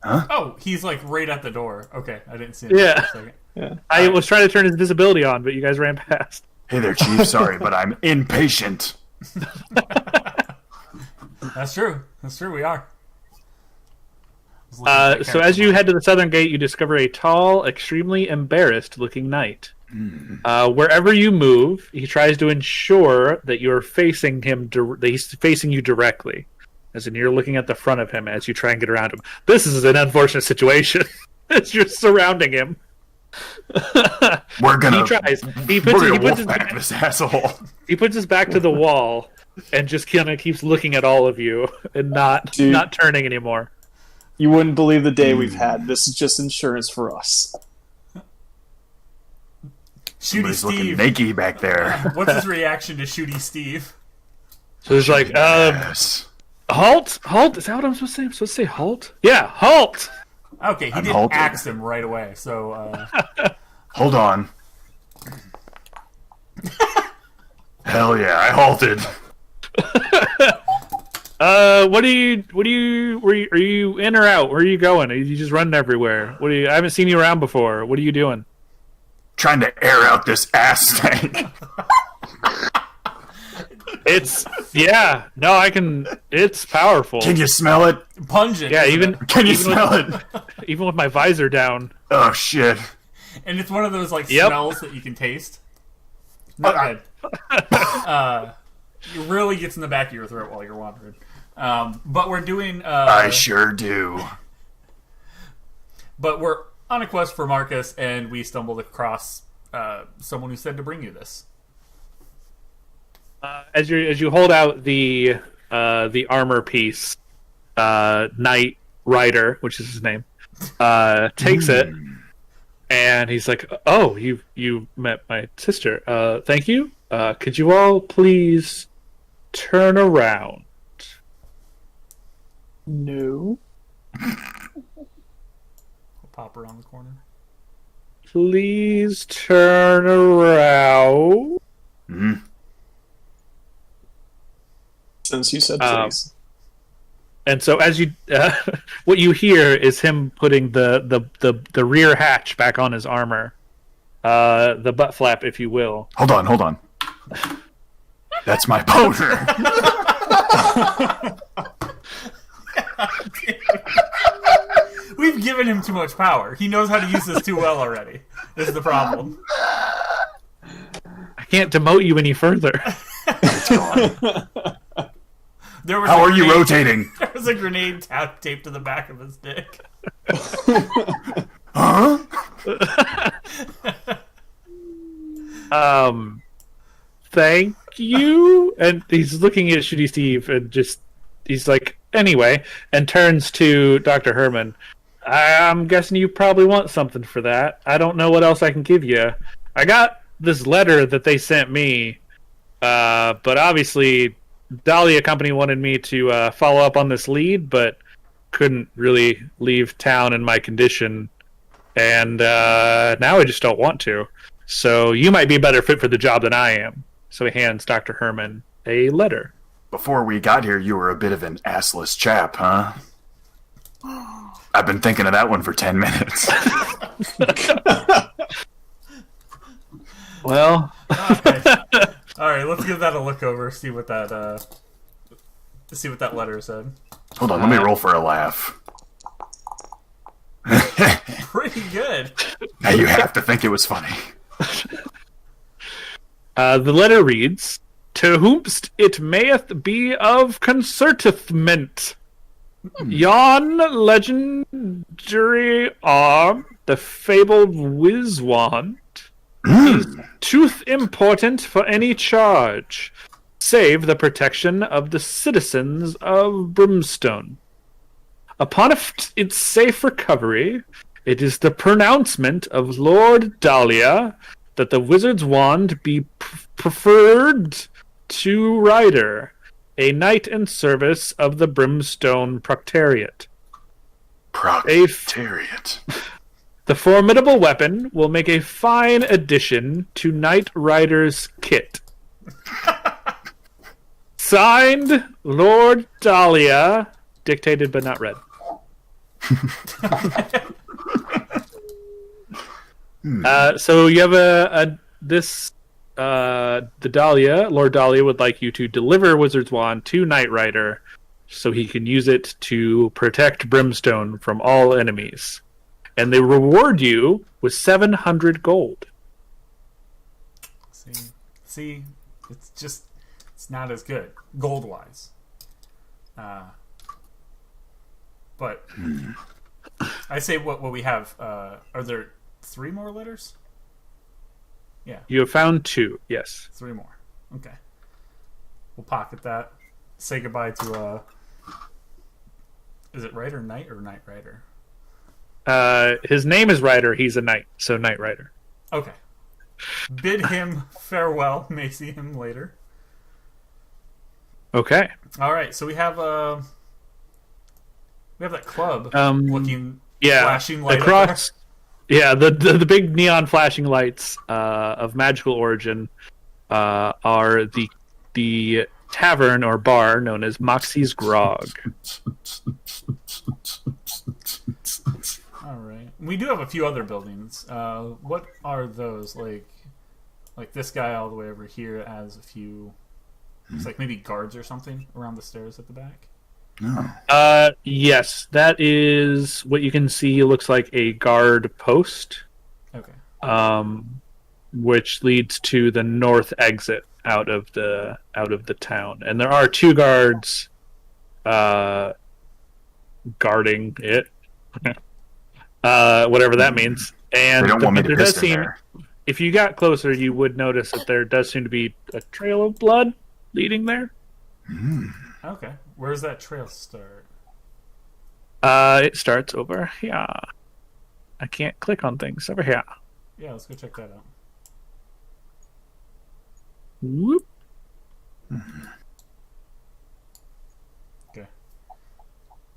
S1: Oh, he's like right at the door. Okay, I didn't see him
S3: Yeah.
S1: for a second.
S5: Yeah.
S3: I was trying to turn his visibility on, but you guys ran past.
S2: Hey there, Chief. Sorry, but I'm impatient.
S1: That's true. That's true. We are.
S3: So as you head to the southern gate, you discover a tall, extremely embarrassed-looking knight. Wherever you move, he tries to ensure that you're facing him. That he's facing you directly, as in you're looking at the front of him as you try and get around him. This is an unfortunate situation as you're surrounding him.
S2: We're gonna.
S3: He tries.
S2: We're gonna wolfpack this asshole.
S3: He puts his back to the wall and just kind of keeps looking at all of you and not
S5: Dude.
S3: turning anymore.
S5: You wouldn't believe the day we've had. This is just insurance for us.
S1: Shooty
S2: Somebody's looking
S1: Steve.
S2: naked back there.
S1: What's his reaction to Shooty Steve?
S3: So there's like,
S2: Yes.
S3: halt! Is that what I'm supposed to say? I'm supposed to say halt? Yeah, halt!
S1: Okay, he
S2: I'm
S1: didn't
S2: halted.
S1: axe him right away. So
S2: Hold on. Hell yeah, I halted.
S3: Are you in or out? Where are you going? Are you just running everywhere? I haven't seen you around before. What are you doing?
S2: trying to air out this ass stank.
S3: It's powerful.
S2: Can you smell it?
S1: Pungent.
S3: Yeah,
S2: Can you smell it?
S3: even with my visor down.
S2: Oh shit!
S1: And it's one of those like
S3: Yep.
S1: smells that you can taste. Not good. It really gets in the back of your throat while you're wandering. But we're doing.
S2: I sure do.
S1: But we're on a quest for Marcus, and we stumbled across someone who said to bring you this.
S3: As you hold out the armor piece, Knight Rider, which is his name, takes it, and he's like, "Oh, you met my sister. Thank you. Could you all please turn around?"
S5: No.
S1: We'll pop around the corner.
S3: Please turn around.
S2: Mm.
S5: Since you said please.
S3: And so, as you, what you hear is him putting the rear hatch back on his armor, the butt flap, if you will.
S2: Hold on. That's my boner.
S1: We've given him too much power. He knows how to use this too well already. This is the problem.
S3: I can't demote you any further.
S2: It's gone.
S1: How
S2: are you rotating?
S1: There was a grenade taped to the back of his dick.
S2: Huh?
S3: Thank you. And he's looking at Shitty Steve and he's like, anyway, and turns to Dr. Herman. I'm guessing you probably want something for that. I don't know what else I can give you. I got this letter that they sent me, but obviously Dahlia Company wanted me to follow up on this lead, but couldn't really leave town in my condition, and now I just don't want to. So you might be a better fit for the job than I am. So he hands Dr. Herman a letter.
S2: Before we got here, you were a bit of an assless chap, huh? I've been thinking of that one for 10 minutes.
S3: Well,
S1: All right, let's give that a look over. See what that letter said.
S2: Hold on, let me roll for a laugh.
S1: Pretty good.
S2: Now you have to think it was funny.
S3: the letter reads, "To whomst it mayeth be of concertithment. Yon legendary arm, the fabled Wizwand, is tooth important for any charge, save the protection of the citizens of Brimstone. Upon its safe recovery, it is the pronouncement of Lord Dahlia that the wizard's wand be preferred to Rider, a knight in service of the Brimstone Proctariat.
S2: Proctariat.
S3: The formidable weapon will make a fine addition to Knight Rider's kit. Signed, Lord Dahlia, dictated but not read." So you have the Dahlia, Lord Dahlia would like you to deliver Wizard's Wand to Knight Rider so he can use it to protect Brimstone from all enemies. And they reward you with 700 gold.
S1: See, it's not as good gold wise. But I say what we have. Are there 3 more letters? Yeah,
S3: You have found 2, yes.
S1: 3 more. Okay, we'll pocket that. Say goodbye to. Is it Rider Knight or Knight Rider?
S3: His name is Rider, he's a knight, so Knight Rider.
S1: Okay. Bid him farewell. May see him later.
S3: Okay.
S1: All right, so we have that club looking flashing light
S3: across. Yeah, the big neon flashing lights of magical origin are the tavern or bar known as Moxie's Grog.
S1: All right. we do have a few other buildings. What are those? Like this guy all the way over here has a few. It's like maybe guards or something around the stairs at the back.
S2: No.
S3: Yes, that is what you can see. Looks like a guard post.
S1: Okay.
S3: Which leads to the north exit out of the town, and there are 2 guards guarding it, whatever that means. And
S2: They don't want me to
S3: there
S2: piss
S3: does
S2: in
S3: seem,
S2: there.
S3: if you got closer, you would notice that there does seem to be a trail of blood leading there.
S1: Okay. Where's that trail start?
S3: It starts over here. I can't click on things over here.
S1: Yeah, let's go check that out.
S3: Whoop.
S1: Okay.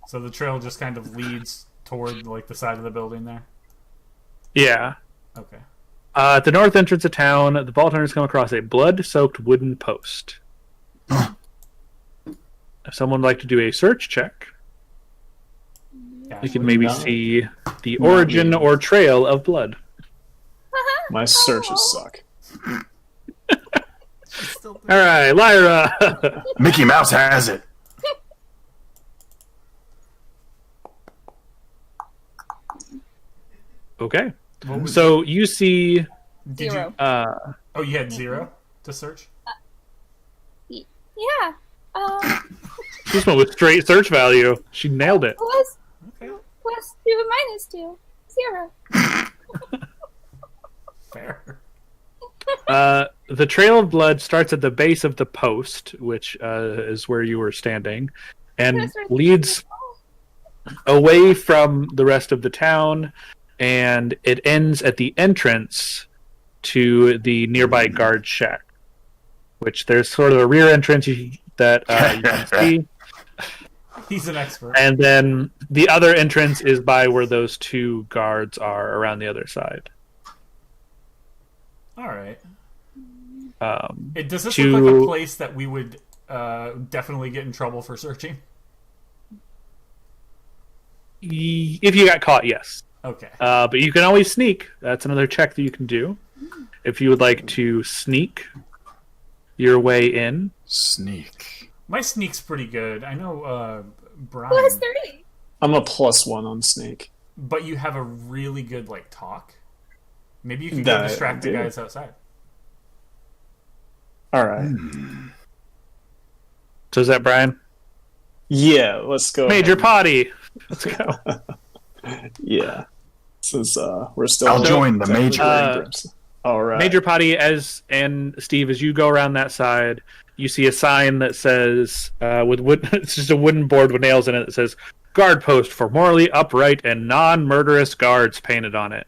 S1: So the trail just kind of leads toward like the side of the building there.
S3: Yeah.
S1: Okay.
S3: At the north entrance of town, the vault hunters come across a blood-soaked wooden post. If someone would like to do a search check, you can maybe see the origin or trail of blood.
S5: My searches suck.
S3: All right, Lyra.
S2: Mickey Mouse has it.
S3: Okay.
S1: What was
S3: So you see.
S1: Did
S4: 0.
S1: you? Oh, you had 0 to search.
S4: Yeah.
S3: She just went with straight search value. She nailed it.
S4: Plus
S1: Okay.
S4: 2 and minus 2. 0.
S1: Fair.
S3: The trail of blood starts at the base of the post, which is where you were standing, and
S4: That's right.
S3: leads away from the rest of the town, and it ends at the entrance to the nearby guard shack, which there's sort of a rear entrance that you can see.
S1: He's an expert.
S3: And then the other entrance is by where those 2 guards are around the other side.
S1: All right. Does this
S3: to-
S1: look like a place that we would definitely get in trouble for searching?
S3: If you got caught, yes.
S1: Okay.
S3: But you can always sneak. That's another check that you can do. If you would like to sneak your way in.
S2: Sneak.
S1: My sneak's pretty good. I know Brian,
S4: Plus 3.
S5: I'm a +1 on Snake.
S1: but you have a really good like talk. Maybe you can
S5: That
S1: go
S5: I
S1: distract the
S5: do.
S1: guys outside.
S5: All right.
S3: So is that Brian?
S5: Yeah, let's go.
S3: Major
S5: ahead.
S3: Potty. Let's go.
S5: Yeah. Since we're still.
S2: I'll join the major.
S5: All right.
S3: Major Potty, and Steve, as you go around that side, you see a sign that says, with wood, it's just a wooden board with nails in it that says, "Guard post for morally upright and non-murderous guards" painted on it.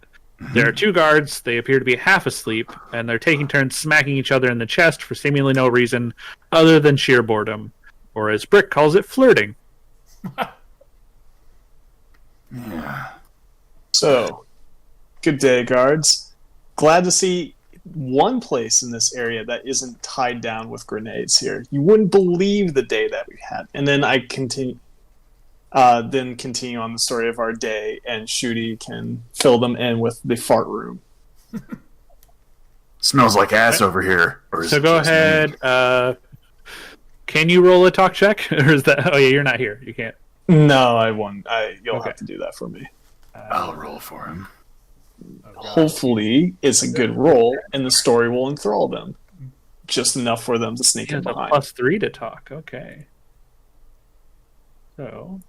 S3: There are 2 guards. They appear to be half asleep, and they're taking turns smacking each other in the chest for seemingly no reason other than sheer boredom, or as Brick calls it, flirting.
S2: Yeah.
S5: So, good day, guards. Glad to see one place in this area that isn't tied down with grenades here. You wouldn't believe the day that we had. And then I continue on the story of our day, and Shooty can fill them in with the fart room.
S2: Smells like ass over here. Or is
S3: So
S2: it
S3: go
S2: just me?
S3: ahead. Can you roll a talk check? Or is that... Oh, yeah, you're not here. You can't.
S5: No, I won't. You'll
S3: Okay.
S5: have to do that for me.
S2: I'll roll for him.
S5: Hopefully, it's a good roll, and the story will enthrall them. Just enough for them to sneak
S3: Yeah,
S5: in
S3: it's a
S5: behind.
S3: +3 to talk. Okay. So...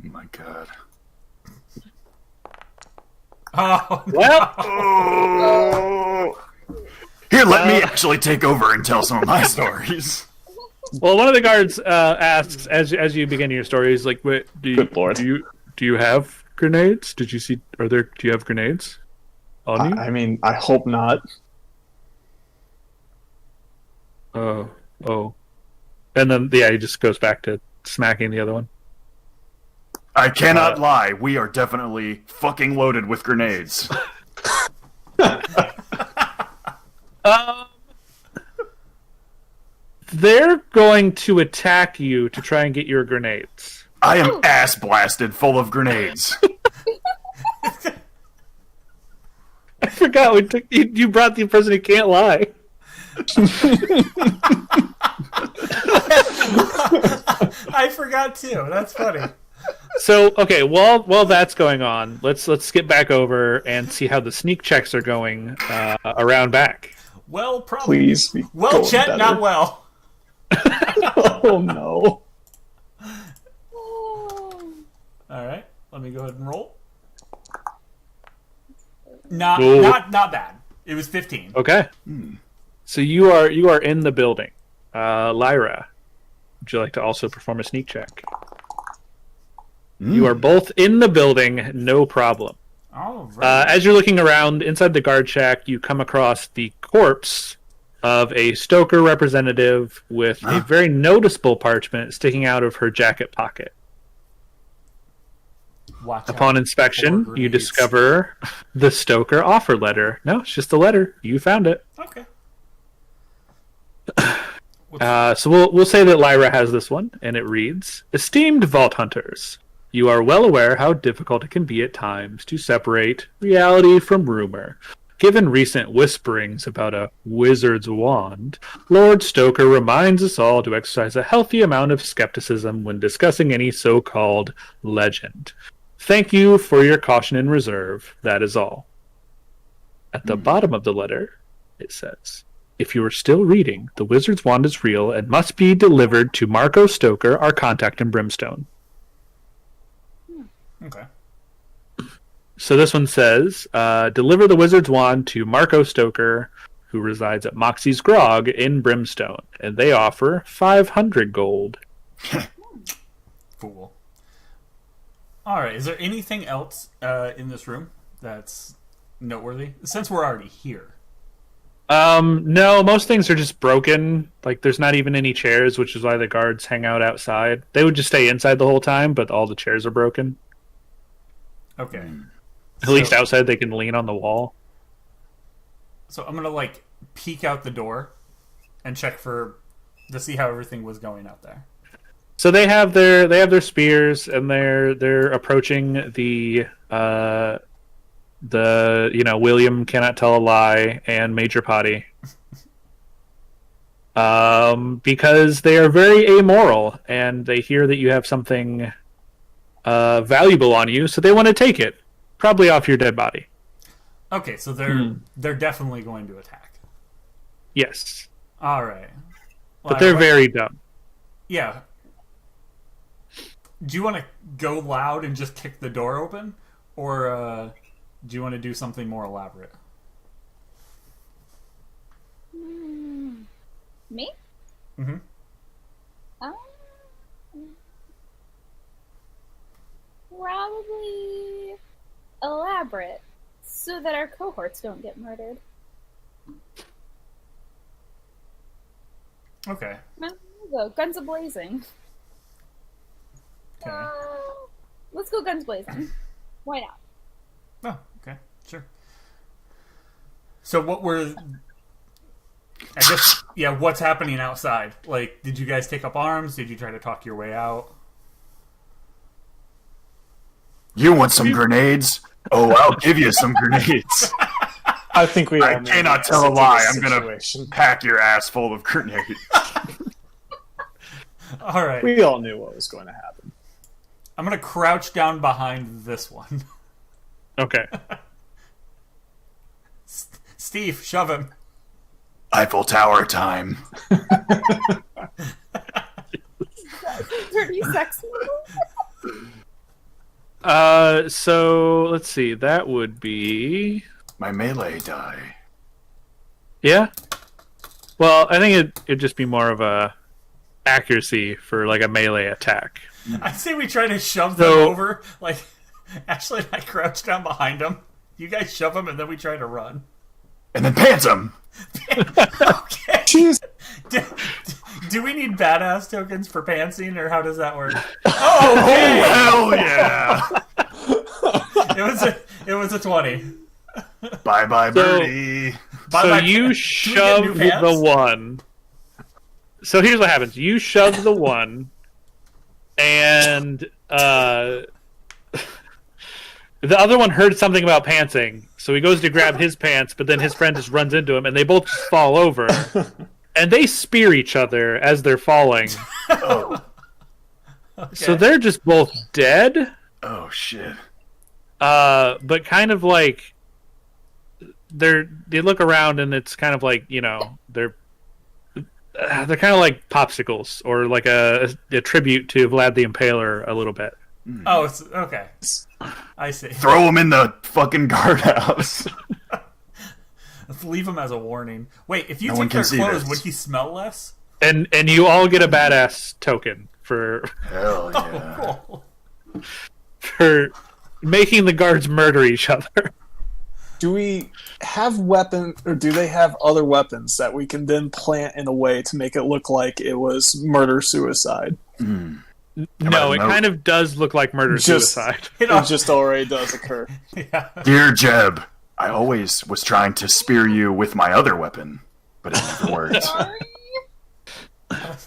S2: Oh my god.
S1: Oh,
S3: Well,
S2: Oh. Here, let me actually take over and tell some of my stories.
S3: well, one of the guards asks as you begin your story, he's like, "Wait,
S5: Good lord.
S3: do you have grenades? Did you see? Do you have grenades on you?"
S5: I mean, I hope not.
S3: Oh, and then he just goes back to smacking the other one.
S2: I cannot lie. We are definitely fucking loaded with grenades.
S3: They're going to attack you to try and get your grenades.
S2: I am ass blasted full of grenades.
S3: I forgot we took you brought the person who can't lie.
S1: I forgot too. That's funny.
S3: So okay, while that's going on, let's get back over and see how the sneak checks are going around back.
S1: Well, probably.
S5: Please.
S1: Well, Chet, not well.
S5: Oh no.
S1: All right, let me go ahead and roll. Not bad. It was 15.
S3: Okay. So you are in the building. Lyra, would you like to also perform a sneak check? You are both in the building, no problem.
S1: All right.
S3: As you're looking around inside the guard shack, you come across the corpse of a Stoker representative with a very noticeable parchment sticking out of her jacket pocket.
S1: Watch
S3: Upon
S1: out
S3: inspection,
S1: for
S3: you
S1: grenades.
S3: discover the Stoker offer letter. No, it's just a letter. You found it.
S1: Okay.
S3: So we'll say that Lyra has this one, and it reads, Esteemed Vault Hunters, you are well aware how difficult it can be at times to separate reality from rumor. Given recent whisperings about a wizard's wand, Lord Stoker reminds us all to exercise a healthy amount of skepticism when discussing any so-called legend. Thank you for your caution and reserve. That is all. At the bottom of the letter, it says, if you are still reading, the wizard's wand is real and must be delivered to Marco Stoker, our contact in Brimstone.
S1: Okay.
S3: So this one says, deliver the wizard's wand to Marco Stoker, who resides at Moxie's Grog in Brimstone, and they offer 500 gold.
S1: Cool. All right. Is there anything else in this room that's noteworthy? Since we're already here.
S3: No, most things are just broken. Like, there's not even any chairs, which is why the guards hang out outside. They would just stay inside the whole time, but all the chairs are broken.
S1: Okay.
S3: At least outside they can lean on the wall.
S1: So I'm gonna peek out the door and check to see how everything was going out there.
S3: So they have their spears, and they're approaching the William Cannot Tell a Lie and Major Potty. Because they are very amoral, and they hear that you have something valuable on you, so they want to take it. Probably off your dead body.
S1: Okay, so they're definitely going to attack.
S3: Yes.
S1: All right.
S3: But they're very dumb.
S1: Yeah. Do you want to go loud and just kick the door open? Or do you want to do something more elaborate?
S4: Me?
S1: Mm-hmm.
S4: Probably elaborate, so that our cohorts don't get murdered.
S1: Okay.
S4: Go guns a-blazing.
S1: Okay.
S4: Let's go guns blazing. Why not?
S1: Oh, okay. Sure. So what's happening outside? Like, did you guys take up arms? Did you try to talk your way out?
S2: You want some grenades? Oh, I'll give you some grenades.
S5: I think we.
S2: I cannot tell a lie. I'm gonna pack your ass full of grenades.
S1: All right.
S5: We all knew what was going to happen.
S1: I'm gonna crouch down behind this one.
S3: Okay.
S1: Steve, shove him.
S2: Eiffel Tower time.
S4: 30 sexy.
S3: So let's see. That would be
S2: My melee die.
S3: yeah. Well, I think it'd just be more of a accuracy for like a melee attack.
S1: I'd say we try to shove them over. Like, Ashley and I crouch down behind them. You guys shove them, and then we try to run.
S2: And then pants them.
S1: Okay.
S5: Jeez.
S1: Do we need badass tokens for pantsing, or how does that work? Oh, okay.
S2: Hell yeah.
S1: It was a 20.
S2: Bye bye birdie.
S3: So you shove the one. So here's what happens. You shove the one, and the other one heard something about pantsing, So he goes to grab his pants, but then his friend just runs into him, and they both just fall over. And they spear each other as they're falling.
S2: Oh.
S1: Okay.
S3: So they're just both dead.
S2: Oh shit.
S3: But kind of like they look around and it's kind of like, you know, they're kind of like popsicles or like a tribute to Vlad the Impaler a little bit.
S1: Oh, it's okay. I see.
S2: Throw him in the fucking guardhouse.
S1: Let's leave him as a warning. Wait, if you
S2: No one
S1: take their
S2: can see
S1: clothes,
S2: this.
S1: would he smell less?
S3: And you all get a badass token for
S2: Hell yeah.
S1: Oh, cool.
S3: for making the guards murder each other.
S5: Do we have weapons, or do they have other weapons that we can then plant in a way to make it look like it was murder-suicide?
S2: Mm.
S3: No, it
S2: no.
S3: kind of does look like murder-suicide.
S1: You know,
S5: It just already does occur.
S1: yeah.
S2: Dear Jeb, I always was trying to spear you with my other weapon, but it never worked.
S4: Sorry.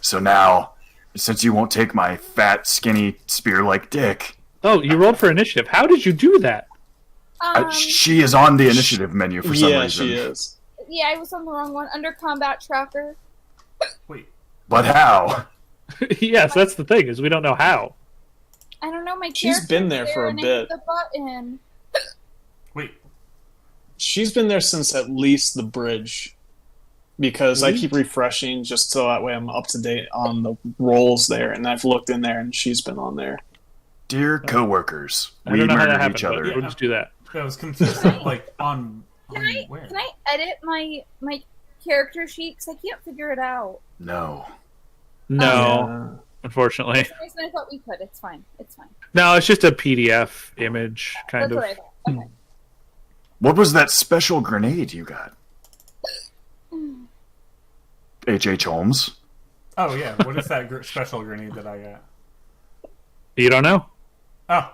S2: So now, since you won't take my fat, skinny, spear-like dick,
S3: Oh, you rolled for initiative. How did you do that?
S2: she is on the initiative menu for some
S5: Yeah,
S2: reason.
S5: she is.
S4: Yeah, I was on the wrong one. Under combat tracker.
S1: Wait,
S2: But how?
S3: Yes, that's the thing, is we don't know how.
S4: I don't know. My
S5: She's
S4: character's
S5: been there for a
S4: and I hit
S5: bit.
S4: The button.
S1: wait.
S5: She's been there since at least the bridge. Because I keep refreshing just so that way I'm up to date on the roles there, and I've looked in there and she's been on there.
S2: Dear coworkers,
S3: I
S2: we
S3: don't know how that
S2: murdered
S3: happened,
S2: each
S3: but
S2: other.
S3: we'll just do that.
S1: I was confused. Like on where?
S4: Can I edit my character sheet? Because I can't figure it out.
S2: No.
S3: No, unfortunately.
S4: For some reason I thought we could. It's fine. It's fine.
S3: No, it's just a PDF image, kind
S4: That's
S3: of.
S4: what I thought. Okay.
S2: What was that special grenade you got? H.H. Holmes?
S1: Oh yeah, what is that special grenade that I got?
S3: You don't know?
S1: Oh,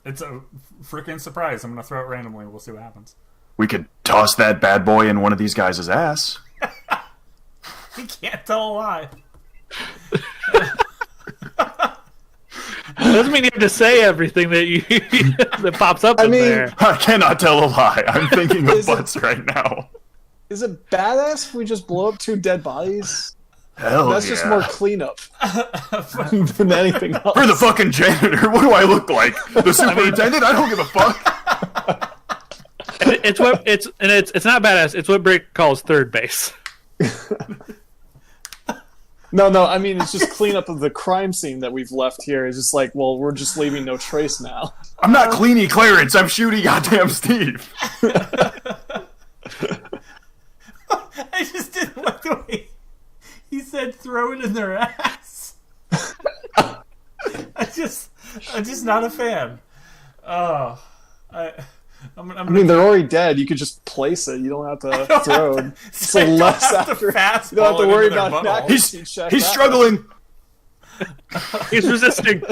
S1: it's a freaking surprise. I'm gonna throw it randomly. We'll see what happens.
S2: We could toss that bad boy in one of these guys' ass.
S1: He can't tell a lie.
S3: Doesn't mean you have to say everything that you that pops up in
S5: mean-
S3: there.
S2: I cannot tell a lie. I'm thinking of
S5: Is it-
S2: butts right now.
S5: Is it badass if we just blow up 2 dead bodies?
S2: Hell
S5: That's
S2: yeah.
S5: just more cleanup than anything else.
S2: For the fucking janitor, what do I look like? The superintendent? I don't give a fuck.
S3: And it's not badass. It's what Brick calls third base.
S5: No, I mean, it's just cleanup of the crime scene that we've left here. It's just like, well, we're just leaving no trace now.
S2: I'm not Cleany Clarence. I'm shooting goddamn Steve.
S1: I just didn't like the way he said throw it in their ass. I'm just not a fan. Oh, I
S5: mean, they're already dead. You could just place it. You don't have to throw it. It's a less after. You don't have to worry about that.
S2: He's struggling.
S3: He's resisting.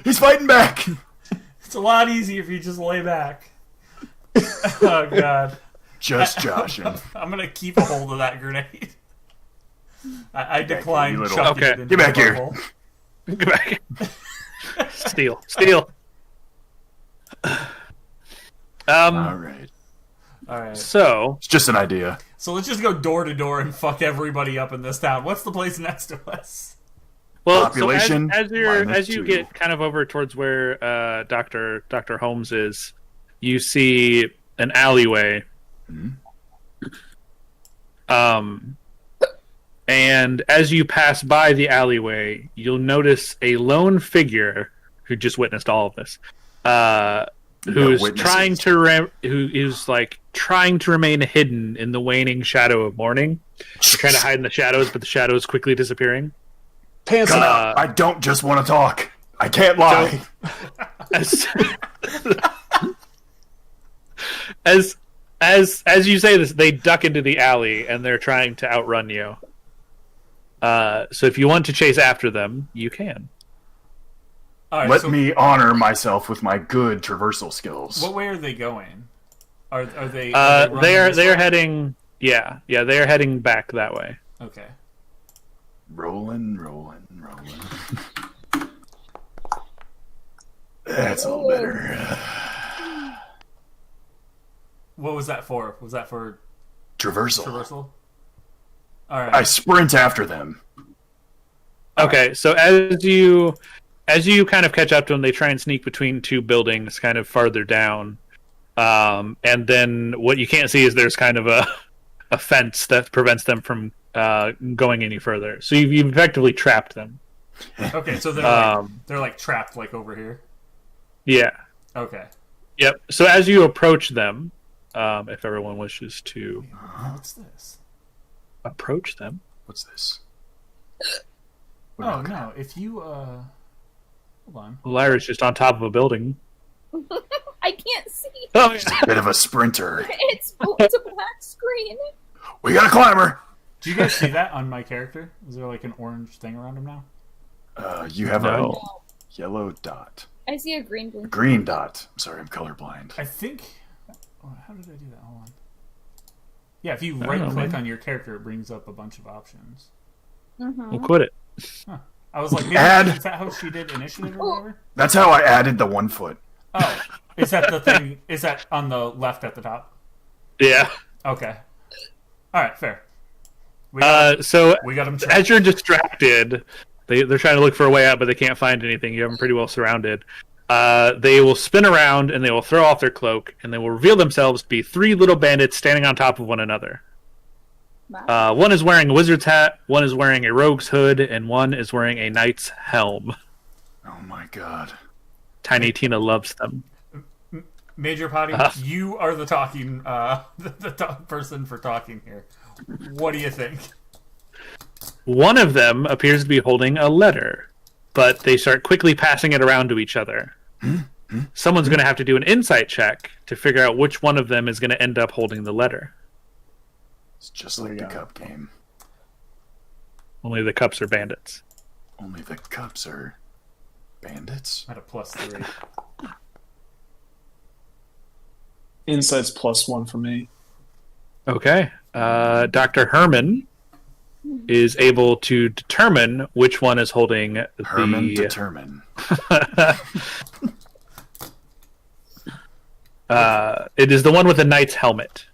S2: He's fighting back.
S1: It's a lot easier if you just lay back. Oh god.
S2: Just joshing.
S1: I'm gonna keep a hold of that grenade. I decline.
S2: you little-
S1: chucking
S3: Okay.
S1: it into
S2: Get back
S1: the
S2: here.
S1: bubble.
S3: Get back. Steal.
S2: All right.
S1: All right.
S3: So
S2: It's just an idea.
S1: So let's just go door to door and fuck everybody up in this town. What's the place next to us?
S3: well,
S2: Population,
S3: so as you
S2: -2.
S3: get kind of over towards where Dr. Holmes is, you see an alleyway. And as you pass by the alleyway, you'll notice a lone figure who just witnessed all of this. Who is
S2: witnesses.
S3: who is like trying to remain hidden in the waning shadow of morning, trying to hide in the shadows, but the shadow is quickly disappearing.
S5: Pants
S2: Come
S5: up.
S2: out. I don't just want to talk. I can't lie.
S3: As you say this, they duck into the alley and they're trying to outrun you. So if you want to chase after them, you can.
S1: All right,
S2: Let
S1: so
S2: me honor myself with my good traversal skills.
S1: what way are they going? Are they?
S3: They are
S1: running this way?
S3: heading. Yeah, they are heading back that way.
S1: Okay.
S2: Rolling. That's all better.
S1: What was that for? Was that for
S2: Traversal.
S1: traversal? All right.
S2: I sprint after them.
S3: Okay, so as you kind of catch up to them, they try and sneak between two buildings, kind of farther down. And then what you can't see is there's kind of a fence that prevents them from going any further. So you've effectively trapped them.
S1: Okay, so they're like trapped like over here.
S3: Yeah.
S1: Okay.
S3: Yep. So as you approach them, if everyone wishes to
S1: What's this?
S3: approach them,
S2: What's this?
S1: Oh no! If you hold on.
S3: Lyra's just on top of a building.
S4: I can't see.
S3: Oh,
S2: A bit of a sprinter.
S4: It's a black screen.
S2: We got a climber.
S1: Do you guys see that on my character? Is there like an orange thing around him now?
S2: You have
S3: No.
S2: a yellow dot.
S4: I see a green blink.
S2: Green dot. I'm sorry, I'm colorblind.
S1: I think. Oh, how did I do that? Hold on. Yeah, if you
S3: don't
S1: right
S3: know,
S1: click
S3: man.
S1: on your character, it brings up a bunch of options.
S3: We'll quit it.
S1: I was like, maybe
S2: Add.
S1: is that how she did initiative or whatever?
S2: That's how I added the 1 foot.
S1: Oh, is that the thing? Is that on the left at the top?
S3: Yeah.
S1: Okay. All right, fair. We got,
S3: So
S1: we got him
S3: as
S1: trapped.
S3: you're distracted, they're trying to look for a way out, but they can't find anything. You have them pretty well surrounded. They will spin around and they will throw off their cloak, and they will reveal themselves to be three little bandits standing on top of one another.
S4: Wow.
S3: One is wearing a wizard's hat, one is wearing a rogue's hood, and one is wearing a knight's helm.
S2: Oh my god.
S3: Tiny Tina loves them.
S1: Major Potty, you are the talking, the person for talking here. What do you think?
S3: One of them appears to be holding a letter, but they start quickly passing it around to each other. Someone's going to have to do an insight check to figure out which one of them is going to end up holding the letter.
S2: It's just like the cup game.
S3: Only the cups are bandits.
S2: Only the cups are bandits.
S1: At a +3.
S5: Insight's +1 for me.
S3: Okay. Dr. Herman is able to determine which one is holding
S2: Herman
S3: the...
S2: determine.
S3: It is the one with the knight's helmet.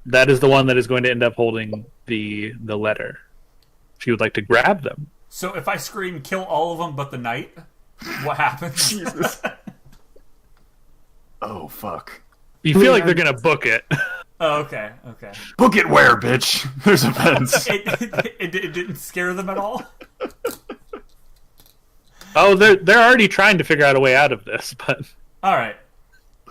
S3: That is the one that is going to end up holding the letter. If you would like to grab them.
S1: So if I scream, kill all of them but the knight, what happens?
S2: Jesus. Oh, fuck.
S3: You feel like they're going to book it.
S1: Oh, okay, okay.
S2: Book it where, bitch? There's a fence.
S1: It didn't scare them at all?
S3: Oh, they're already trying to figure out a way out of this, but...
S1: Alright.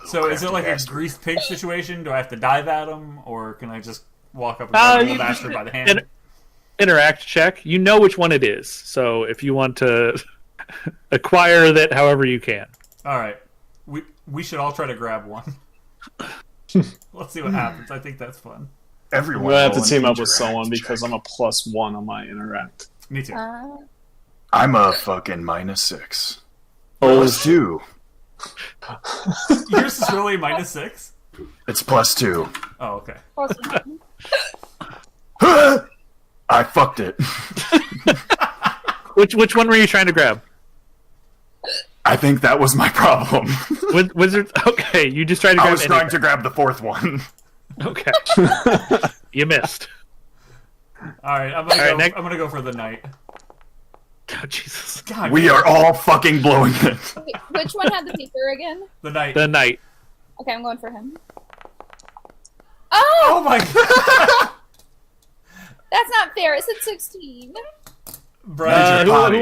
S1: So is it like a
S2: bastard.
S1: greased pig situation? Do I have to dive at them? Or can I just walk up and grab the
S3: you-
S1: bastard by the hand?
S3: Interact check. You know which one it is. So if you want to acquire that however you can.
S1: Alright. We should all try to grab one. Let's see what happens. I think that's fun.
S5: I'm
S2: Everyone.
S5: gonna have to
S2: roll an
S5: team up with
S2: interact
S5: someone because
S2: check.
S5: I'm a +1 on my interact.
S1: Me too.
S2: I'm a fucking -6.
S5: Oh,
S2: +2.
S1: Yours is really -6?
S2: It's +2.
S1: Oh, okay.
S2: I fucked it.
S3: Which one were you trying to grab?
S2: I think that was my problem.
S3: Wizards? Okay, you just tried to grab
S2: I was trying
S3: anything.
S2: to grab the fourth one.
S3: Okay. You missed.
S1: Alright, I'm gonna go for the knight.
S3: Oh, Jesus.
S1: God,
S2: We are all fucking blowing it.
S4: Wait, which one had the paper again?
S1: the knight.
S3: The knight.
S4: Okay, I'm going for him.
S1: Oh
S4: Oh!
S1: my god!
S4: That's not fair. It said 16.
S1: Brian,
S3: Who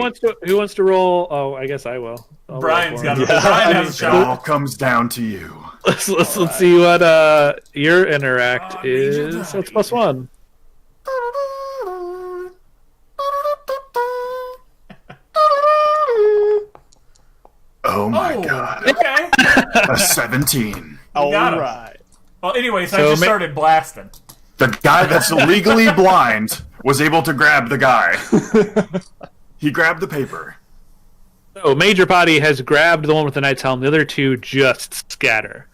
S3: wants to roll? Oh, I guess I will. I'll roll
S1: Brian's
S3: for
S1: got
S3: him.
S1: it. Brian has a
S2: It
S1: shot.
S2: all comes down to you.
S3: Let's see what your interact
S1: Major
S3: is. So it's
S1: Daddy.
S3: +1.
S2: Oh my
S1: Oh,
S2: god.
S1: okay.
S2: A 17.
S5: all
S1: got him.
S5: right.
S1: Well, anyways, I
S3: So
S1: just
S3: ma-
S1: started blasting.
S2: The guy that's legally blind was able to grab the guy. He grabbed the paper.
S3: So Major Potty has grabbed the one with the knight's helm. The other two just scatter.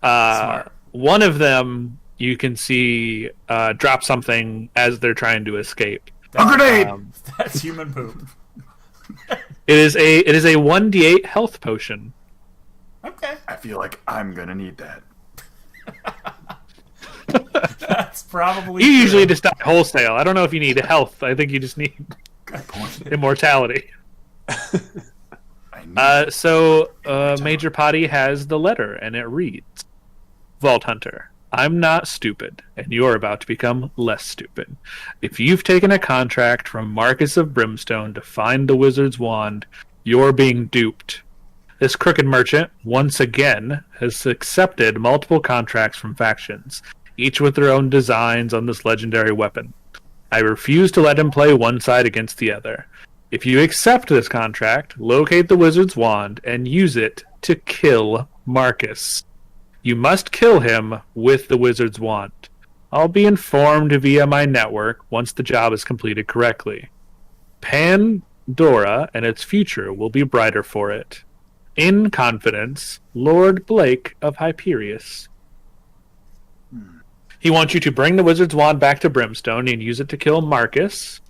S1: Smart.
S3: One of them you can see drop something as they're trying to escape.
S2: A grenade!
S1: That's human poop.
S3: It is a 1d8 health potion.
S1: Okay.
S2: I feel like I'm gonna need that.
S1: That's probably
S3: You usually
S1: true.
S3: just die wholesale. I don't know if you need health. I think you just need
S2: Good point.
S3: immortality.
S2: I knew
S3: Major Potty has the letter, and it reads, Vault Hunter, I'm not stupid, and you're about to become less stupid. If you've taken a contract from Marcus of Brimstone to find the wizard's wand, you're being duped. This crooked merchant, once again, has accepted multiple contracts from factions, each with their own designs on this legendary weapon. I refuse to let him play one side against the other. If you accept this contract, locate the wizard's wand and use it to kill Marcus. You must kill him with the wizard's wand. I'll be informed via my network once the job is completed correctly. Pandora and its future will be brighter for it. In confidence, Lord Blake of Hyperius. He wants you to bring the wizard's wand back to Brimstone and use it to kill Marcus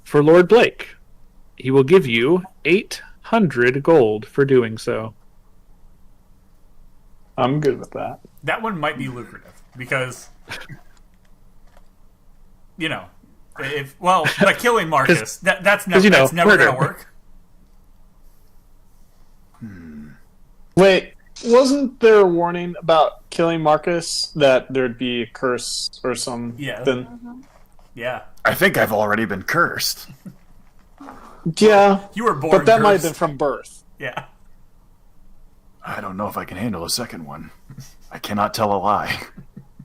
S3: for Lord Blake. He will give you 800 gold for doing so.
S5: I'm good with that.
S1: That one might be lucrative because, by killing Marcus, that's never
S3: murder.
S1: going to work.
S5: Wait, wasn't there a warning about killing Marcus that there'd be a curse or something?
S1: Yeah.
S2: I think I've already been cursed.
S5: Yeah,
S1: You were born
S5: but that might have
S1: cursed.
S5: been from birth.
S1: Yeah.
S2: I don't know if I can handle a second one. I cannot tell a lie.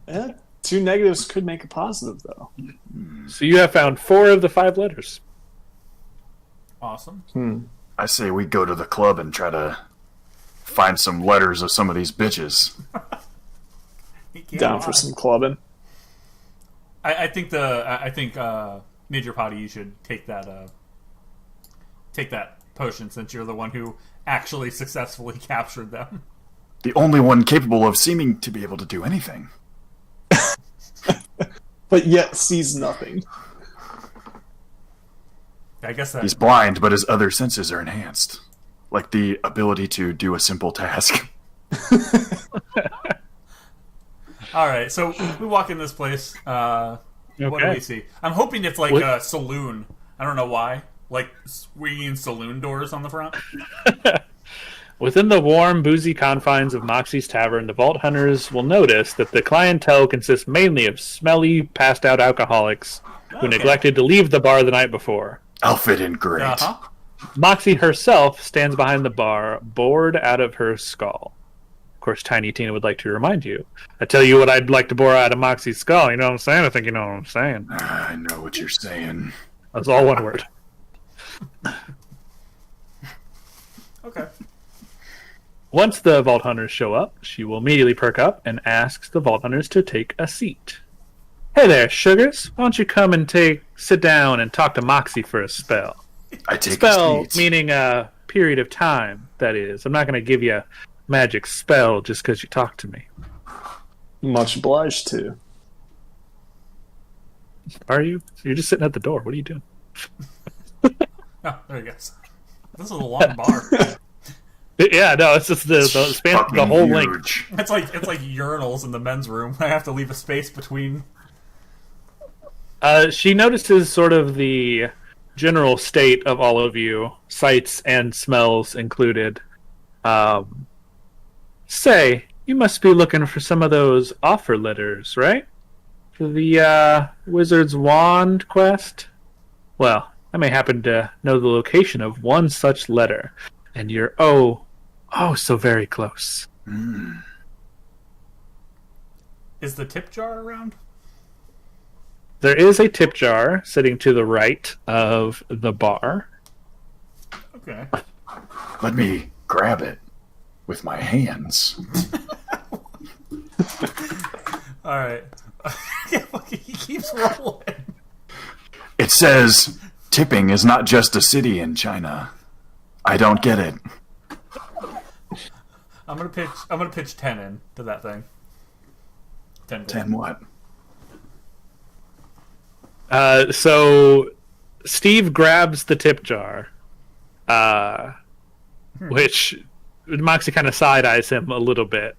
S5: Yeah, 2 negatives could make a positive, though.
S3: So you have found 4 of the 5 letters.
S1: Awesome.
S2: I say we go to the club and try to find some letters of some of these bitches.
S1: He can't
S5: Down
S1: lie.
S5: for some clubbing.
S1: I think Major Potty, you should take that potion since you're the one who actually successfully captured them.
S2: The only one capable of seeming to be able to do anything.
S5: But yet sees nothing.
S1: I guess that.
S2: He's blind, but his other senses are enhanced. Like the ability to do a simple task.
S1: All right, so we walk in this place. What do we see? I'm hoping it's like a saloon. I don't know why. Like swinging saloon doors on the front.
S3: Within the warm, boozy confines of Moxie's Tavern, the Vault Hunters will notice that the clientele consists mainly of smelly, passed-out alcoholics who neglected to leave the bar the night before.
S2: I'll fit in great.
S1: Uh-huh.
S3: Moxie herself stands behind the bar, bored out of her skull. Of course, Tiny Tina would like to remind you. I tell you what I'd like to bore out of Moxie's skull. You know what I'm saying? I think you know what I'm saying.
S2: I know what you're saying.
S3: That's all one word.
S1: Okay.
S3: Once the Vault Hunters show up, she will immediately perk up and asks the Vault Hunters to take a seat. Hey there, sugars. Why don't you come and sit down and talk to Moxie for a spell?
S2: I take
S3: Spell
S2: a seat.
S3: meaning a period of time, that is. I'm not going to give you a magic spell just because you talk to me.
S5: Much obliged to.
S3: Are you? You're just sitting at the door. What are you doing?
S1: Oh, there he goes. This is a long bar.
S3: Yeah, no, it's just the span,
S2: Fucking
S3: the whole
S2: huge.
S3: length.
S1: It's like urinals in the men's room. I have to leave a space between.
S3: She notices sort of the general state of all of you, sights and smells included. Say, you must be looking for some of those offer letters, right? For the Wizard's Wand quest? Well, I may happen to know the location of one such letter, and you're oh so very close.
S1: Is the tip jar around?
S3: There is a tip jar sitting to the right of the bar.
S1: Okay.
S2: Let me grab it with my hands.
S1: All right. He keeps rolling.
S2: It says, tipping is not just a city in China. I don't get it.
S1: I'm gonna pitch 10 in to that thing. 10.
S2: 10 what?
S3: So Steve grabs the tip jar, which Moxie kind of side-eyes him a little bit.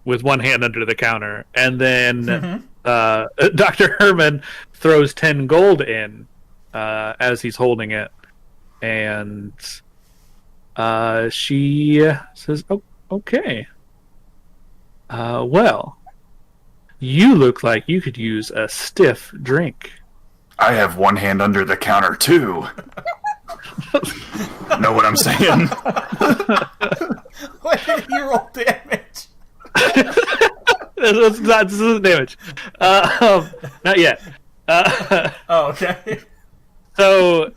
S3: with one hand under the counter, and then Dr. Herman throws 10 gold in as he's holding it, and she says, "Oh, okay. Well, you look like you could use a stiff drink."
S2: I have one hand under the counter too. Know what I'm saying?
S1: Why did you roll damage?
S3: This isn't damage. Not yet.
S1: Oh, okay.
S3: So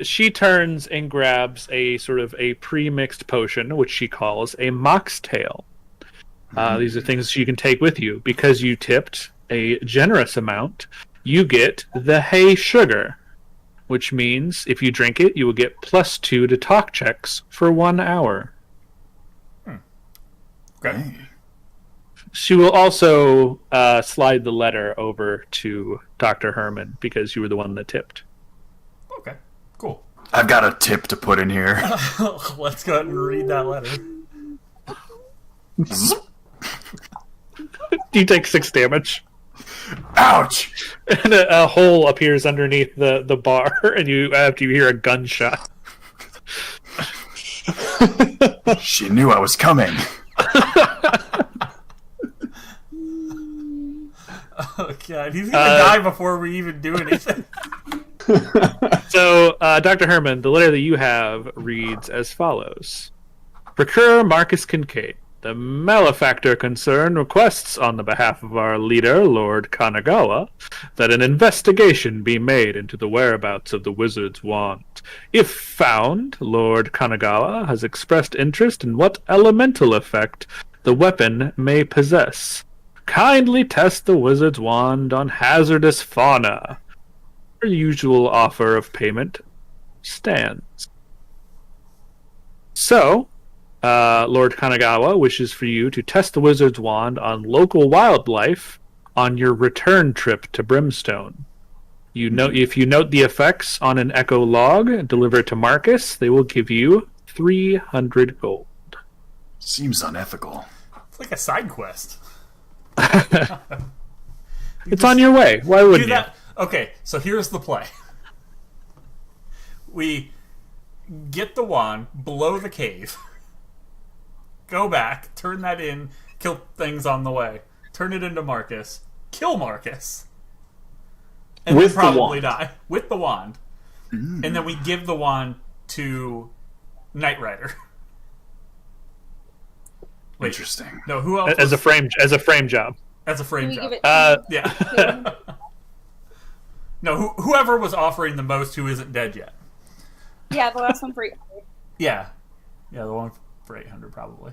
S3: she turns and grabs a sort of a pre-mixed potion, which she calls a moxtail. These are things you can take with you. Because you tipped a generous amount, you get the hay sugar, which means if you drink it, you will get +2 to talk checks for 1 hour.
S1: Okay.
S3: She will also slide the letter over to Dr. Herman because you were the one that tipped.
S1: Okay. Cool.
S2: I've got a tip to put in here.
S1: Let's go ahead and read that letter.
S3: You take 6 damage.
S2: Ouch!
S3: And a hole appears underneath the bar, and after you hear a gunshot.
S2: She knew I was coming.
S1: Oh, God. He's going to die before we even do anything.
S3: So, Dr. Herman, the letter that you have reads as follows. Procureur Marcus Kincaid, the malefactor concerned, requests on the behalf of our leader, Lord Kanagawa, that an investigation be made into the whereabouts of the wizard's wand. If found, Lord Kanagawa has expressed interest in what elemental effect the weapon may possess. Kindly test the wizard's wand on hazardous fauna. Our usual offer of payment stands. So, Lord Kanagawa wishes for you to test the wizard's wand on local wildlife on your return trip to Brimstone. If you note the effects on an echo log and deliver it to Marcus, they will give you 300 gold.
S2: Seems unethical.
S1: It's like a side quest.
S3: It's on your way. Why wouldn't you?
S1: Okay, so here's the play. We get the wand below the cave, go back, turn that in, kill things on the way, turn it into Marcus, kill Marcus, and
S5: with
S1: then probably
S5: the
S1: die with the wand, and then we give the wand to Knight Rider. Wait,
S2: interesting.
S1: no, who else?
S3: As a frame job.
S1: As a frame
S4: Can we
S1: job.
S4: give it
S1: Yeah. No, whoever was offering the most who isn't dead yet.
S4: Yeah, the last one for 800.
S1: Yeah. Yeah, the one for 800 probably.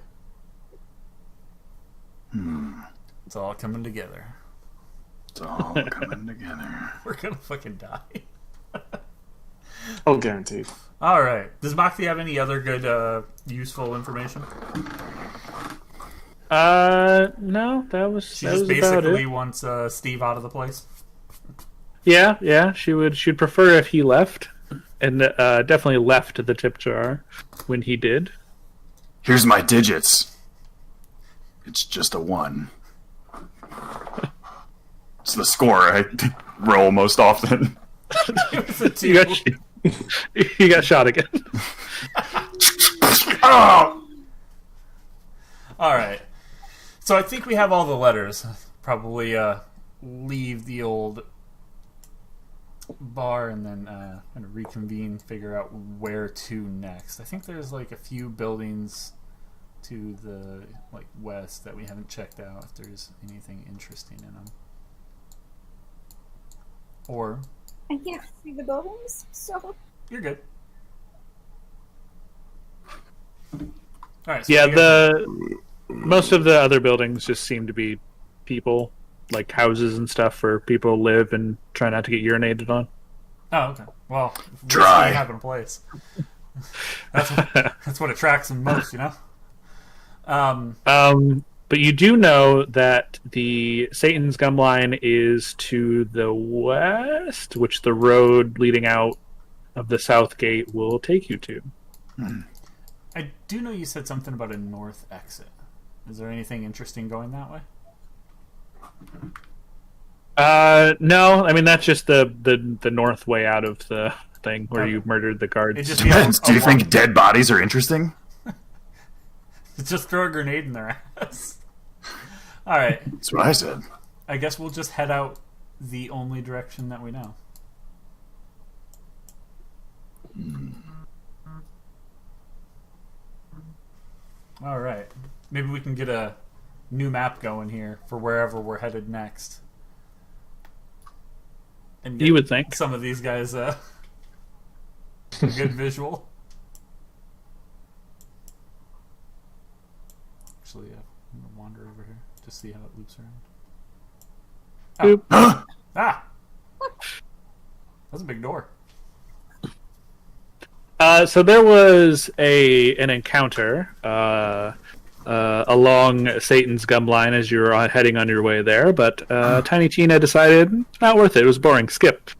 S1: It's all coming together.
S2: It's all coming together.
S1: We're gonna fucking die.
S5: Oh, guaranteed.
S1: Alright. Does Moxie have any other good, useful information?
S3: No, that was
S1: She
S3: that
S1: just
S3: was about
S1: basically
S3: it.
S1: wants Steve out of the place.
S3: Yeah, she'd prefer if he left, and definitely left the tip jar when he did.
S2: Here's my digits. It's just a 1. It's the score I roll most often.
S1: It's a 2.
S3: You got shot again.
S2: Oh!
S1: Alright. So I think we have all the letters. Probably leave the old bar and then kind of reconvene, figure out where to next. I think there's like a few buildings to the west that we haven't checked out if there's anything interesting in them. Or
S4: I can't see the buildings, so...
S1: you're good. Alright, so
S3: Yeah, most of the other buildings just seem to be people, like houses and stuff where people live and try not to get urinated on.
S1: Oh, okay. Well,
S2: Dry.
S1: we have in place. That's what attracts them most, you know?
S3: But you do know that the Satan's Gum Line is to the west, which the road leading out of the south gate will take you to.
S1: I do know you said something about a north exit. Is there anything interesting going that way?
S3: No. I mean, that's just the north way out of the thing where you murdered the guards.
S1: It just
S2: Depends. Do you think dead bodies are interesting?
S1: Just throw a grenade in their ass. All right.
S2: That's what I said.
S1: I guess we'll just head out the only direction that we know. All right. Maybe we can get a new map going here for wherever we're headed next. And
S3: You would think.
S1: some of these guys a good visual. Actually, I'm going to wander over here to see how it loops around.
S3: Boop.
S1: Ah! That's a big door.
S3: So there was an encounter along Satan's gum line as you were heading on your way there, but Tiny Tina decided it's not worth it. It was boring. Skip.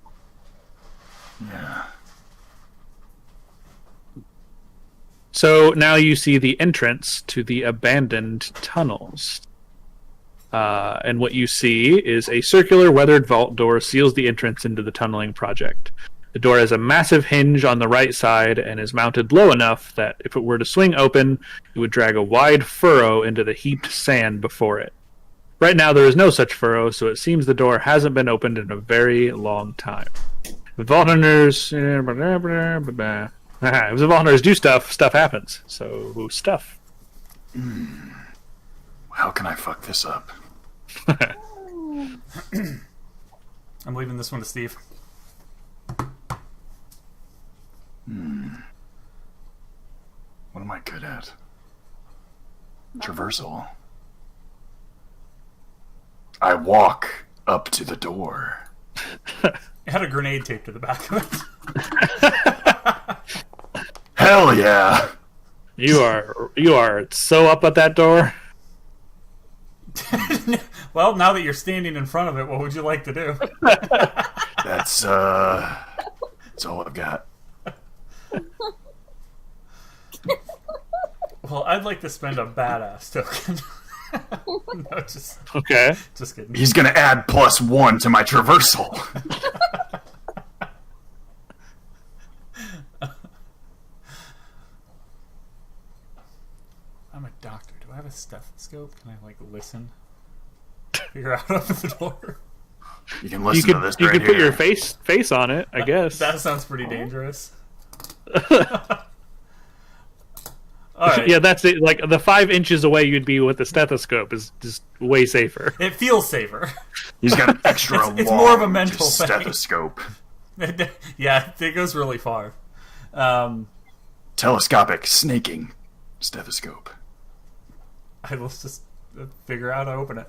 S2: Yeah.
S3: So now you see the entrance to the abandoned tunnels. And what you see is a circular weathered vault door seals the entrance into the tunneling project. The door has a massive hinge on the right side and is mounted low enough that if it were to swing open, it would drag a wide furrow into the heaped sand before it. Right now there is no such furrow, so it seems the door hasn't been opened in a very long time. The vault hunters... If the vault hunters do stuff, stuff happens. So, stuff.
S2: How can I fuck this up?
S1: I'm leaving this one to Steve.
S2: What am I good at? Traversal. I walk up to the door.
S1: It had a grenade taped to the back of it.
S2: Hell yeah!
S3: You are so up at that door.
S1: Well, now that you're standing in front of it, what would you like to do?
S2: That's all I've got.
S1: Well, I'd like to spend a badass token. No, just kidding.
S2: He's gonna add +1 to my traversal.
S1: I'm a doctor. Do I have a stethoscope? Can I, listen? Figure out over the door?
S2: You can listen to this
S3: You
S2: right
S3: can put
S2: here.
S3: your face on it, I guess.
S1: That sounds pretty dangerous. All right.
S3: Yeah, that's it. Like, the 5 inches away you'd be with the stethoscope is just way safer.
S1: It feels safer.
S2: He's got an extra long
S1: It's more of a mental thing.
S2: stethoscope.
S1: Yeah, it goes really far.
S2: Telescopic snaking stethoscope.
S1: Let's just figure out how to open it.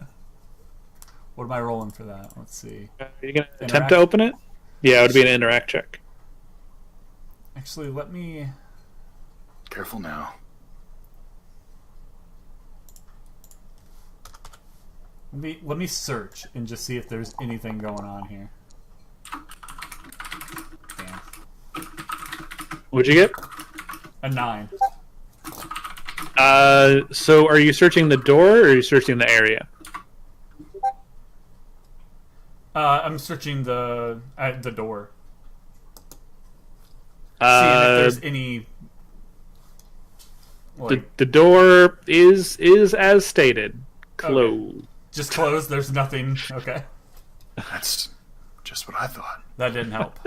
S1: What am I rolling for that? Let's see.
S3: Are you going to attempt to open it? Yeah, it would be an interact check.
S1: Actually, let me...
S2: Careful now.
S1: Let me search and just see if there's anything going on here. Damn.
S3: What'd you get?
S1: A 9.
S3: So are you searching the door or are you searching the area?
S1: I'm searching the door. Seeing if there's any...
S3: The door is as stated. Closed.
S1: Okay. Just closed, there's nothing... Okay.
S2: That's just what I thought.
S1: That didn't help.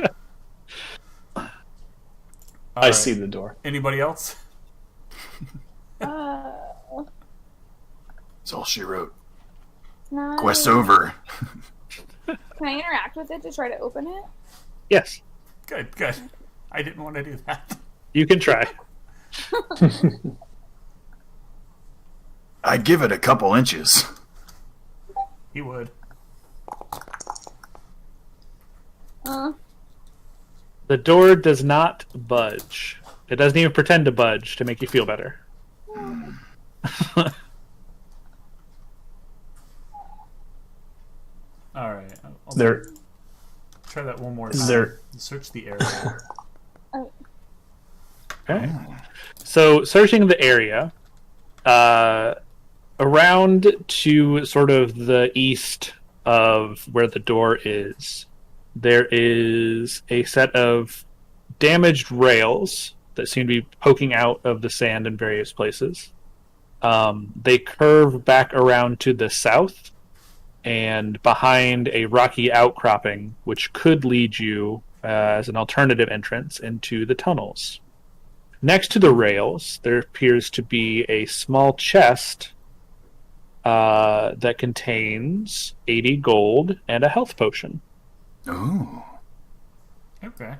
S5: I see the door.
S1: Anybody else?
S2: That's all she wrote.
S4: No.
S2: Quest over.
S4: Can I interact with it to try to open it?
S3: Yes.
S1: Good. I didn't want to do that.
S3: You can try.
S2: I'd give it a couple inches.
S1: He would.
S3: The door does not budge. It doesn't even pretend to budge to make you feel better.
S1: Alright. I'll
S5: There.
S1: try that one more
S5: Is
S1: time.
S5: there-
S1: Search the area.
S3: Okay. So, searching the area, around to sort of the east of where the door is, there is a set of damaged rails that seem to be poking out of the sand in various places. They curve back around to the south and behind a rocky outcropping, which could lead you as an alternative entrance into the tunnels. Next to the rails, there appears to be a small chest that contains 80 gold and a health potion.
S2: Ooh.
S1: Okay.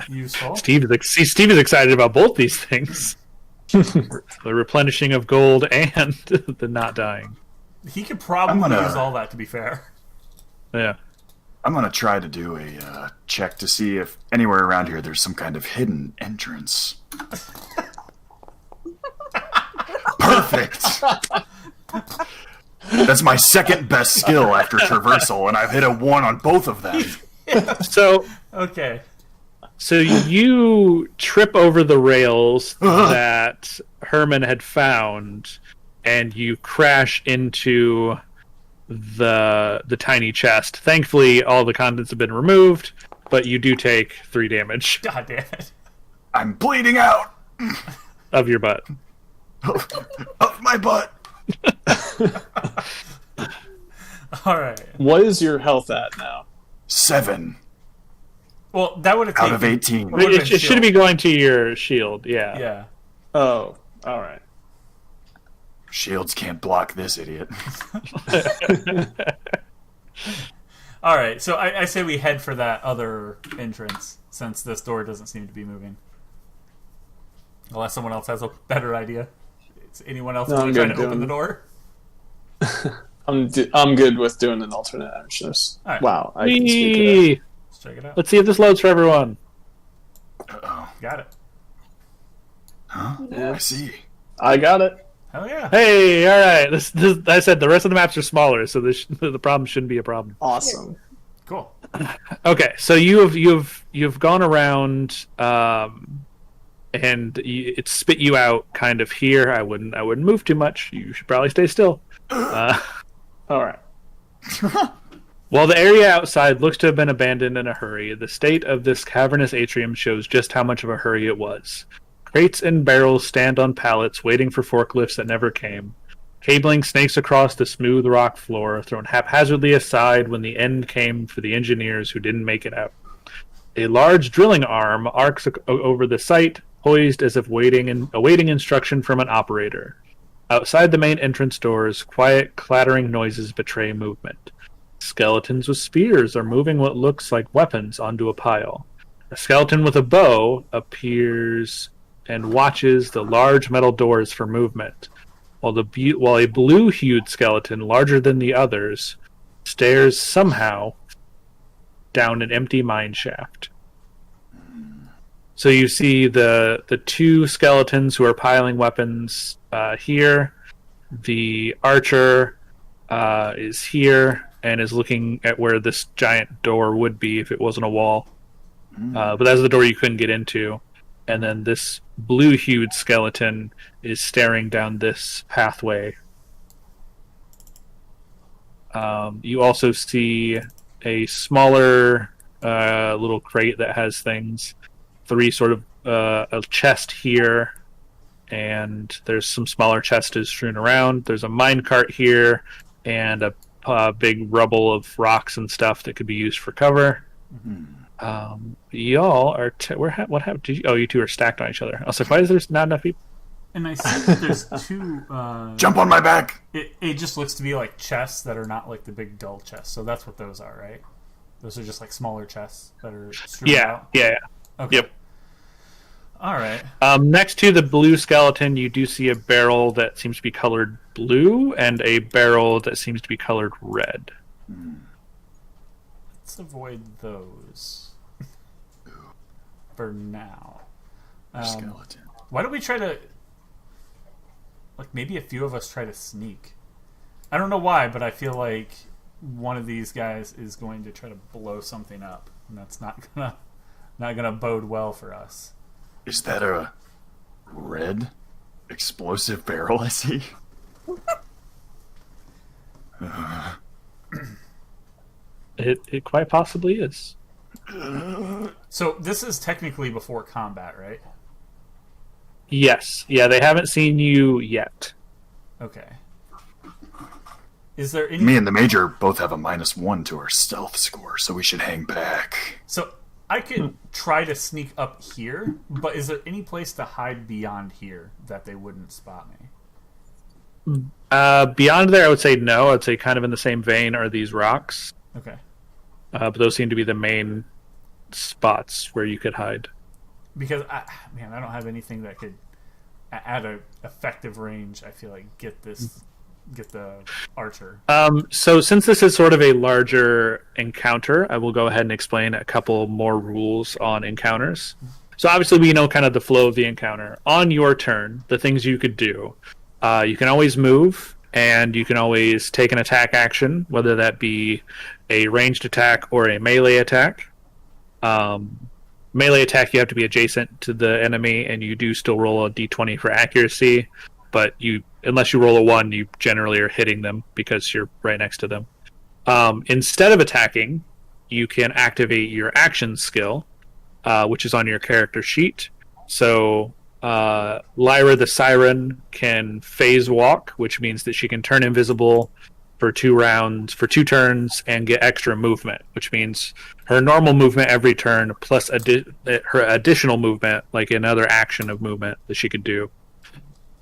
S1: Useful.
S3: Steve is excited about both these things. The replenishing of gold and the not dying.
S1: He could probably use all that, to be fair.
S3: Yeah.
S2: I'm going to try to do a check to see if anywhere around here there's some kind of hidden entrance. Perfect! That's my second best skill after traversal, and I've hit a 1 on both of them.
S3: So
S1: Okay.
S3: So you trip over the rails that Herman had found, and you crash into the tiny chest. Thankfully, all the contents have been removed, but you do take 3 damage
S1: God damn it.
S2: I'm bleeding out
S3: of your butt.
S2: of my butt.
S1: Alright.
S5: What is your health at now?
S2: 7
S1: Well, that would have taken...
S2: out of 18.
S3: It should be going to your shield, yeah.
S1: Yeah.
S5: Oh, all right.
S2: Shields can't block this idiot.
S1: Alright, so I say we head for that other entrance, since this door doesn't seem to be moving. Unless someone else has a better idea. Is anyone else
S5: No, I'm
S1: trying to
S5: good
S1: open the
S5: doing-
S1: door?
S5: I'm good with doing an alternate actions.
S1: All right.
S5: Wow, I can speak to that.
S3: Whee!
S1: Let's check it out.
S3: Let's see if this loads for everyone.
S2: Uh-oh.
S1: Got it.
S2: Huh?
S5: Yeah.
S2: I see.
S5: I got it.
S1: Hell yeah.
S3: Hey, all right. This I said the rest of the maps are smaller, so the problem shouldn't be a problem.
S5: Awesome.
S1: Cool.
S3: Okay, so you've gone around, and it spit you out kind of here. I wouldn't move too much. You should probably stay still.
S5: All right.
S3: While the area outside looks to have been abandoned in a hurry, the state of this cavernous atrium shows just how much of a hurry it was. Crates and barrels stand on pallets, waiting for forklifts that never came. Cabling snakes across the smooth rock floor, thrown haphazardly aside when the end came for the engineers who didn't make it out. A large drilling arm arcs over the site, poised as if awaiting instruction from an operator. Outside the main entrance doors, quiet, clattering noises betray movement. Skeletons with spears are moving what looks like weapons onto a pile. A skeleton with a bow appears and watches the large metal doors for movement, while a blue-hued skeleton, larger than the others, stares somehow down an empty mine shaft. So you see the 2 skeletons who are piling weapons here. The archer is here and is looking at where this giant door would be if it wasn't a wall. But that's the door you couldn't get into. And then this blue-hued skeleton is staring down this pathway. You also see a smaller little crate that has things. 3 sort of a chest here, and there's some smaller chests strewn around. There's a minecart here, and a big rubble of rocks and stuff that could be used for cover. Y'all are what happened? You 2 are stacked on each other. I was like, why is there not enough people?
S1: And I see that there's 2...
S2: Jump on my back!
S1: It just looks to be like chests that are not like the big dull chests. So that's what those are, right? Those are just like smaller chests that are strewn out?
S3: Yeah.
S1: Okay.
S3: Yep.
S1: All right.
S3: Next to the blue skeleton, you do see a barrel that seems to be colored blue and a barrel that seems to be colored red.
S1: Let's avoid those for now.
S2: Skeleton.
S1: Why don't we try to... Like, maybe a few of us try to sneak. I don't know why, but I feel like one of these guys is going to try to blow something up. And that's not gonna bode well for us.
S2: Is that a red? explosive barrel I see.
S3: It quite possibly is.
S1: So this is technically before combat, right?
S3: Yes. Yeah, they haven't seen you yet.
S1: Okay. Is there any...
S2: Me and the Major both have a -1 to our stealth score, so we should hang back.
S1: So I could try to sneak up here, but is there any place to hide beyond here that they wouldn't spot me?
S3: Beyond there, I would say no. I'd say kind of in the same vein are these rocks.
S1: Okay.
S3: But those seem to be the main spots where you could hide.
S1: Because, I don't have anything that could, at an effective range, I feel like, get the archer.
S3: So since this is sort of a larger encounter, I will go ahead and explain a couple more rules on encounters. So obviously we know kind of the flow of the encounter. On your turn, the things you could do, you can always move, and you can always take an attack action, whether that be a ranged attack or a melee attack. Melee attack, you have to be adjacent to the enemy, and you do still roll a d20 for accuracy, but unless you roll a 1, you generally are hitting them because you're right next to them. Instead of attacking, you can activate your action skill, which is on your character sheet. So Lyra the Siren can phase walk, which means that she can turn invisible for 2 turns, and get extra movement, which means her normal movement every turn plus her additional movement, like another action of movement that she could do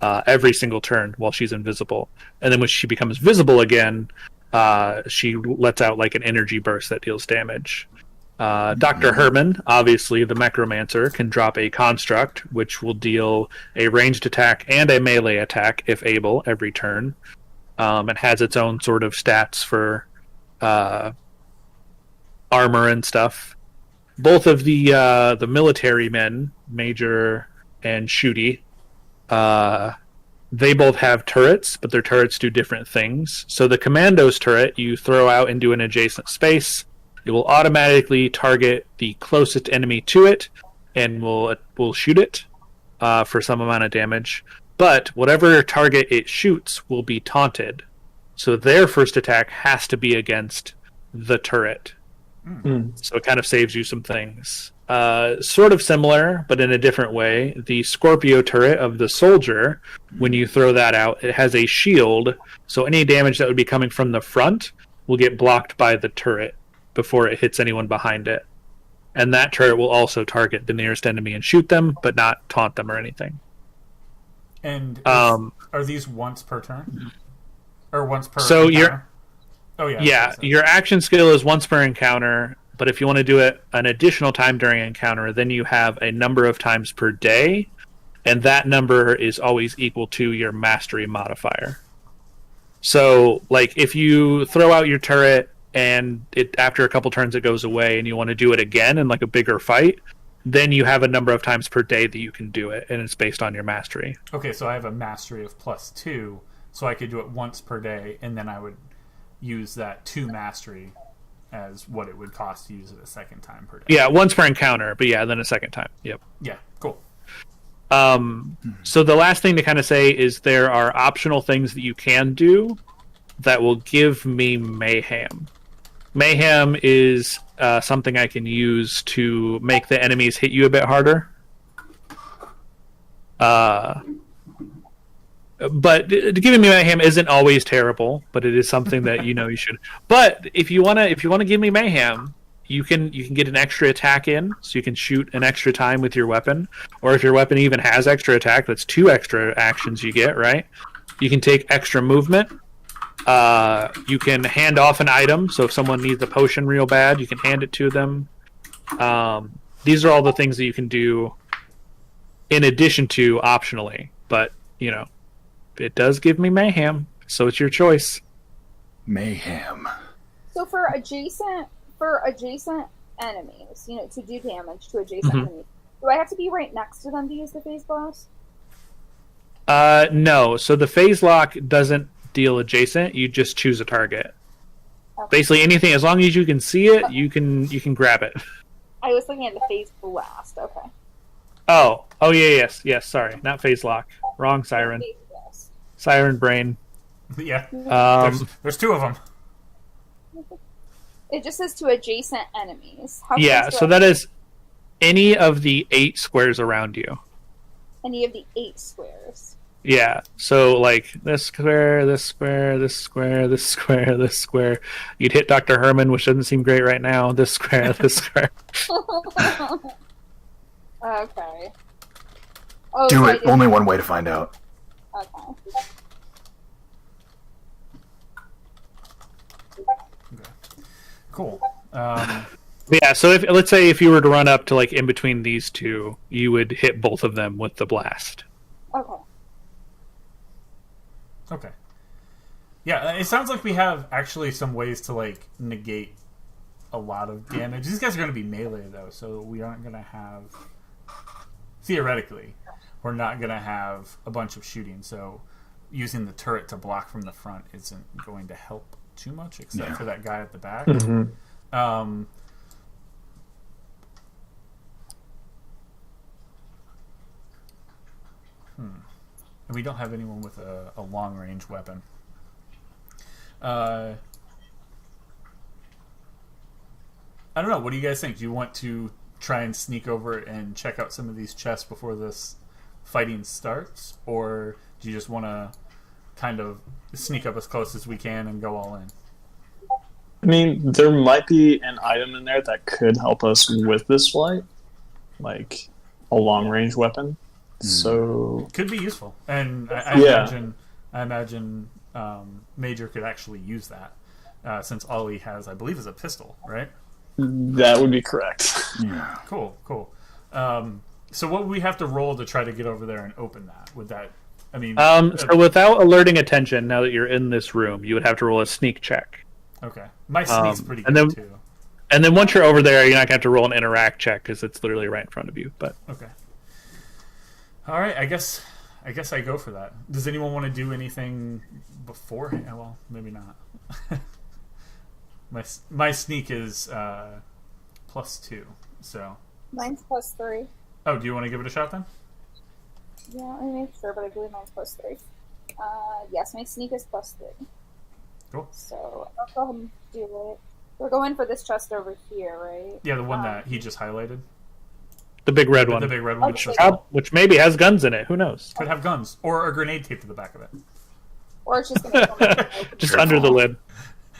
S3: every single turn while she's invisible. And then when she becomes visible again, she lets out like an energy burst that deals damage. Dr. Herman, obviously the Mechromancer, can drop a construct, which will deal a ranged attack and a melee attack, if able, every turn. It has its own sort of stats for armor and stuff. Both of the military men, Major and Shooty, they both have turrets, but their turrets do different things. So the Commandos Turret, you throw out into an adjacent space. It will automatically target the closest enemy to it, and will shoot it for some amount of damage. But whatever target it shoots will be taunted. So their first attack has to be against the turret. So it kind of saves you some things. Sort of similar, but in a different way. The Scorpio turret of the soldier, when you throw that out, it has a shield. So any damage that would be coming from the front will get blocked by the turret before it hits anyone behind it. And that turret will also target the nearest enemy and shoot them, but not taunt them or anything.
S1: And are these once per turn? Or once per encounter? Your action skill is once per encounter, but if you want to do it an additional time during encounter, then you have a number of times per day, and that number is always equal to your mastery modifier. So, like, if you throw out your turret and after a couple turns it goes away and you want to do it again in like a bigger fight, then you have a number of times per day that you can do it, and it's based on your mastery. Okay, so I have a mastery of +2, so I could do it once per day, and then I would use that 2 mastery as what it would cost to use it a second time per day.
S3: Yeah, once per encounter, but yeah, then a second time. Yep.
S1: Yeah, cool.
S3: So the last thing to kind of say is there are optional things that you can do that will give me mayhem. Mayhem is something I can use to make the enemies hit you a bit harder. But giving me mayhem isn't always terrible, but it is something that you should. But if you wanna give me mayhem, you can get an extra attack in, so you can shoot an extra time with your weapon, or if your weapon even has extra attack, that's 2 extra actions you get. Right? You can take extra movement. You can hand off an item, so if someone needs a potion real bad, you can hand it to them. These are all the things that you can do in addition to optionally, but it does give me mayhem, so it's your choice.
S2: Mayhem.
S4: So for adjacent enemies, to do damage to adjacent enemies, do I have to be right next to them to use the phase blast?
S3: No. So the phase lock doesn't deal adjacent. You just choose a target. Okay. Basically anything, as long as you can see it, you can grab it.
S4: I was looking at the phase blast. Okay.
S3: Oh yeah, yes. Sorry, not phase lock. Wrong siren.
S4: Yes.
S3: Siren brain.
S1: Yeah. There's two of them.
S4: It just says to adjacent enemies. How
S3: Yeah,
S4: close
S3: so
S4: do
S3: that is any of the 8 squares around you.
S4: any of the 8 squares?
S3: Yeah, so like this square, this square, this square, this square, this square. You'd hit Dr. Herman, which doesn't seem great right now. This square, this square.
S4: Okay. Oh,
S2: Do
S4: so I
S2: it.
S4: did-
S2: Only one way to find out.
S4: Okay.
S1: Cool.
S3: Yeah, so if let's say if you were to run up to like in between these two, you would hit both of them with the blast.
S4: Okay.
S1: Okay. Yeah, it sounds like we have actually some ways to like negate a lot of damage. These guys are going to be melee though, so we aren't going to have. Theoretically, we're not going to have a bunch of shooting. So using the turret to block from the front isn't going to help too much, except for that guy at the back. And we don't have anyone with a long range weapon. I don't know. What do you guys think? Do you want to try and sneak over and check out some of these chests before this fighting starts? Or do you just want to kind of sneak up as close as we can and go all in?
S5: I mean, there might be an item in there that could help us with this fight, like a long-range weapon. So
S1: Could be useful. And I imagine Major could actually use that, since all he has, I believe, is a pistol, right?
S5: that would be correct.
S2: Yeah.
S1: Cool. So what would we have to roll to try to get over there and open that? Would that, I mean...
S3: So without alerting attention, now that you're in this room, you would have to roll a sneak check.
S1: Okay. My sneak's pretty
S3: and
S1: good,
S3: then-
S1: too.
S3: And then once you're over there, you're not going to have to roll an interact check because it's literally right in front of you. But
S1: Okay. All right, I guess I go for that. Does anyone want to do anything beforehand? Well, maybe not. my sneak is +2, so...
S4: Mine's +3.
S1: Oh, do you want to give it a shot then?
S4: Yeah, let me make sure, but I believe mine's +3. Yes, my sneak is +3.
S1: Cool.
S4: So I'll go ahead and do it. We're going for this chest over here, right?
S1: Yeah, the one that he just highlighted.
S3: the big red one,
S1: The big red one.
S3: which maybe has guns in it. Who knows?
S1: Could have guns. Or a grenade taped to the back of it.
S4: Or it's just going to
S3: Just under the lid.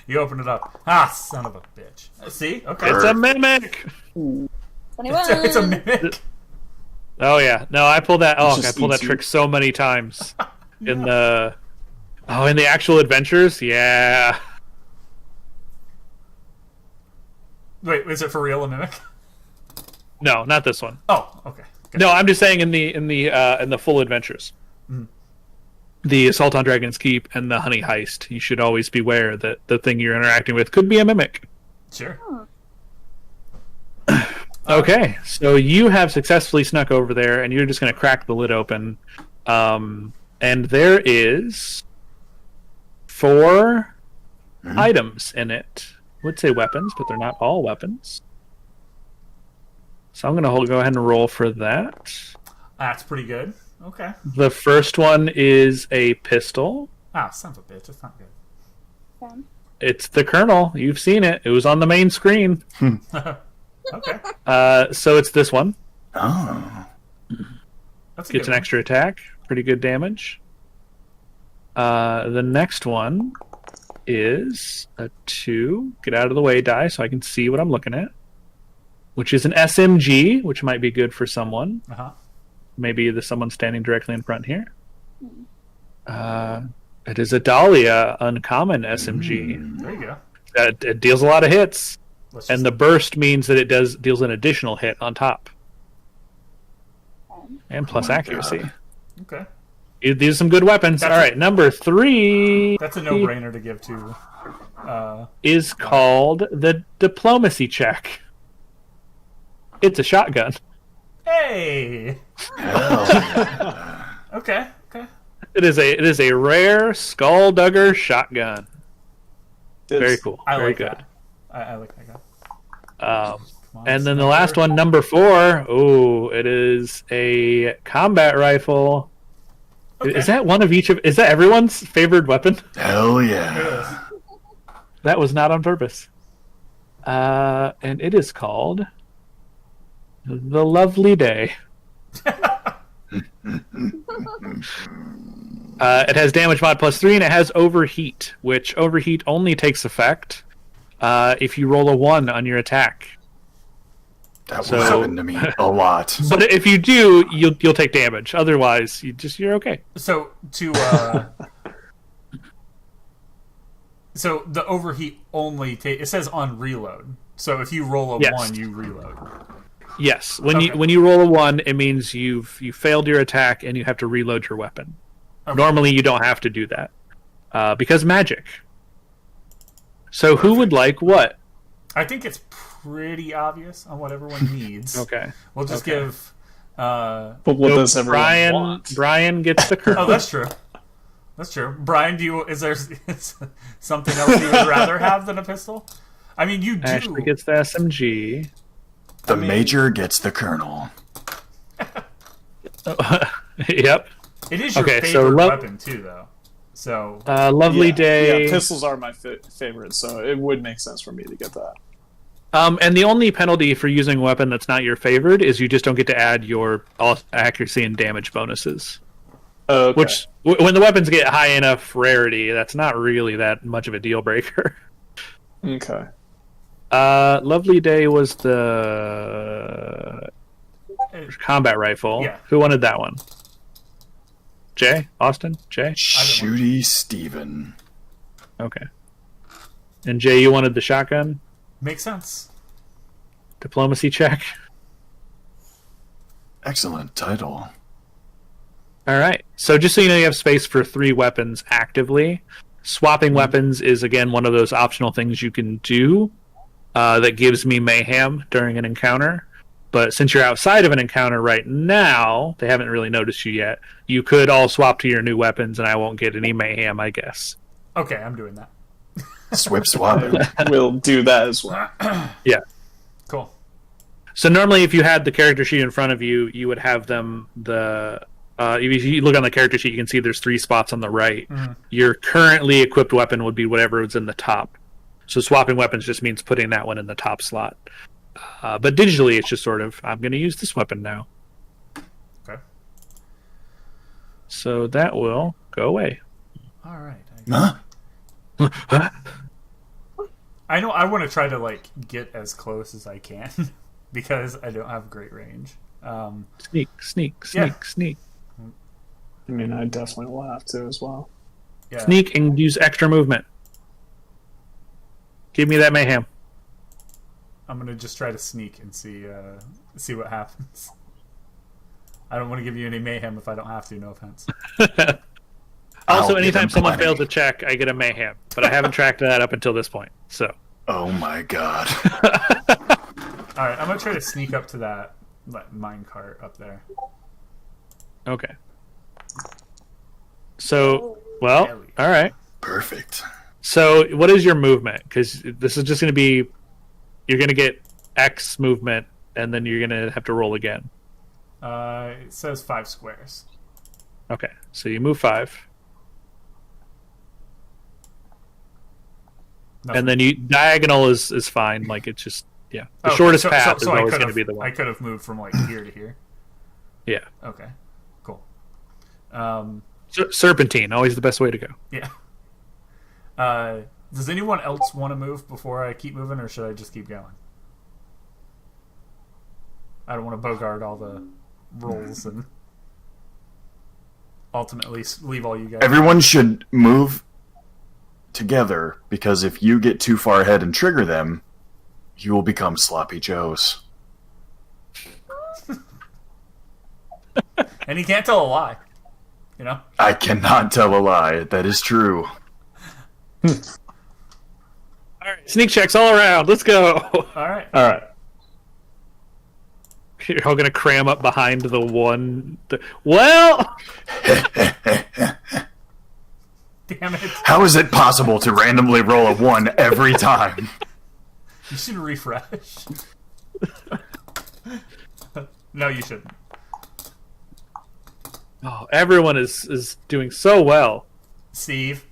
S1: You open it up. Ah, son of a bitch. See? Okay.
S3: It's a mimic.
S4: 21.
S1: It's a mimic.
S3: Oh yeah, no, I pulled that. Oh, I
S5: just
S3: pulled that
S5: eats you.
S3: trick so many times in the in the actual adventures. Yeah,
S1: Wait, is it for real a mimic?
S3: no, not this one.
S1: Oh, okay. Good.
S3: No, I'm just saying in the full adventures, the Assault on Dragon's Keep and the Honey Heist. You should always beware that the thing you're interacting with could be a mimic.
S1: Sure.
S3: Okay, so you have successfully snuck over there, and you're just going to crack the lid open, and there is 4 items in it. I would say weapons, but they're not all weapons. So I'm going to go ahead and roll for that.
S1: That's pretty good. Okay.
S3: The first one is a pistol.
S1: Ah, son of a bitch. That's not good.
S4: Okay.
S3: It's the Colonel. You've seen it. It was on the main screen.
S1: Okay.
S3: So it's this one.
S2: Oh.
S1: That's a
S3: Gets
S1: good
S3: an
S1: one.
S3: extra attack. Pretty good damage. The next one is a 2. Get out of the way, die, so I can see what I'm looking at. Which is an SMG, which might be good for someone.
S1: Uh-huh.
S3: Maybe there's someone standing directly in front here. It is a Dahlia uncommon SMG.
S1: There you go.
S3: It deals a lot of hits.
S1: Let's
S3: And the burst means that it deals an additional hit on top. And plus accuracy.
S1: Okay.
S3: These are some good weapons.
S1: That's
S3: All right, number 3
S1: That's a no-brainer to give to...
S3: is called the diplomacy check. It's a shotgun.
S1: Hey! Okay.
S3: It is a rare Skulldugger shotgun. Very cool.
S1: I
S3: Very
S1: like
S3: good.
S1: that. I like that guy.
S3: Um,
S1: Come on,
S3: and then the
S1: sniper.
S3: last one, number 4. Oh, it is a combat rifle. Is that one of each of? Is that everyone's favorite weapon?
S2: Hell yeah.
S3: That was not on purpose. And it is called the Lovely Day. It has damage mod +3, and it has overheat, which overheat only takes effect if you roll a 1 on your attack.
S2: That will happen to me a lot.
S3: But if you do, you'll take damage. Otherwise, you're okay.
S1: So so the overheat only it says on reload. So if you roll a 1, you reload.
S3: Yes. When you roll a 1, it means you failed your attack and you have to reload your weapon. Okay. Normally, you don't have to do that because magic. So who would like what?
S1: I think it's pretty obvious on what everyone needs.
S3: Okay.
S1: We'll just give.
S5: But what does everyone want?
S3: Brian gets the curve.
S1: Oh, that's true. That's true. Brian, is there something else you would rather have than a pistol? I mean, you do.
S3: Ashley gets the SMG.
S2: The major gets the colonel.
S3: Yep.
S1: It is your favorite weapon too, though. So
S3: Lovely Day.
S5: Yeah, pistols are my favorite, so it would make sense for me to get that.
S3: And the only penalty for using a weapon that's not your favorite is you just don't get to add your accuracy and damage bonuses.
S5: Okay.
S3: Which, when the weapons get high enough rarity, that's not really that much of a deal breaker.
S5: Okay.
S3: Lovely Day was the combat rifle.
S1: Yeah.
S3: Who wanted that one? Jay? Austin? Jay?
S2: Shooty Steven.
S3: Okay. And Jay, you wanted the shotgun?
S1: Makes sense.
S3: Diplomacy check.
S2: Excellent title.
S3: All right. So just so you know, you have space for 3 weapons actively. Swapping weapons is, again, one of those optional things you can do that gives me mayhem during an encounter. But since you're outside of an encounter right now, they haven't really noticed you yet. You could all swap to your new weapons, and I won't get any mayhem, I guess.
S1: Okay, I'm doing that.
S2: Swip swap.
S5: We'll do that as well.
S3: Yeah.
S1: Cool.
S3: So normally, if you had the character sheet in front of you, you would have them if you look on the character sheet, you can see there's 3 spots on the right. Mm-hmm. Your currently equipped weapon would be whatever is in the top. So swapping weapons just means putting that one in the top slot. But digitally, it's just sort of, I'm going to use this weapon now.
S1: Okay.
S3: So that will go away.
S1: All right.
S2: Huh?
S1: I know I want to try to get as close as I can because I don't have great range.
S3: Sneak.
S5: I mean, I definitely will have to as well.
S1: Yeah.
S3: Sneak and use extra movement. Give me that mayhem.
S1: I'm gonna just try to sneak and see what happens. I don't want to give you any mayhem if I don't have to. No offense.
S3: Also, anytime someone fails a check, I get a mayhem, but I haven't tracked that up until this point. So.
S2: Oh my god.
S1: All right, I'm gonna try to sneak up to that minecart up there.
S3: Okay. So, well, all right.
S2: Perfect.
S3: So, what is your movement? Because this is just going to be, you're going to get X movement, and then you're going to have to roll again.
S1: It says 5 squares.
S3: Okay, so you move 5.
S1: Nothing.
S3: And then diagonal is fine. Like, it's just, the shortest path is always going to be the one.
S1: I could have moved from here to here.
S3: Yeah.
S1: Okay. Cool.
S3: Serpentine, always the best way to go.
S1: Yeah. Does anyone else want to move before I keep moving, or should I just keep going? I don't want to bogart all the rolls and ultimately leave all you guys.
S2: Everyone should move together, because if you get too far ahead and trigger them, you will become Sloppy Joes.
S1: And he can't tell a lie. You know?
S2: I cannot tell a lie. That is true.
S3: All right, sneak checks all around. Let's go.
S1: All right.
S3: You're all gonna cram up behind the one. Well.
S1: Damn it!
S2: How is it possible to randomly roll a 1 every time?
S1: You should refresh. No, you shouldn't.
S3: Oh, everyone is doing so well.
S1: Steve.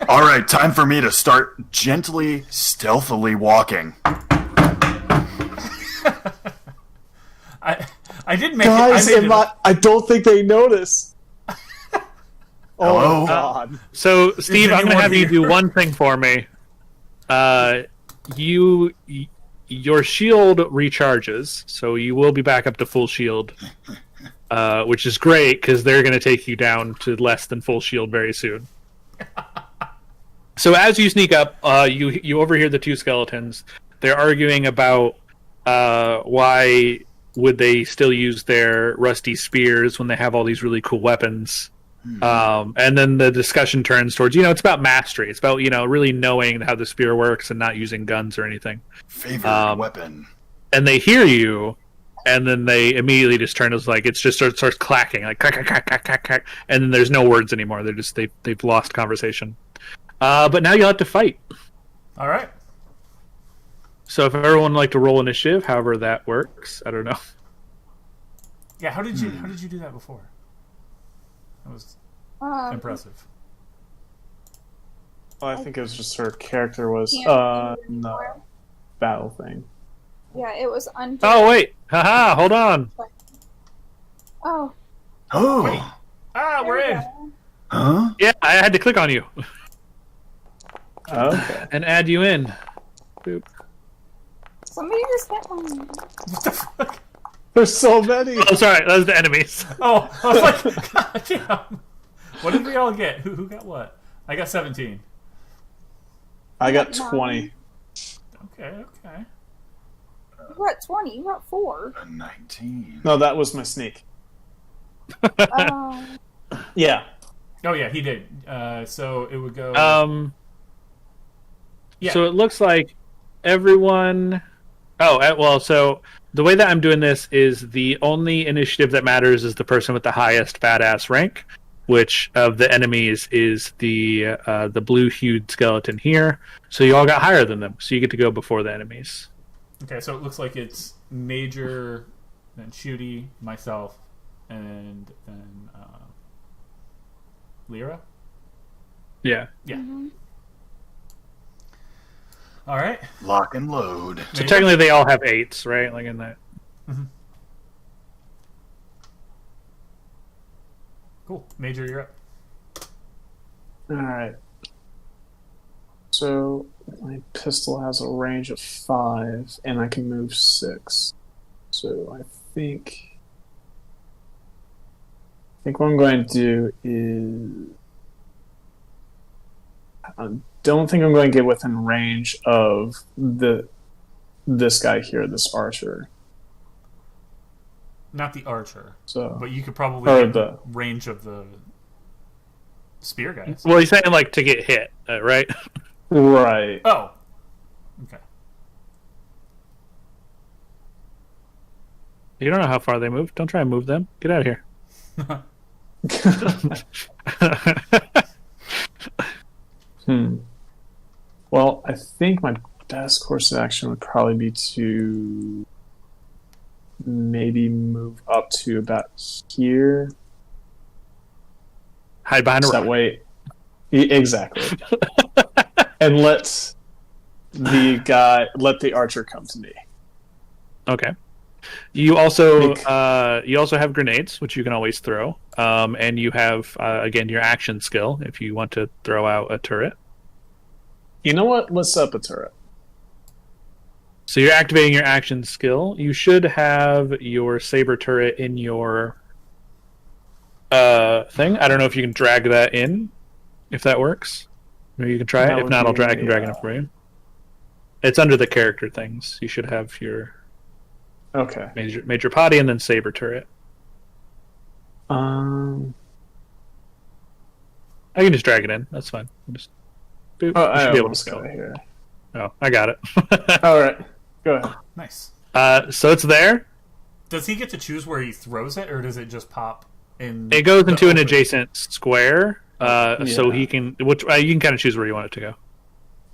S2: All right, time for me to start gently, stealthily walking.
S1: I did make
S5: Guys,
S1: it.
S5: I don't think they notice.
S2: Hello?
S5: Oh, God.
S3: So, Steve, I'm going to
S1: anyone
S3: have you
S1: here?
S3: do one thing for me. Your shield recharges, so you will be back up to full shield, which is great because they're going to take you down to less than full shield very soon. So as you sneak up, you overhear the two skeletons. They're arguing about why would they still use their rusty spears when they have all these really cool weapons. And then the discussion turns towards, it's about mastery. It's about, really knowing how the spear works and not using guns or anything.
S2: Favorite weapon.
S3: And they hear you, and then they immediately just turn. It's like it just starts clacking, like clack, clack, clack, clack, clack, clack, and then there's no words anymore. They've lost conversation. But now you'll have to fight.
S1: All right.
S3: So if everyone would like to roll initiative, however that works, I don't know.
S1: Yeah. How did you do that before? That was impressive.
S5: Well, I think it was just her character was
S4: Can't
S5: in the
S4: anymore.
S5: battle thing.
S4: Yeah, it was Untitled.
S3: Oh wait, haha, hold on.
S4: Oh,
S2: Oh.
S1: We're
S4: there we
S1: in.
S4: go.
S2: Huh?
S3: Yeah, I had to click on you
S5: Okay.
S3: and add you in. Boop.
S4: Somebody just hit one.
S1: What the fuck?
S5: There's so many.
S3: Oh, sorry, that was the enemies.
S1: Oh, I was like, God damn. What did we all get? Who got what? I got 17.
S5: I got
S4: Nine.
S5: 20.
S1: Okay.
S4: You got 20. You got 4.
S2: A 19.
S5: No, that was my sneak.
S4: Oh.
S5: Yeah.
S1: Oh yeah, he did. So it would go. Yeah.
S3: So it looks like everyone. Oh, well, so the way that I'm doing this is the only initiative that matters is the person with the highest badass rank, which of the enemies is the blue-hued skeleton here. So you all got higher than them, so you get to go before the enemies.
S1: Okay, so it looks like it's Major, then Shooty, myself, and then Lyra.
S3: Yeah.
S1: Yeah.
S4: Mm-hmm.
S1: All right.
S2: Lock and load.
S3: So technically they all have 8s, right? Like in that.
S1: Cool. Major, you're up.
S5: Alright. So, my pistol has a range of 5, and I can move 6. So, I think what I'm going to do is... I don't think I'm going to get within range of this guy here, this archer.
S1: Not the archer,
S5: So,
S1: but you could probably
S5: or
S1: get
S5: the
S1: range of the spear guys.
S3: Well, he's saying like to get hit, right?
S5: right.
S1: Oh. Okay.
S3: You don't know how far they move. Don't try and move them. Get out of here.
S5: Well, I think my best course of action would probably be to maybe move up to about here.
S3: Hide behind a
S5: So that
S3: rock.
S5: way, exactly, and let the archer come to me.
S3: Okay. You also
S5: Bec-
S3: you also have grenades, which you can always throw, and you have again your action skill if you want to throw out a turret.
S5: You know what? Let's set up a turret.
S3: So you're activating your action skill. You should have your saber turret in your thing. I don't know if you can drag that in, if that works. Maybe you can try
S5: That
S3: it. If
S5: would
S3: not,
S5: be,
S3: I can drag it in for you. It's under the character things. You should have your
S5: Okay.
S3: major potty and then saber turret.
S5: Oh,
S3: I can just drag it in. That's fine. Just boop. You
S5: I
S3: should be able
S5: almost
S3: to
S5: got
S3: scale
S5: it here.
S3: Oh, I got it.
S5: All right, go ahead.
S1: Nice.
S3: So it's there.
S1: Does he get to choose where he throws it, or does it just pop in?
S3: It goes
S1: the
S3: into an
S1: open?
S3: adjacent square. So
S5: Yeah.
S3: he can, which you can kind of choose where you want it to go.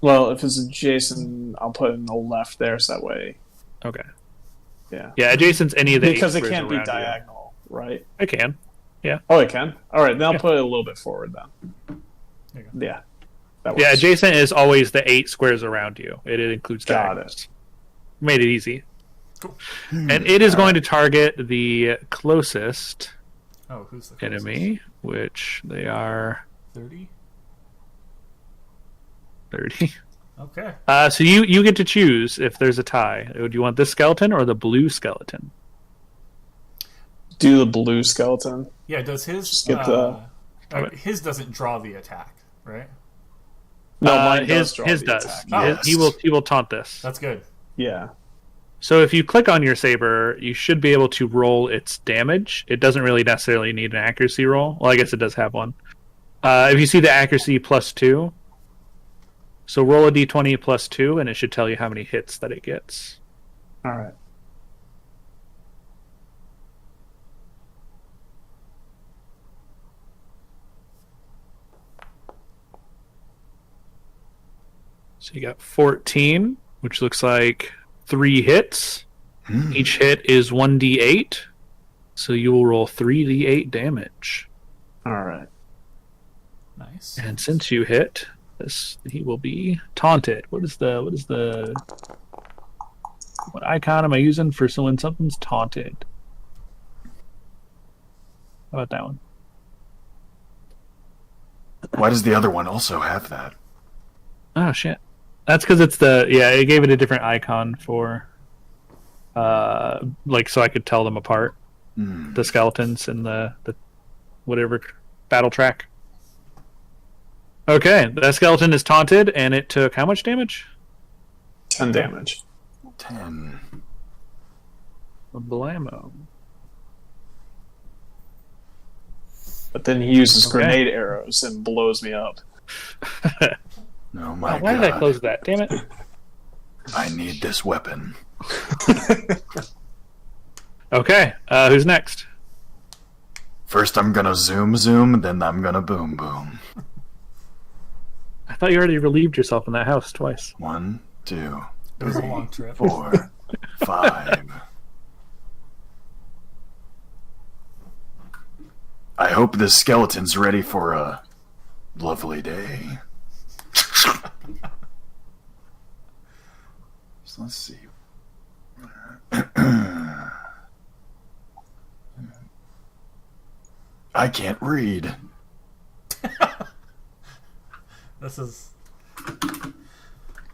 S5: Well, if it's adjacent, I'll put it in the left there, so that way,
S3: Okay.
S5: yeah.
S3: Yeah, adjacent's any of the
S5: Because
S3: eight
S5: it
S3: squares
S5: can't be
S3: around you.
S5: diagonal, right?
S3: I can.
S5: Oh, I can? All right, then I'll put it a little bit forward then.
S1: There you go.
S5: Yeah. That works.
S3: Yeah, adjacent is always the 8 squares around you. It includes
S5: Got
S3: diagonals. Made it easy.
S1: Cool.
S3: And it is going to target the closest
S1: Oh, who's the closest?
S3: enemy, which they are
S1: 30?
S3: 30.
S1: Okay.
S3: So you get to choose if there's a tie. Do you want this skeleton or the blue skeleton?
S5: Do the blue skeleton.
S1: Yeah, does his...
S5: Just get the...
S1: his doesn't draw the attack, right?
S5: No, mine
S3: his
S5: draw
S3: his
S5: the
S3: does.
S5: attack.
S1: Oh.
S3: He will taunt this.
S1: That's good.
S5: Yeah.
S3: So if you click on your saber, you should be able to roll its damage. It doesn't really necessarily need an accuracy roll. Well, I guess it does have one. If you see the accuracy +2, so roll a d20 +2, and it should tell you how many hits that it gets.
S5: All right.
S3: So you got 14, which looks like 3 hits. Each hit is 1d8, so you will roll 3d8 damage.
S5: All right.
S1: Nice.
S3: And since you hit, he will be taunted. What icon am I using for when something's taunted? How about that one?
S2: Why does the other one also have that?
S3: Oh shit. That's because it's it gave it a different icon for so I could tell them apart. The skeletons and the whatever battle track. Okay, that skeleton is taunted and it took how much damage?
S5: 10 damage.
S2: 10.
S3: Blammo.
S5: But then he uses
S3: Okay.
S5: grenade arrows and blows me up.
S2: Oh my
S3: Why
S2: god.
S3: did I close that? Damn it.
S2: I need this weapon.
S3: Okay, who's next?
S2: First I'm gonna zoom, then I'm gonna boom boom.
S3: I thought you already relieved yourself in that house twice.
S2: 1, 2,
S1: It was a long trip.
S2: 4, 5. I hope this skeleton's ready for a lovely day. So let's see. I can't read.
S1: This is...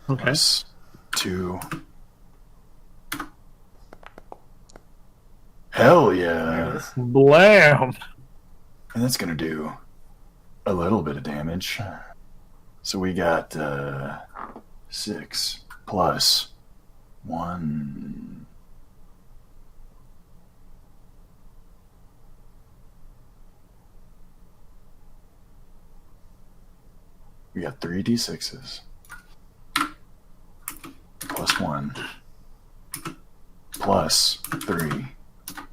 S3: Okay.
S2: +2. Hell
S1: There it
S2: yeah.
S1: is.
S3: Blam!
S2: And that's gonna do a little bit of damage. So we got 6 plus 1. We got 3d6s. Plus 1. Plus 3.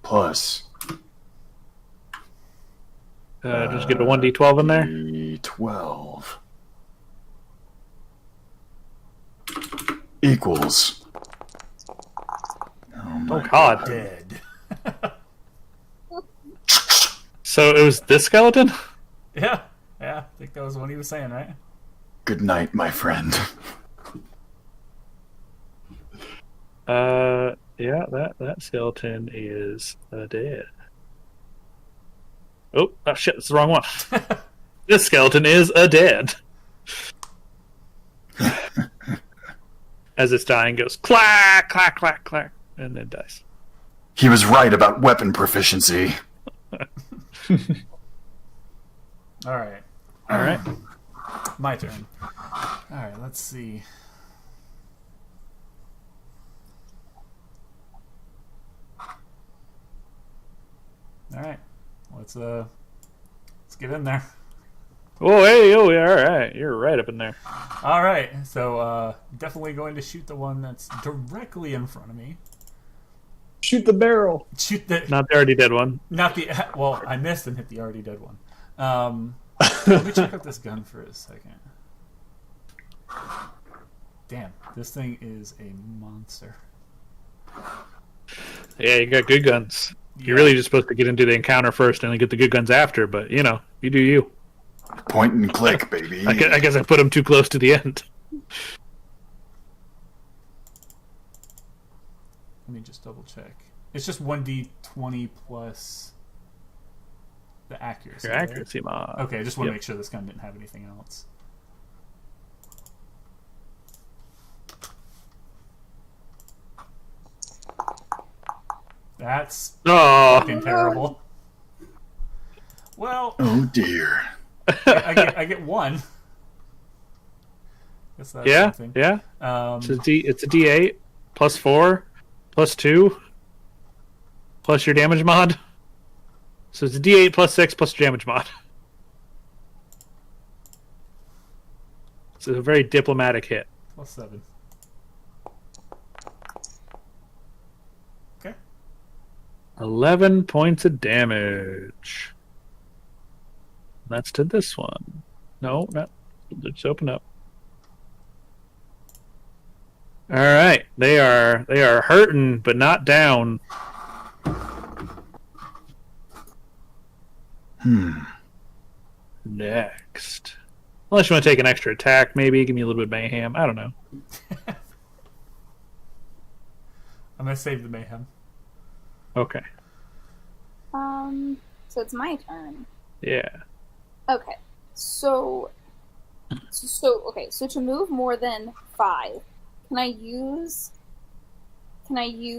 S2: Plus
S3: Just get a 1d12 in there.
S2: D12 equals.
S3: Oh god.
S1: Dead.
S3: So it was this skeleton?
S1: Yeah. Yeah, I think that was what he was saying, right?
S2: Good night, my friend.
S3: Yeah, that skeleton is dead. Oh shit, that's the wrong one. This skeleton is dead. As it's dying, goes clack, clack, clack, clack, and then dies.
S2: He was right about weapon proficiency.
S1: All right.
S3: All right.
S1: My turn. All right, let's see. All right. Let's get in there.
S3: Oh, hey, oh, yeah, all right. You're right up in there.
S1: All right. So, definitely going to shoot the one that's directly in front of me.
S5: Shoot the barrel.
S1: Shoot the
S3: Not the already dead one.
S1: not the well, I missed and hit the already dead one. Let me check out this gun for a second. Damn, this thing is a monster.
S3: Yeah, you got good guns. You're really just supposed to get into the encounter first and then get the good guns after, but, you know, you do you.
S2: Point and click, baby.
S3: I guess I put them too close to the end.
S1: Let me just double check. It's just 1d20 plus the accuracy.
S3: Your accuracy mod.
S1: Okay, I just want to make sure this gun didn't have anything else. That's fucking terrible. Well,
S2: oh dear.
S1: I get one. Guess that's something.
S3: Yeah. So it's a D8 plus 4 plus 2 plus your damage mod. So it's a D8 plus 6 plus damage mod. It's a very diplomatic hit.
S1: Plus 7. Okay.
S3: 11 points of damage. That's to this one. No, not. Let's open up. All right, they are hurting, but not down. Next, unless you want to take an extra attack, maybe give me a little bit of mayhem. I don't know.
S1: I'm gonna save the mayhem.
S3: Okay.
S4: So it's my turn.
S3: Yeah.
S4: Okay. So to move more than 5, can I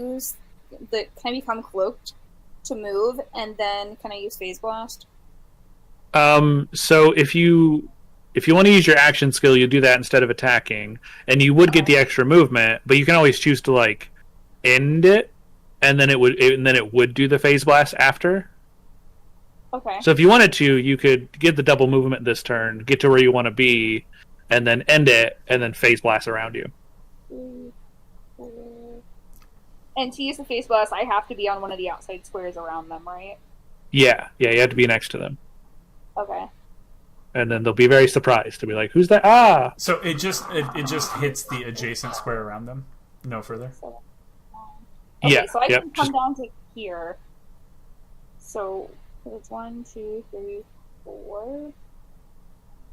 S4: become cloaked to move, and then can I use Phase Blast?
S3: So if you want to use your action skill, you do that instead of attacking, and you would get the extra movement, but you can always choose to like end it, and then it would do the Phase Blast after.
S4: Okay.
S3: So if you wanted to, you could get the double movement this turn, get to where you want to be, and then end it, and then Phase Blast around you.
S4: And to use the Phase Blast, I have to be on one of the outside squares around them, right?
S3: Yeah, you have to be next to them.
S4: Okay.
S3: And then they'll be very surprised to be like, "Who's that?" Ah.
S1: So it just hits the adjacent square around them, no further.
S4: So I can come down to here. So it's 1, 2, 3, 4,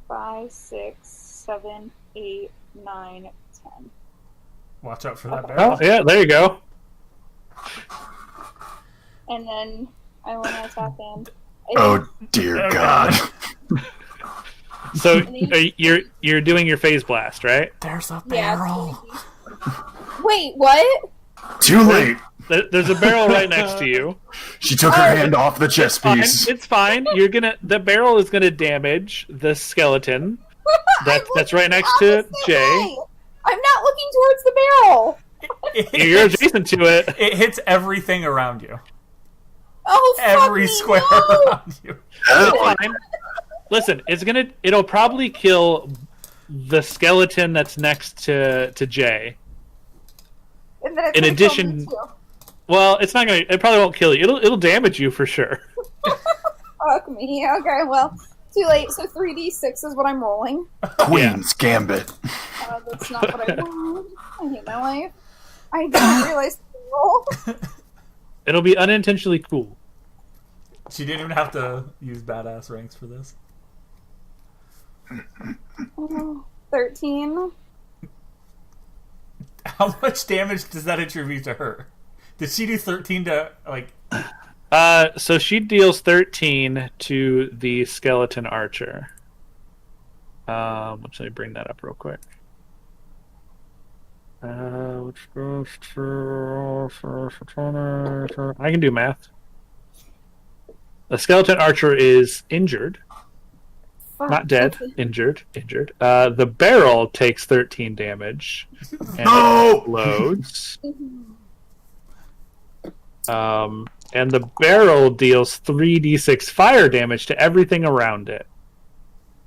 S4: 5, 6, 7, 8, 9, 10.
S1: Watch out for that barrel.
S3: Oh, yeah, there you go.
S4: And then I want to attack him.
S2: Oh dear God.
S3: So you're doing your Phase Blast, right?
S1: There's a
S4: Yeah.
S1: barrel.
S4: Wait, what?
S2: Too late.
S3: There's a barrel right next to you.
S2: She took her hand off the chess piece.
S3: It's fine. The barrel is gonna damage the skeleton. That's right next to Jay.
S4: Way. I'm not looking towards the barrel.
S3: You're adjacent to it.
S1: It hits everything around you.
S4: Oh,
S1: Every square around you.
S3: It's fine. Listen, it'll probably kill the skeleton that's next to Jay.
S4: And then it's
S3: In
S4: gonna
S3: addition,
S4: kill me too.
S3: well, it's not gonna. It probably won't kill you. It'll damage you for sure.
S4: Fuck me. Okay, well, too late. So 3d6 is what I'm rolling.
S2: Queen's Gambit.
S4: That's not what I want. I hate my life. I didn't realize the roll.
S3: It'll be unintentionally cool.
S1: She didn't even have to use badass ranks for this.
S4: 13.
S1: How much damage does that attribute to her? Did she do 13 to, like...
S3: So she deals 13 to the skeleton archer. Let me bring that up real quick. I can do math. The skeleton archer is injured.
S4: Fuck.
S3: Not dead. Injured. The barrel takes 13 damage. And
S2: No!
S3: explodes. And the barrel deals 3d6 fire damage to everything around it.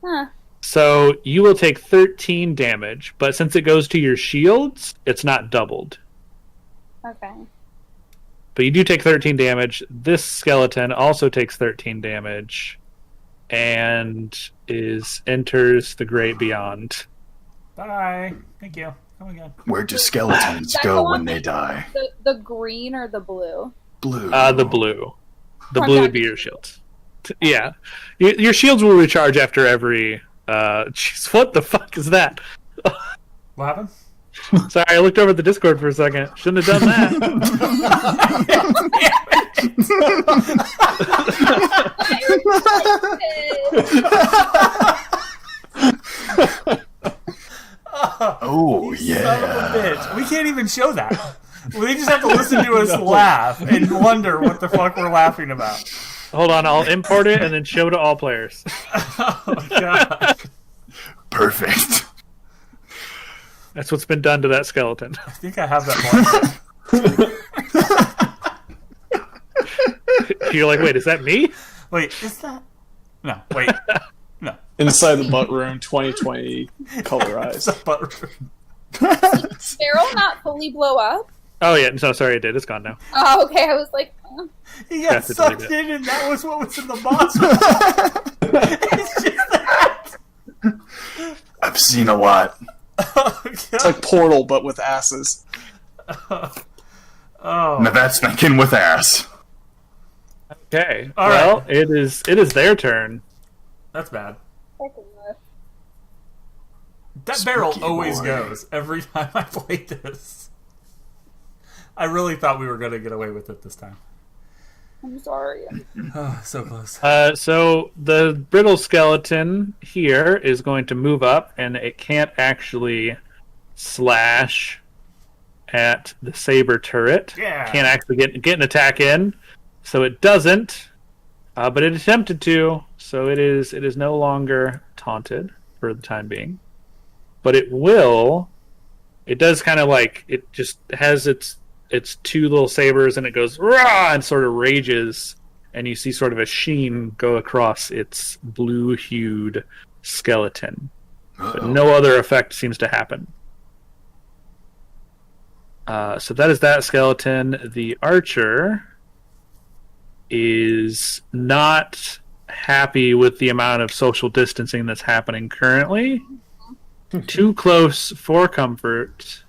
S4: Huh.
S3: So you will take 13 damage, but since it goes to your shields, it's not doubled.
S4: Okay.
S3: But you do take 13 damage. This skeleton also takes 13 damage and enters the great beyond.
S1: Bye. Thank you. Come again.
S2: Where do skeletons
S4: That
S2: go
S4: go
S2: when
S4: on
S2: they
S4: the-
S2: die?
S4: The green or the blue?
S2: Blue.
S3: The blue. The blue would be your shields. Yeah. Your shields will recharge after every... Jeez, what the fuck is that?
S1: What happened?
S3: Sorry, I looked over at the Discord for a second. Shouldn't have done that.
S2: Oh,
S1: You
S2: yeah.
S1: son of a bitch. We can't even show that. We just have to listen to us laugh and wonder what the fuck we're laughing about.
S3: Hold on, I'll import it and then show to all players.
S1: Oh, God.
S2: Perfect.
S3: That's what's been done to that skeleton.
S1: I think I have that one.
S3: You're like, wait, is that me?
S1: Wait, is that... No, wait. No.
S5: Inside the butt room, 2020 colorized.
S4: Barrel not fully blow up?
S3: Oh, yeah, no, sorry, it did. It's gone now.
S4: Oh, okay. I was like,
S1: He got
S3: Have to
S1: sucked
S3: delete
S1: in, and that was what was in the box. It's just that.
S2: I've seen a lot.
S1: Oh,
S5: It's like Portal, but with asses.
S1: oh.
S2: Now that's thinking with ass.
S3: Okay,
S1: All
S3: well,
S1: right.
S3: it is their turn.
S1: That's bad.
S4: fucking
S1: That barrel
S2: Spooky
S1: always
S2: boy.
S1: goes every time I play this. I really thought we were going to get away with it this time.
S4: I'm sorry.
S1: Oh, so close.
S3: So the brittle skeleton here is going to move up, and it can't actually slash at the saber turret.
S1: Yeah.
S3: Can't actually get an attack in, so it doesn't. But it attempted to, so it is no longer taunted for the time being. But it will. It does kind of like it just has its two little sabers, and it goes rah and sort of rages, and you see sort of a sheen go across its blue-hued skeleton. But no other effect seems to happen. So that is that skeleton. The archer is not happy with the amount of social distancing that's happening currently. Too close for comfort.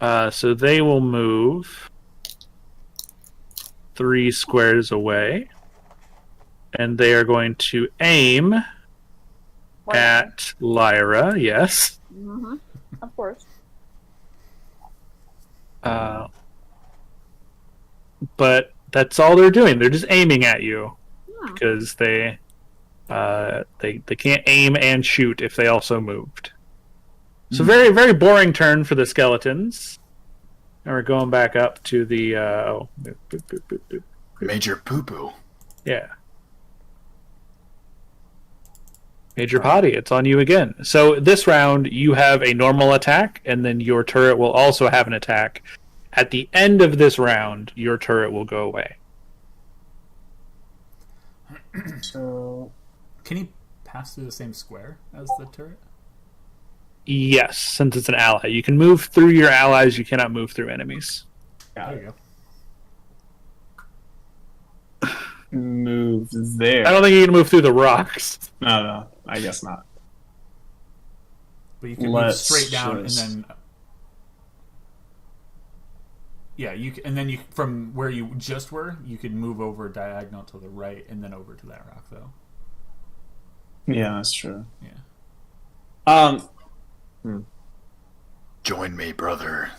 S3: So they will move 3 squares away. And they are going to aim at Lyra, yes.
S4: Mm-hmm. Of course.
S3: But that's all they're doing. They're just aiming at you.
S4: Hmm.
S3: Because they can't aim and shoot if they also moved. So very, very boring turn for the skeletons. And we're going back up to the boop, boop, boop, boop, boop.
S2: Major poo-poo.
S3: Yeah. Major Potty, it's on you again. So this round you have a normal attack, and then your turret will also have an attack. At the end of this round, your turret will go away.
S5: So
S1: Can he pass through the same square as the turret?
S3: Yes, since it's an ally. You can move through your allies, you cannot move through enemies.
S1: There you go.
S5: move there.
S3: I don't think you can move through the rocks.
S5: No, I guess not.
S1: But you can move
S5: Let's
S1: straight down
S5: just-
S1: and then... Yeah, and then you from where you just were, you could move over diagonal to the right and then over to that rock, though.
S5: Yeah, that's true.
S1: Yeah.
S2: Join me, brother.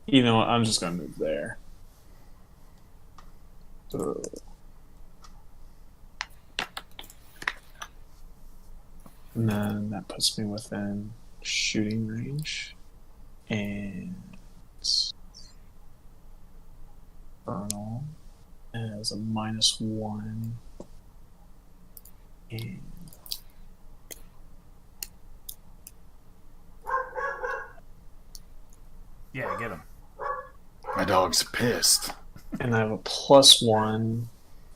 S5: You know what? I'm just gonna move there. And then that puts me within shooting range. And Infernal as a -1. And
S1: Yeah, get him.
S2: My dog's pissed.
S5: I have a +1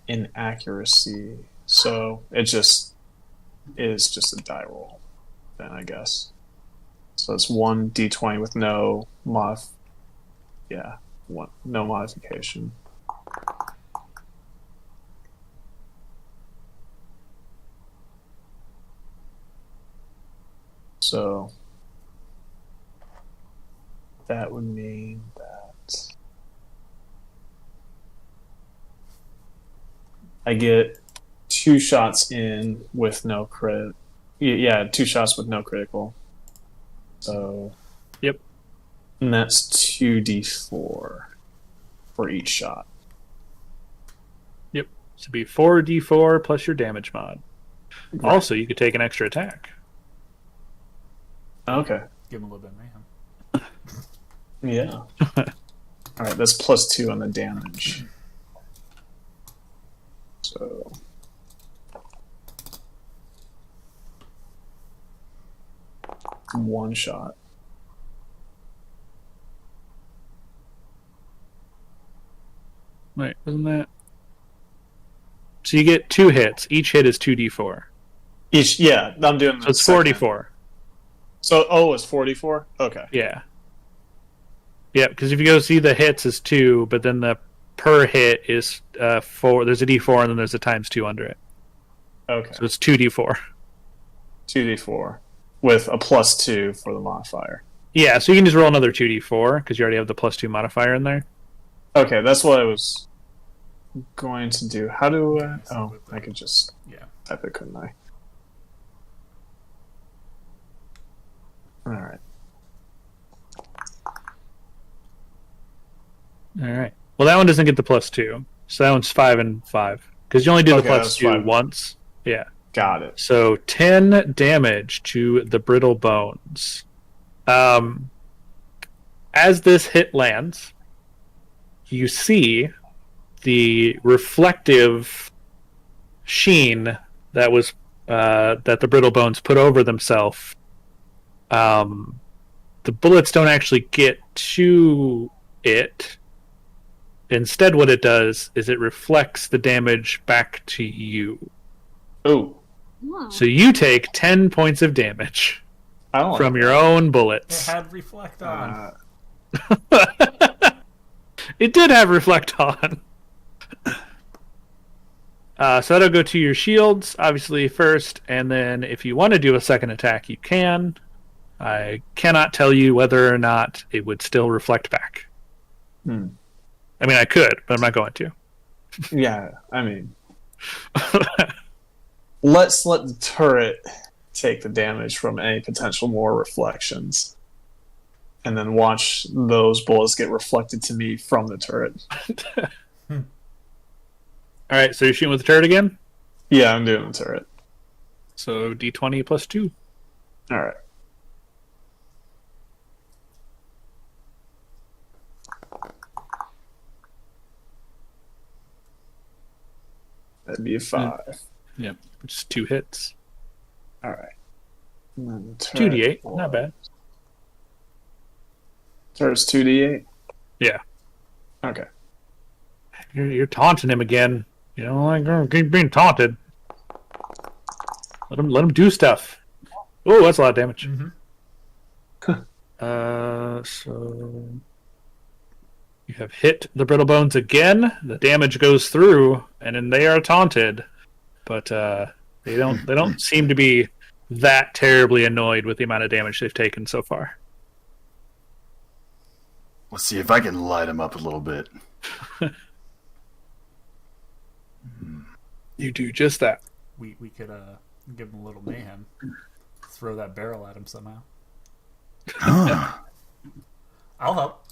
S5: in accuracy. So it is just a die roll, then I guess. So it's 1d20 with no no modification. So that would mean that I get 2 shots in with no crit. Yeah, 2 shots with no critical. So.
S3: Yep.
S5: And that's 2d4 for each shot.
S3: Yep. So it'd be 4d4 plus your damage mod.
S5: Right.
S3: Also, you could take an extra attack.
S5: Okay.
S1: Give him a little bit of mayhem.
S5: Yeah. Alright, that's +2 on the damage. So. One shot.
S3: Wait, wasn't that? So you get 2 hits. Each hit is 2d4.
S5: Each, yeah, I'm doing.
S3: So it's 4d4.
S5: So, it's 44? Okay.
S3: Yeah. Yeah, because if you go see the hits is 2, but then the per hit is 4. There's a d4 and then there's a ×2 under it.
S5: Okay.
S3: So it's 2d4.
S5: 2d4 with a +2 for the modifier.
S3: Yeah, so you can just roll another 2d4 because you already have the +2 modifier in there.
S5: Okay, that's what I was going to do. How do I... Oh, I could just type it, couldn't I? Alright.
S3: Alright. Well, that one doesn't get the +2. So that one's 5 and 5. Because you only do the +2 once. Yeah.
S5: Got it.
S3: So 10 damage to the brittle bones. As this hit lands, you see the reflective sheen that was that the brittle bones put over themselves. The bullets don't actually get to it. Instead, what it does is it reflects the damage back to you.
S5: Oh.
S3: So you take 10 points of damage from your own bullets.
S1: It had reflect on.
S3: It did have reflect on. So that'll go to your shields, obviously, first, and then if you want to do a second attack, you can. I cannot tell you whether or not it would still reflect back. I mean, I could, but I'm not going to.
S5: Yeah, I mean... Let's let the turret take the damage from any potential more reflections. And then watch those bullets get reflected to me from the turret.
S3: Alright, so you're shooting with the turret again?
S5: Yeah, I'm doing the turret.
S3: So d20 plus 2.
S5: Alright. That'd be a 5.
S3: Yep, which is 2 hits.
S5: Alright.
S3: 2d8, not bad.
S5: Turret's 2d8?
S3: Yeah.
S5: Okay.
S3: You're taunting him again. You know, like, keep being taunted. Let him do stuff. Oh, that's a lot of damage. So you have hit the brittle bones again. The damage goes through, and then they are taunted. But they don't seem to be that terribly annoyed with the amount of damage they've taken so far.
S2: Let's see if I can light him up a little bit.
S3: You do just that.
S1: We could give him a little mayhem. Throw that barrel at him somehow. I'll help.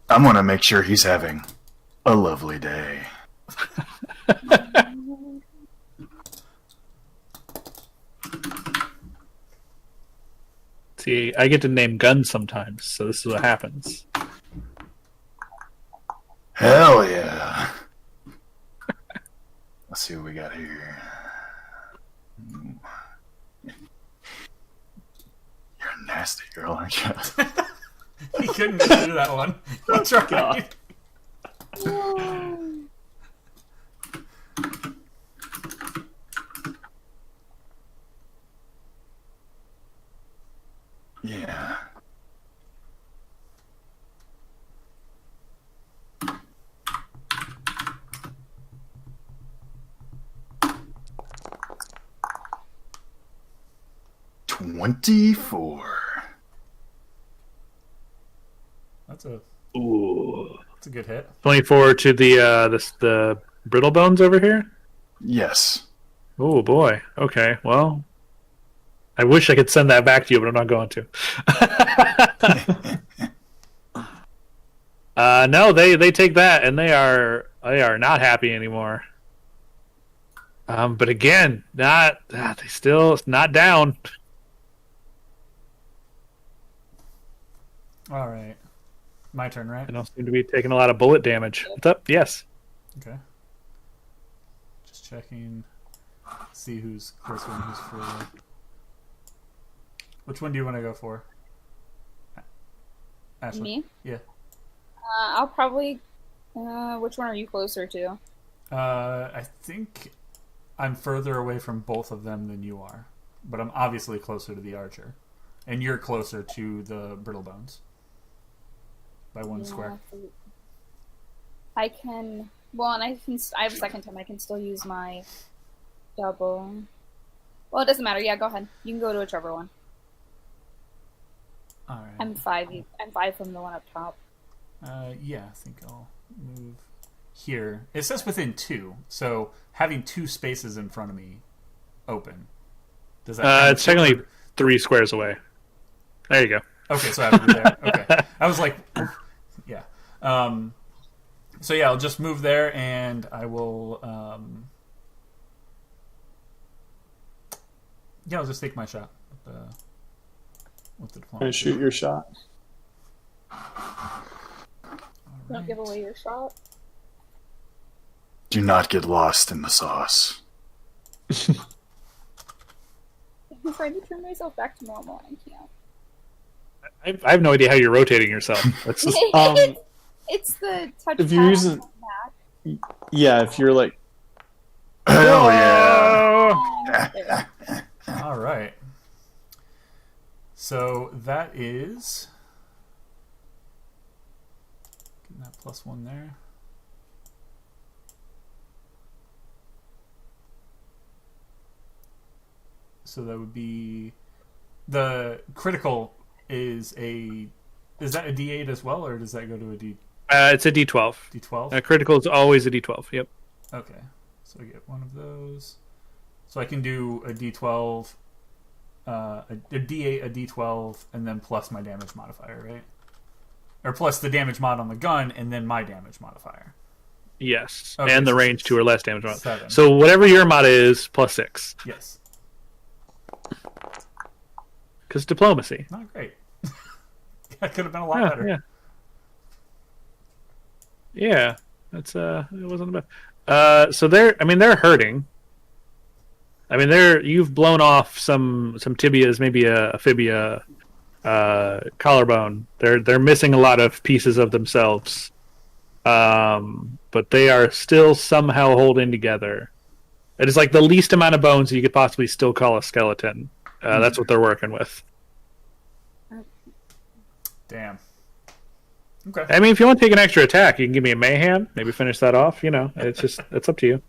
S2: I'm gonna make sure he's having a lovely day.
S3: See, I get to name guns sometimes, so this is what happens.
S2: Hell yeah. Let's see what we got here. You're a nasty girl, aren't you?
S1: He couldn't get through that one. That's right.
S2: Yeah. $24.
S1: That's a
S3: Ooh.
S1: that's a good hit.
S3: 24 to the Brittle Bones over here?
S2: Yes.
S3: Oh boy. Okay. Well, I wish I could send that back to you, but I'm not going to. No, they take that and they are not happy anymore. But again, they still not down.
S1: All right. My turn, right?
S3: They don't seem to be taking a lot of bullet damage. What's up? Yes.
S1: Okay. Just checking. See who's closer and who's further. Which one do you want to go for? Ashley?
S4: Me?
S1: Yeah.
S4: I'll probably. Which one are you closer to?
S1: I think I'm further away from both of them than you are, but I'm obviously closer to the archer, and you're closer to the brittle bones by one square.
S4: I can. Well, and I have a second time. I can still use my double. Well, it doesn't matter. Yeah, go ahead. You can go to whichever one.
S1: All right.
S4: I'm 5. I'm 5 from the one up top.
S1: Yeah, I think I'll move here. It says within 2, so having 2 spaces in front of me open. Does that?
S3: It's technically 3 squares away. There you go.
S1: Okay, so I have to be there. Okay, I was like, yeah. So yeah, I'll just move there, and I will. Yeah, I'll just take my shot with the deployment.
S5: And shoot your shot.
S4: Don't give away your shot.
S2: Do not get lost in the sauce.
S4: I'm trying to turn myself back to normal, and I can't.
S3: I have no idea how you're rotating yourself. That's just,
S4: It's the touch.
S5: If you're using, yeah, if you're like,
S2: hell yeah!
S1: All right. So that is getting that +1 there. So that would be the critical is that a D8 as well, or does that go to a D?
S3: it's a D12.
S1: D12.
S3: Critical is always a D12. Yep.
S1: Okay, so I get one of those. So I can do a D12, a D8, a D12, and then plus my damage modifier, right? Or plus the damage mod on the gun, and then my damage modifier.
S3: Yes,
S1: Okay,
S3: and the
S1: so
S3: range 2 or less damage mod.
S1: 7.
S3: So whatever your mod is, +6.
S1: Yes.
S3: Because diplomacy.
S1: Not great. That could have been a lot better.
S3: Yeah. Yeah, that's it wasn't bad. So they're hurting. I mean, you've blown off some tibias, maybe a fibia, collarbone. They're missing a lot of pieces of themselves, but they are still somehow holding together. It is like the least amount of bones you could possibly still call a skeleton. That's what they're working with.
S1: Damn. Okay.
S3: I mean, if you want to take an extra attack, you can give me a mayhem. Maybe finish that off. You know, it's up to you.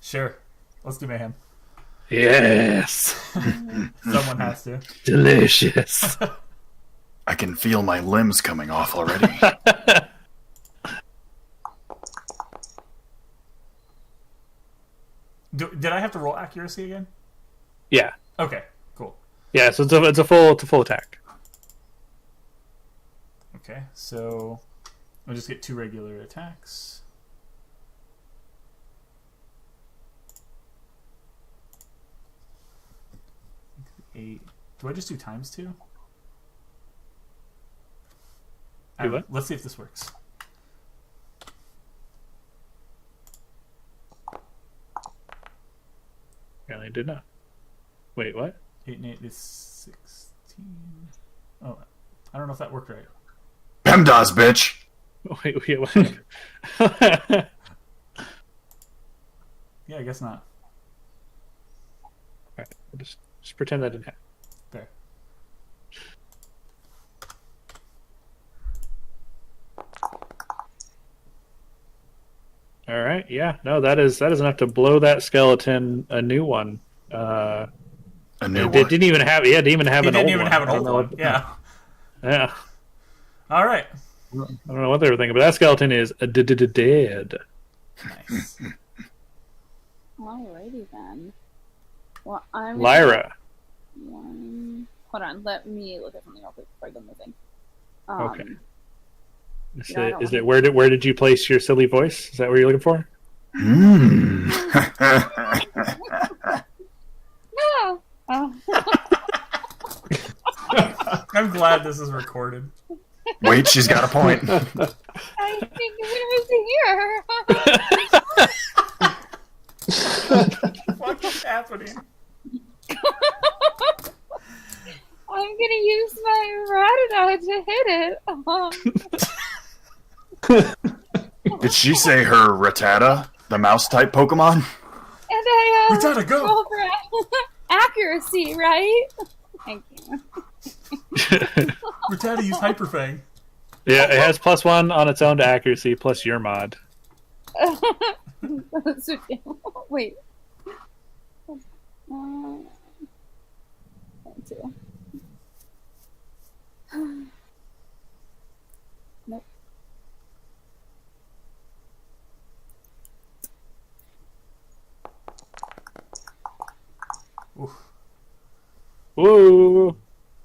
S1: Sure. Let's do mayhem.
S3: Yes.
S1: Someone has to.
S3: Delicious.
S2: I can feel my limbs coming off already.
S1: Did I have to roll accuracy again?
S3: Yeah.
S1: Okay. Cool.
S3: Yeah. So it's a full attack.
S1: Okay. So I'll just get 2 regular attacks. Do I just do times 2?
S3: Do what?
S1: Let's see if this works.
S3: Apparently, did not. Wait, what?
S1: 8 and 8 is 16. Oh, I don't know if that worked right.
S2: PEMDAS, bitch!
S3: Wait, what?
S1: Yeah, I guess not.
S3: Alright, just pretend that didn't happen.
S1: There.
S3: All right, yeah, no, that is enough to blow that skeleton a new one.
S2: A new
S3: It
S2: one.
S3: didn't even have. Yeah, didn't even have
S1: He
S3: an
S1: didn't
S3: old
S1: even
S3: one.
S1: have an
S3: I don't
S1: old
S3: know
S1: one.
S3: what-
S1: Yeah.
S3: Yeah.
S1: All right.
S3: don't know what they were thinking, but that skeleton is dead.
S1: Nice.
S4: Alrighty then. Well, I'm
S3: Lyra.
S4: Hold on, let me look at something real quick before I go moving.
S3: Okay.
S4: Yeah,
S3: Is it where did you place your silly voice? Is that what you're looking for?
S4: No.
S1: I'm glad this is recorded.
S2: Wait, she's got a point.
S4: I think I'm gonna move to here.
S1: What is happening?
S4: I'm gonna use my Ratadog to hit it.
S2: Did she say her Rattata, the mouse type Pokemon?
S4: And I
S1: Rattata, go!
S4: roll for accuracy, right? Thank you.
S1: Rattata use Hyper Fang.
S3: Yeah, it has +1 on its own to accuracy plus your mod.
S4: Wait. 2. Nope.
S1: Oof.
S3: Woo!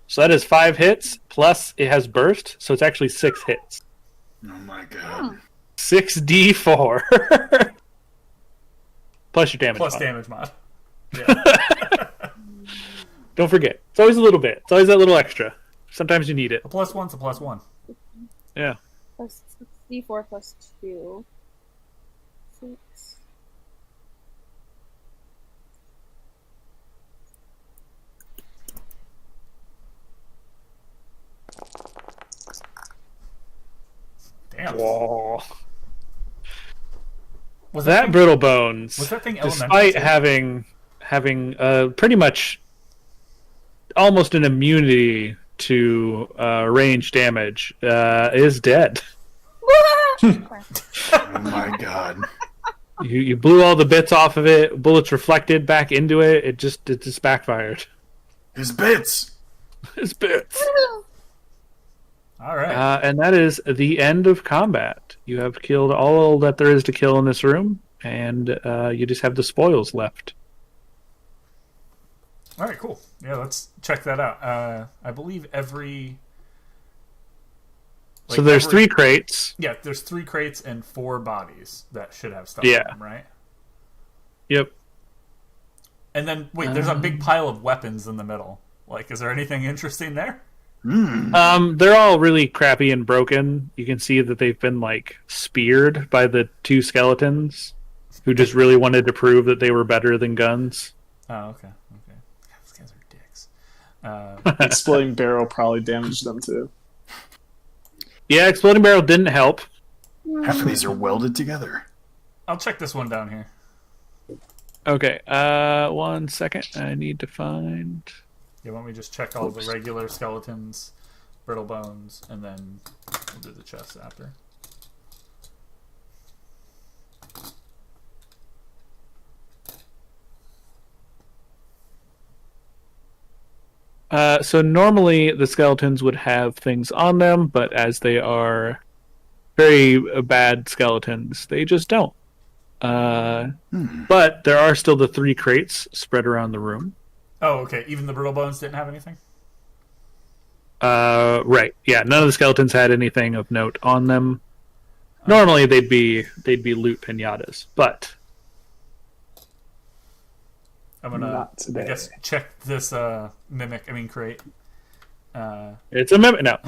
S3: So that is 5 hits plus it has burst, so it's actually 6 hits.
S2: Oh my god.
S3: 6d4 plus your damage.
S1: Plus
S3: mod.
S1: damage mod. Yeah.
S3: Don't forget, it's always a little bit. It's always that little extra. Sometimes you need it.
S1: A +1's a +1.
S3: Yeah.
S4: Plus D4 plus 2. 6.
S1: Damn.
S3: Whoa.
S1: Was
S3: That
S1: thing,
S3: brittle bones,
S1: was that thing elemental?
S3: despite
S1: too?
S3: having pretty much almost an immunity to range damage, is dead.
S2: Oh my god.
S3: You blew all the bits off of it. Bullets reflected back into it. It just backfired.
S2: His bits!
S3: His bits.
S1: All right.
S3: And that is the end of combat. You have killed all that there is to kill in this room, and you just have the spoils left.
S1: All right, cool. Yeah, let's check that out. I believe every...
S3: So there's 3 crates.
S1: Yeah, there's 3 crates and 4 bodies that should have stuff
S3: Yeah.
S1: in them, right?
S3: Yep.
S1: And then, wait, there's a big pile of weapons in the middle. Like, is there anything interesting there?
S3: They're all really crappy and broken. You can see that they've been like speared by the 2 skeletons who just really wanted to prove that they were better than guns.
S1: Oh, okay. God, these guys are dicks.
S5: Exploding barrel probably damaged them too.
S3: Yeah, exploding barrel didn't help.
S2: Half of these are welded together.
S1: I'll check this one down here.
S3: Okay, 1 second. I need to find.
S1: Yeah, why don't we just check all the regular skeletons, brittle bones, and then we'll do the chest after.
S3: So normally the skeletons would have things on them, but as they are very bad skeletons, they just don't. But there are still the 3 crates spread around the room.
S1: Oh, okay. Even the brittle bones didn't have anything?
S3: Right. Yeah, none of the skeletons had anything of note on them. Normally they'd be loot pinatas, but
S1: I'm gonna,
S5: Not today.
S1: I guess, check this crate.
S3: it's a mimic now.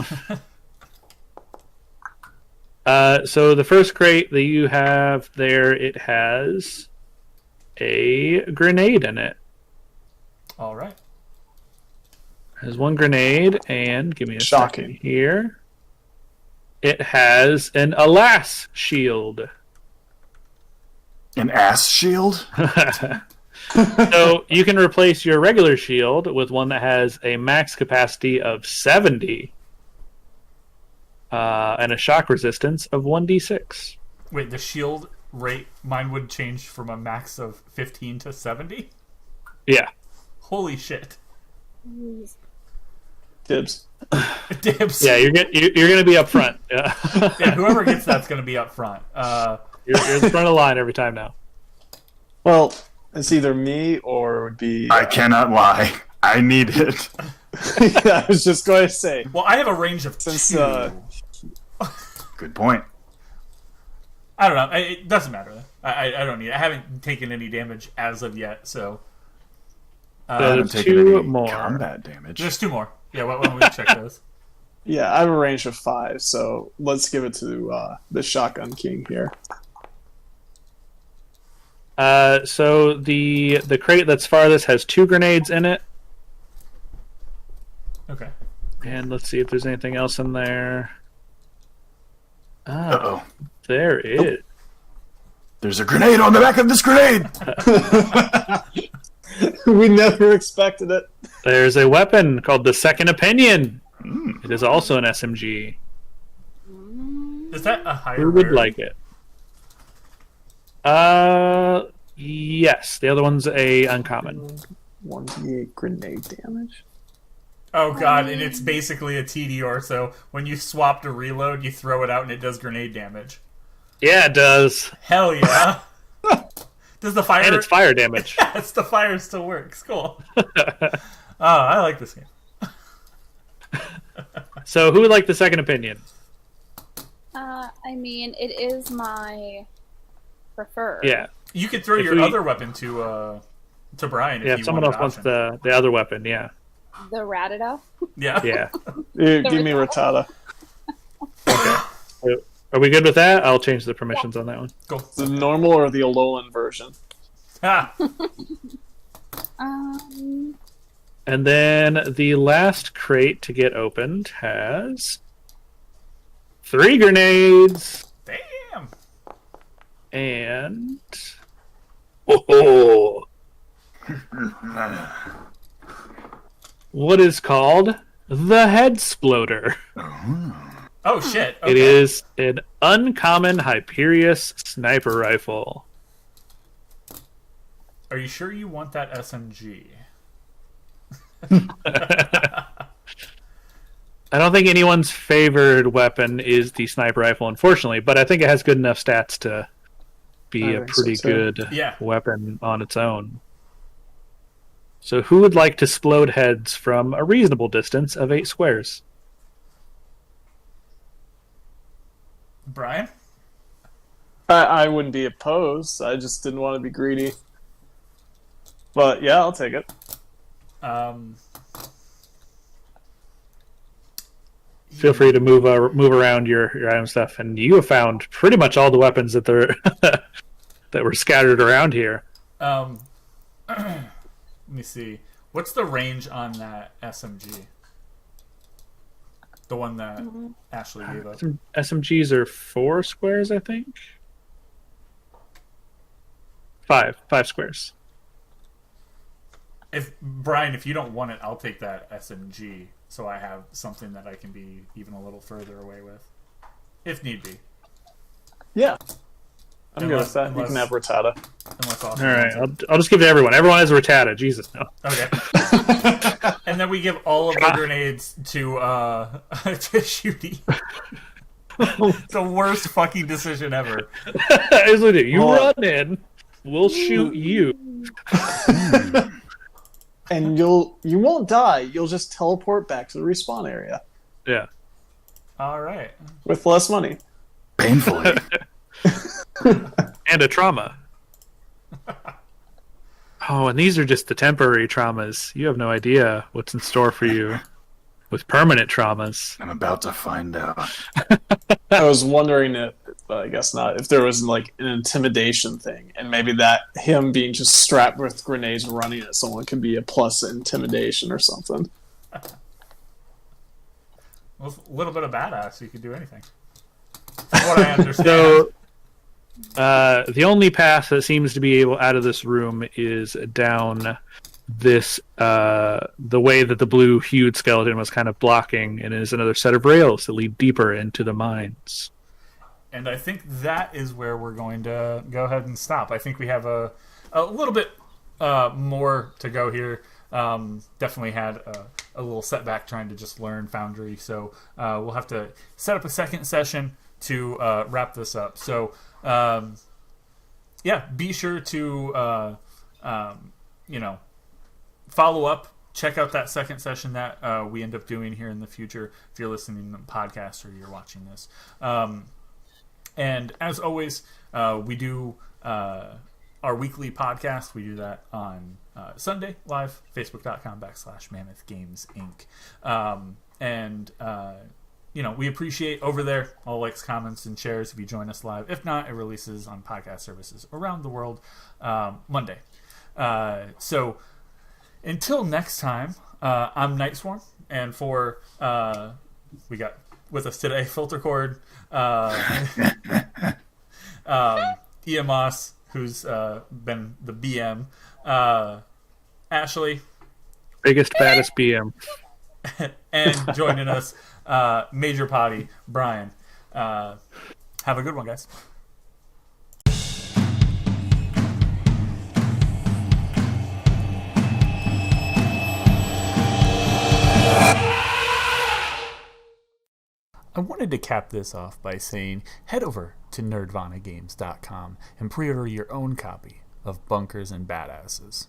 S3: So the first crate that you have there, it has a grenade in it.
S1: All right.
S3: There's 1 grenade, and give me a
S5: Shocking.
S3: second here. It has an alas shield.
S2: An ass shield?
S3: So you can replace your regular shield with one that has a max capacity of 70 and a shock resistance of 1d6.
S1: Wait, the shield rate, mine would change from a max of 15 to 70?
S3: Yeah.
S1: Holy shit.
S5: Dibs.
S1: Dibs.
S3: Yeah, you're gonna be up front. Yeah,
S1: Yeah, whoever gets that's going to be up front.
S3: you're in front of the line every time now.
S5: Well, it's either me or it would be.
S2: I cannot lie. I need it.
S5: Yeah, I was just going to say.
S1: Well, I have a range of
S5: Since,
S1: 2.
S2: Good point.
S1: I don't know. It doesn't matter. I don't need it. I haven't taken any damage as of yet, so...
S2: I haven't taken
S3: two
S2: any
S3: more.
S2: combat damage.
S1: There's 2 more. Yeah, why don't we check those?
S5: Yeah, I have a range of 5, so let's give it to the Shotgun King here.
S3: So the crate that's farthest has 2 grenades in it,
S1: Okay.
S3: and let's see if there's anything else in there. Ah,
S2: Uh-oh.
S3: there is.
S2: There's a grenade on the back of this grenade!
S5: We never expected it.
S3: There's a weapon called the Second Opinion. It is also an SMG.
S1: Is that a higher
S3: Who would
S1: rarity?
S3: like it? Yes. The other one's a uncommon.
S5: 1d8 grenade damage.
S1: Oh god, and it's basically a TDR, so when you swap to reload, you throw it out and it does grenade damage.
S3: Yeah, it does.
S1: Hell yeah. Does the fire...
S3: And it's fire damage.
S1: Yes, the fire still works. Cool. Oh, I like this game.
S3: So who would like the Second Opinion?
S4: I mean, it is my preferred.
S3: Yeah.
S1: You could throw
S3: If
S1: your
S3: we-
S1: other weapon to Brian if
S3: Yeah,
S1: you
S3: if someone
S1: want
S3: else wants
S1: option.
S3: the other weapon, yeah.
S4: The Ratata.
S1: Yeah.
S3: Yeah.
S5: Give me Rattata.
S3: Are we good with that? I'll change the permissions on that one.
S1: Cool.
S5: The normal or the Alolan version?
S1: Ah,
S3: And then the last crate to get opened has 3 grenades
S1: damn.
S3: and oh, what is called the Head Sploder.
S1: Oh shit. Okay.
S3: It is an uncommon Hyperius sniper rifle.
S1: Are you sure you want that SMG?
S3: I don't think anyone's favored weapon is the sniper rifle, unfortunately, but I think it has good enough stats to be
S5: I
S3: a
S5: think
S3: pretty
S5: so, too.
S3: good
S1: Yeah.
S3: weapon on its own. So who would like to explode heads from a reasonable distance of 8 squares?
S1: Brian?
S5: I wouldn't be opposed. I just didn't want to be greedy. But yeah, I'll take it.
S3: Feel free to move around your item stuff, and you have found pretty much all the weapons that there that were scattered around here.
S1: Let me see. What's the range on that SMG? The one that Ashley gave us.
S3: SMGs are 4 squares, I think. 5 squares.
S1: If Brian, if you don't want it, I'll take that SMG, so I have something that I can be even a little further away with, if need be.
S5: Yeah. I'm good
S1: Unless-
S5: with that. You can have Rattata.
S1: Unless
S3: All
S1: Austin
S3: right,
S1: wants
S3: I'll just give it to everyone. Everyone has a Rattata. Jesus, no.
S1: it. Okay. And then we give all of the grenades to to Shooty. The worst fucking decision ever.
S3: Here's what we do. You
S5: Oh.
S3: run in, we'll shoot you.
S5: And you won't die. You'll just teleport back to the respawn area
S3: Yeah.
S1: All right.
S5: with less money.
S2: Painfully.
S3: And a trauma. Oh, and these are just the temporary traumas. You have no idea what's in store for you with permanent traumas.
S2: I'm about to find out.
S5: I was wondering if, I guess not, if there was like an intimidation thing, and maybe that him being just strapped with grenades and running at someone could be a plus intimidation or something.
S1: With a little bit of badass, you could do anything. From what I understand.
S3: So, the only path that seems to be able out of this room is down this, the way that the blue-hued skeleton was kind of blocking, and is another set of rails that lead deeper into the mines.
S1: And I think that is where we're going to go ahead and stop. I think we have a little bit more to go here. Definitely had a little setback trying to just learn Foundry. So we'll have to set up a second session to wrap this up. So be sure to follow up. Check out that second session that we end up doing here in the future if you're listening to the podcast or you're watching this. And as always, we do our weekly podcast. We do that on Sunday live, facebook.com/Mammoth Games Inc. We appreciate over there all likes, comments, and shares if you join us live. If not, it releases on podcast services around the world Monday. So until next time, I'm Nightswarm, and for we got with us today Filterchord, Moss, who's been the BM, Ashley,
S3: biggest baddest BM,
S1: and joining us Major Potty, Brian. Have a good one, guys. I wanted to cap this off by saying head over to nerdvanagames.com and pre-order your own copy of Bunkers and Badasses.